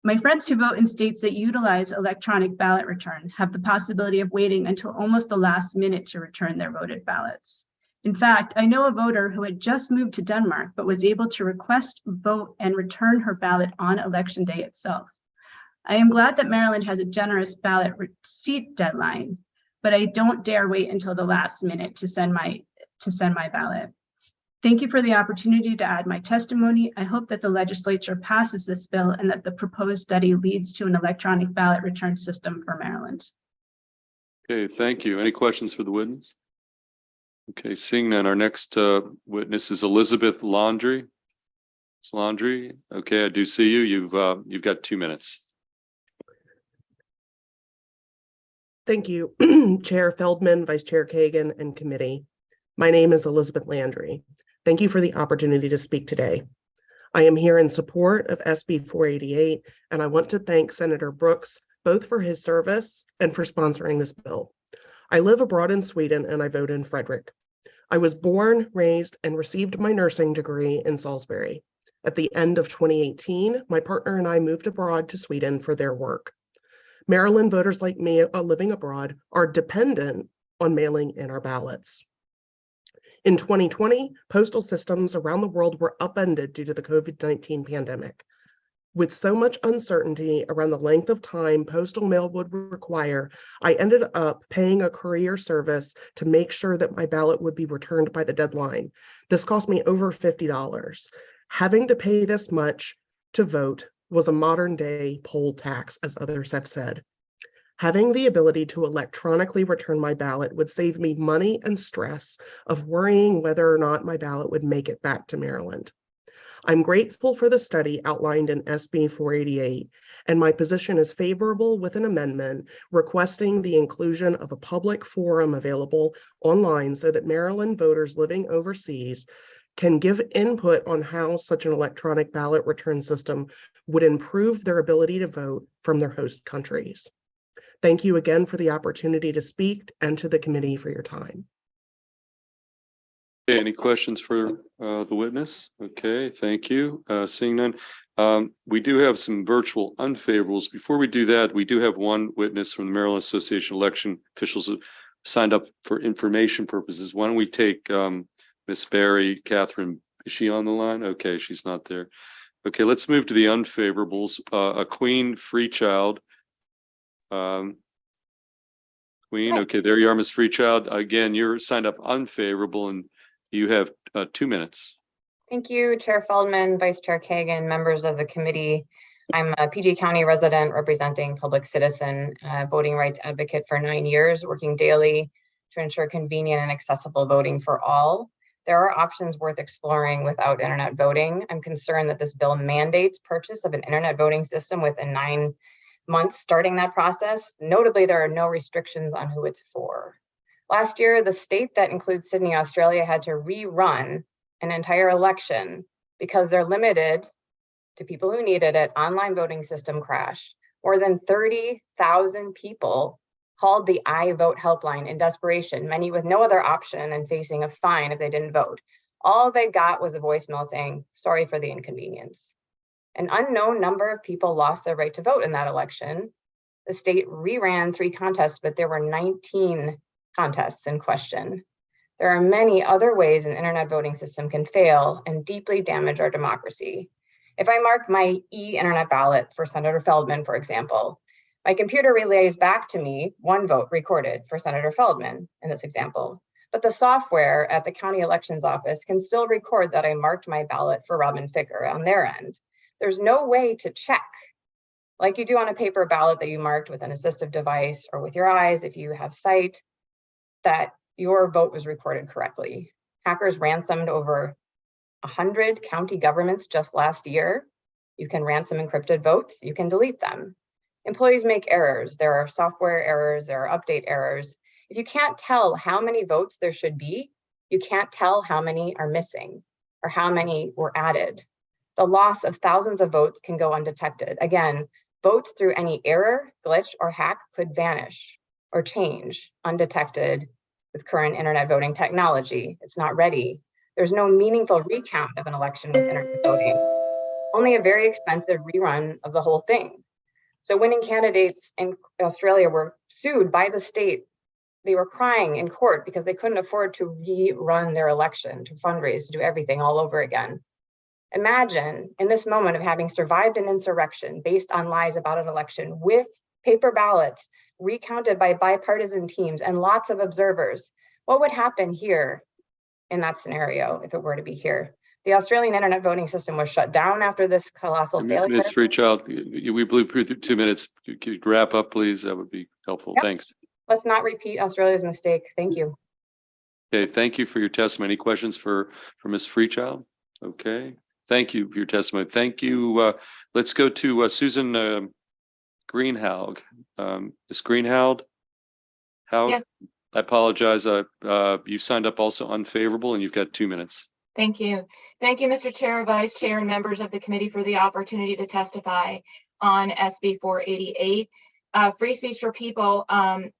My friends who vote in states that utilize electronic ballot return have the possibility of waiting until almost the last minute to return their voted ballots. In fact, I know a voter who had just moved to Denmark, but was able to request, vote, and return her ballot on Election Day itself. I am glad that Maryland has a generous ballot receipt deadline, but I don't dare wait until the last minute to send my ballot. Thank you for the opportunity to add my testimony. I hope that the legislature passes this bill and that the proposed study leads to an electronic ballot return system for Maryland. Okay, thank you. Any questions for the witness? Okay, seeing none, our next witness is Elizabeth Laundrie. Ms. Laundrie, okay, I do see you. You've got 2 minutes. Thank you, Chair Feldman, Vice Chair Kagan, and committee. My name is Elizabeth Landry. Thank you for the opportunity to speak today. I am here in support of SB 488, and I want to thank Senator Brooks both for his service and for sponsoring this bill. I live abroad in Sweden and I vote in Frederick. I was born, raised, and received my nursing degree in Salisbury. At the end of 2018, my partner and I moved abroad to Sweden for their work. Maryland voters like me living abroad are dependent on mailing in our ballots. In 2020, postal systems around the world were upended due to the COVID-19 pandemic. With so much uncertainty around the length of time postal mail would require, I ended up paying a courier service to make sure that my ballot would be returned by the deadline. This cost me over $50. Having to pay this much to vote was a modern day poll tax, as others have said. Having the ability to electronically return my ballot would save me money and stress of worrying whether or not my ballot would make it back to Maryland. I'm grateful for the study outlined in SB 488, and my position is favorable with an amendment requesting the inclusion of a public forum available online so that Maryland voters living overseas can give input on how such an electronic ballot return system would improve their ability to vote from their host countries. Thank you again for the opportunity to speak and to the committee for your time. Okay, any questions for the witness? Okay, thank you. Seeing none, we do have some virtual unfavorables. Before we do that, we do have one witness from the Maryland Association of Election Officials who signed up for information purposes. Why don't we take Miss Barry, Catherine, is she on the line? Okay, she's not there. Okay, let's move to the unfavorables. A Queen Freechild. Queen, okay, there you are, Miss Freechild. Again, you're signed up unfavorable and you have 2 minutes. Thank you, Chair Feldman, Vice Chair Kagan, members of the committee. I'm a PG County resident representing public citizen, voting rights advocate for 9 years, working daily to ensure convenient and accessible voting for all. There are options worth exploring without internet voting. I'm concerned that this bill mandates purchase of an internet voting system within 9 months starting that process. Notably, there are no restrictions on who it's for. Last year, the state that includes Sydney, Australia, had to rerun an entire election because they're limited to people who needed it. Online voting system crashed. More than 30,000 people called the I Vote helpline in desperation, many with no other option and facing a fine if they didn't vote. All they got was a voicemail saying, sorry for the inconvenience. An unknown number of people lost their right to vote in that election. The state reran 3 contests, but there were 19 contests in question. There are many other ways an internet voting system can fail and deeply damage our democracy. If I mark my e-internet ballot for Senator Feldman, for example, my computer relays back to me 1 vote recorded for Senator Feldman in this example, but the software at the county elections office can still record that I marked my ballot for Robin Ficker on their end. There's no way to check, like you do on a paper ballot that you marked with an assistive device or with your eyes if you have sight, that your vote was recorded correctly. Hackers ransomed over 100 county governments just last year. You can ransom encrypted votes, you can delete them. Employees make errors. There are software errors, there are update errors. If you can't tell how many votes there should be, you can't tell how many are missing or how many were added. The loss of thousands of votes can go undetected. Again, votes through any error, glitch, or hack could vanish or change undetected with current internet voting technology. It's not ready. There's no meaningful recount of an election with internet voting, only a very expensive rerun of the whole thing. So winning candidates in Australia were sued by the state. They were crying in court because they couldn't afford to rerun their election, to fundraise, to do everything all over again. Imagine in this moment of having survived an insurrection based on lies about an election with paper ballots recounted by bipartisan teams and lots of observers, what would happen here in that scenario if it were to be here? The Australian internet voting system was shut down after this colossal failure. Ms. Freechild, we blew through 2 minutes. Could you wrap up, please? That would be helpful. Yep. Thanks. Let's not repeat Australia's mistake. Thank you. Okay, thank you for your testimony. Any questions for Ms. Freechild? Okay, thank you for your testimony. Thank you. Let's go to Susan Greenhalgh. Ms. Greenhalgh? Yes. I apologize. You signed up also unfavorable and you've got 2 minutes. Thank you. Thank you, Mr. Chair, Vice Chair, and members of the committee for the opportunity to testify on SB 488. Free Speech for People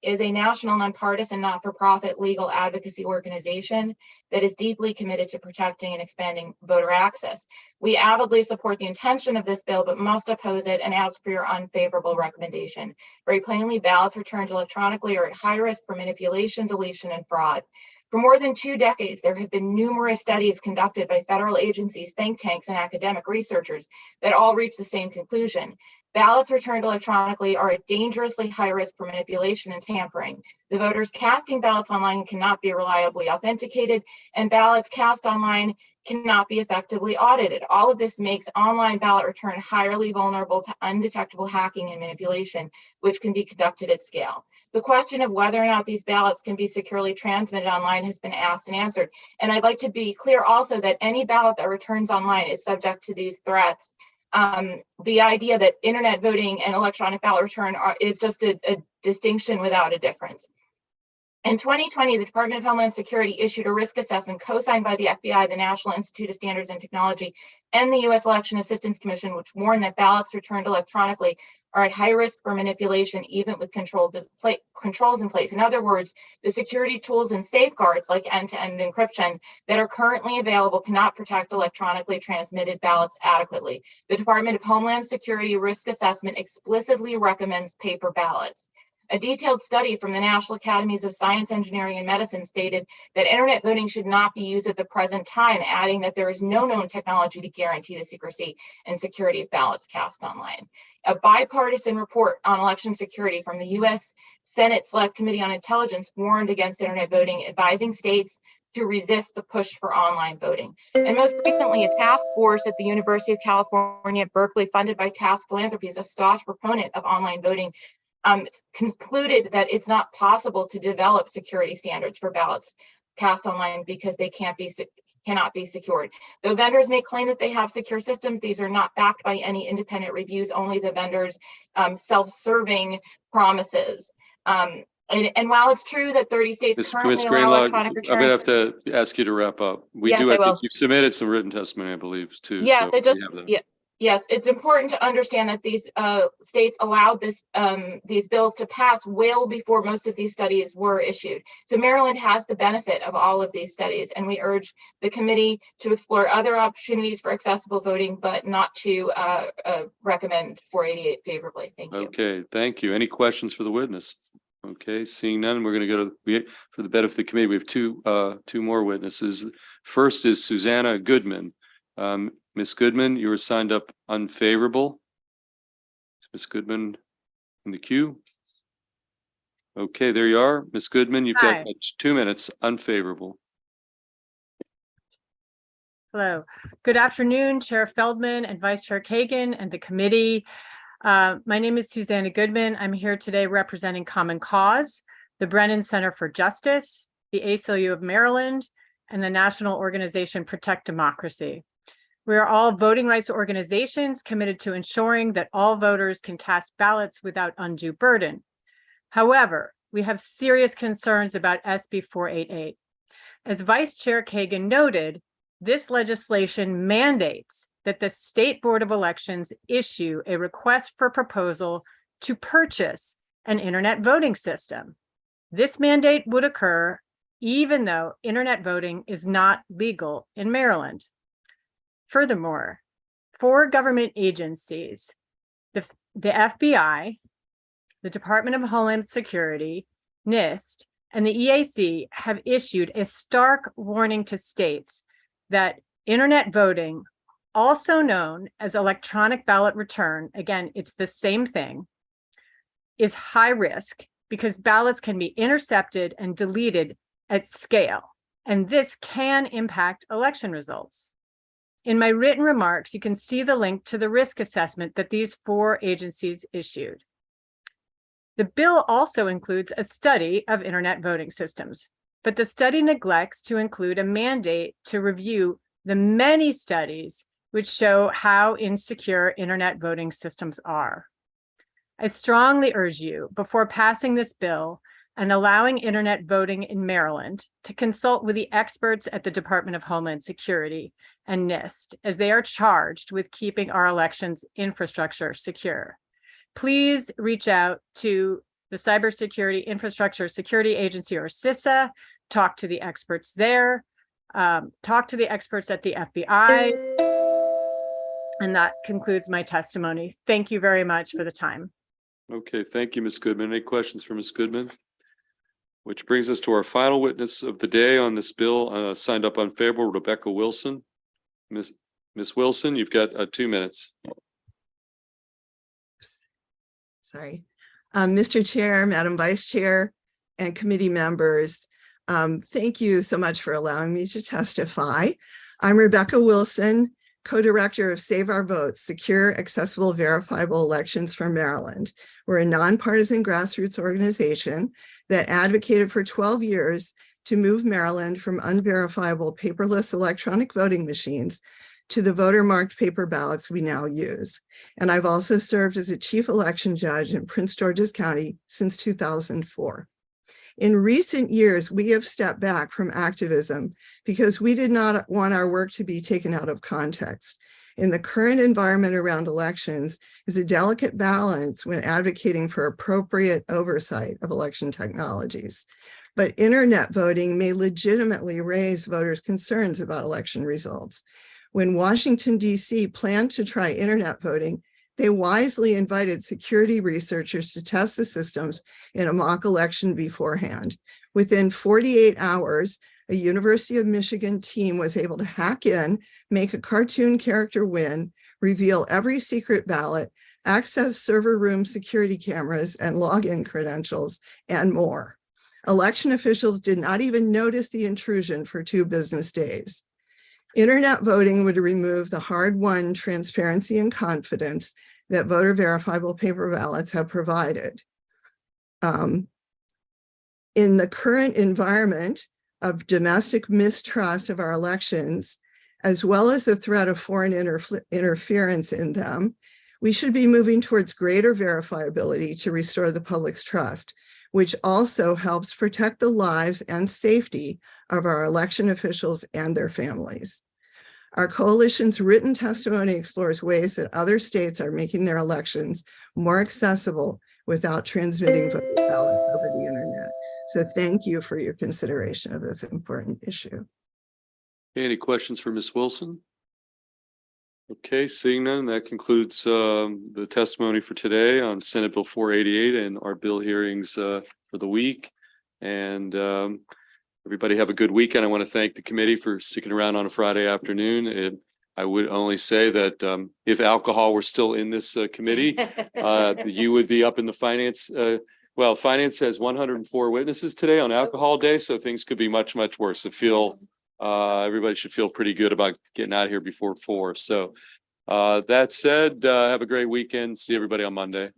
is a national nonpartisan not-for-profit legal advocacy organization that is deeply committed to protecting and expanding voter access. We avidly support the intention of this bill, but must oppose it and ask for your unfavorable recommendation. Very plainly, ballots returned electronically are at high risk for manipulation, deletion, and fraud. For more than 2 decades, there have been numerous studies conducted by federal agencies, think tanks, and academic researchers that all reach the same conclusion. Ballots returned electronically are at dangerously high risk for manipulation and tampering. The voters casting ballots online cannot be reliably authenticated, and ballots cast online cannot be effectively audited. All of this makes online ballot return highly vulnerable to undetectable hacking and manipulation, which can be conducted at scale. The question of whether or not these ballots can be securely transmitted online has been asked and answered. And I'd like to be clear also that any ballot that returns online is subject to these threats. The idea that internet voting and electronic ballot return is just a distinction without a difference. In 2020, the Department of Homeland Security issued a risk assessment co-signed by the FBI, the National Institute of Standards and Technology, and the U.S. Election Assistance Commission, which warned that ballots returned electronically are at high risk for manipulation, even with controls in place. In other words, the security tools and safeguards like end-to-end encryption that are currently available cannot protect electronically transmitted ballots adequately. The Department of Homeland Security risk assessment explicitly recommends paper ballots. A detailed study from the National Academies of Science, Engineering, and Medicine stated that internet voting should not be used at the present time, adding that there is no known technology to guarantee the secrecy and security of ballots cast online. A bipartisan report on election security from the U.S. Senate Select Committee on Intelligence warned against internet voting, advising states to resist the push for online voting. And most recently, a task force at the University of California at Berkeley, funded by Task Philanthropies, a staunch proponent of online voting, concluded that it's not possible to develop security standards for ballots cast online because they cannot be secured. Though vendors may claim that they have secure systems, these are not backed by any independent reviews, only the vendors' self-serving promises. And while it's true that 30 states currently Ms. allow Greenlaw, electronic I'm returns. gonna have to ask you to wrap up. Yes, I will. You've submitted some written testimony, I believe, too. Yes, so I just, we have that. yeah. Yes, it's important to understand that these states allowed these bills to pass well before most of these studies were issued. So Maryland has the benefit of all of these studies, and we urge the committee to explore other opportunities for accessible voting, but not to recommend 488 favorably. Thank you. Okay, thank you. Any questions for the witness? Okay, seeing none, we're going to go to, for the benefit of the committee, we have two more witnesses. First is Susanna Goodman. Ms. Goodman, you were signed up unfavorable. Is Ms. Goodman in the queue? Okay, there you are. Ms. Goodman, you've got 2 minutes, unfavorable. Hello, good afternoon, Chair Feldman and Vice Chair Kagan and the committee. My name is Susanna Goodman. I'm here today representing Common Cause, the Brennan Center for Justice, the ACLU of Maryland, and the National Organization Protect Democracy. We are all voting rights organizations committed to ensuring that all voters can cast ballots without undue burden. However, we have serious concerns about SB 488. As Vice Chair Kagan noted, this legislation mandates that the State Board of Elections issue a request for proposal to purchase an internet voting system. This mandate would occur even though internet voting is not legal in Maryland. Furthermore, 4 government agencies, the FBI, the Department of Homeland Security, NIST, and the EAC have issued a stark warning to states that internet voting, also known as electronic ballot return, again, it's the same thing, is high risk because ballots can be intercepted and deleted at scale, and this can impact election results. In my written remarks, you can see the link to the risk assessment that these 4 agencies issued. The bill also includes a study of internet voting systems, but the study neglects to include a mandate to review the many studies which show how insecure internet voting systems are. I strongly urge you, before passing this bill and allowing internet voting in Maryland, to consult with the experts at the Department of Homeland Security and NIST, as they are charged with keeping our elections infrastructure secure. Please reach out to the Cybersecurity Infrastructure Security Agency, or CISA, talk to the experts there, talk to the experts at the FBI. And that concludes my testimony. Thank you very much for the time. Okay, thank you, Ms. Goodman. Any questions for Ms. Goodman? Which brings us to our final witness of the day on this bill, signed up unfavorable, Rebecca Wilson. Ms. Wilson, you've got 2 minutes. Sorry. Mr. Chair, Madam Vice Chair, and committee members, thank you so much for allowing me to testify. I'm Rebecca Wilson, co-director of Save Our Votes, Secure, Accessible, Verifiable Elections for Maryland. We're a nonpartisan grassroots organization that advocated for 12 years to move Maryland from unverifiable paperless electronic voting machines to the voter-marked paper ballots we now use. And I've also served as a chief election judge in Prince George's County since 2004. In recent years, we have stepped back from activism because we did not want our work to be taken out of context. In the current environment around elections is a delicate balance when advocating for appropriate oversight of election technologies. But internet voting may legitimately raise voters' concerns about election results. When Washington, D.C. planned to try internet voting, they wisely invited security researchers to test the systems in a mock election beforehand. Within 48 hours, a University of Michigan team was able to hack in, make a cartoon character win, reveal every secret ballot, access server room security cameras and login credentials, and more. Election officials did not even notice the intrusion for 2 business days. Internet voting would remove the hard-won transparency and confidence that voter verifiable paper ballots have provided. In the current environment, of domestic mistrust of our elections, as well as the threat of foreign interference in them, we should be moving towards greater verifiability to restore the public's trust, which also helps protect the lives and safety of our election officials and their families. Our coalition's written testimony explores ways that other states are making their elections more accessible without transmitting voting ballots over the internet. So thank you for your consideration of this important issue. Any questions for Ms. Wilson? Okay, seeing none, that concludes the testimony for today on Senate Bill 488 and our bill hearings for the week. And everybody have a good weekend. I want to thank the committee for sticking around on a Friday afternoon. And I would only say that if alcohol were still in this committee, you would be up in the finance. Well, finance has 104 witnesses today on alcohol day, so things could be much, much worse. So everybody should feel pretty good about getting out of here before 4. So that said, have a great weekend. See everybody on Monday.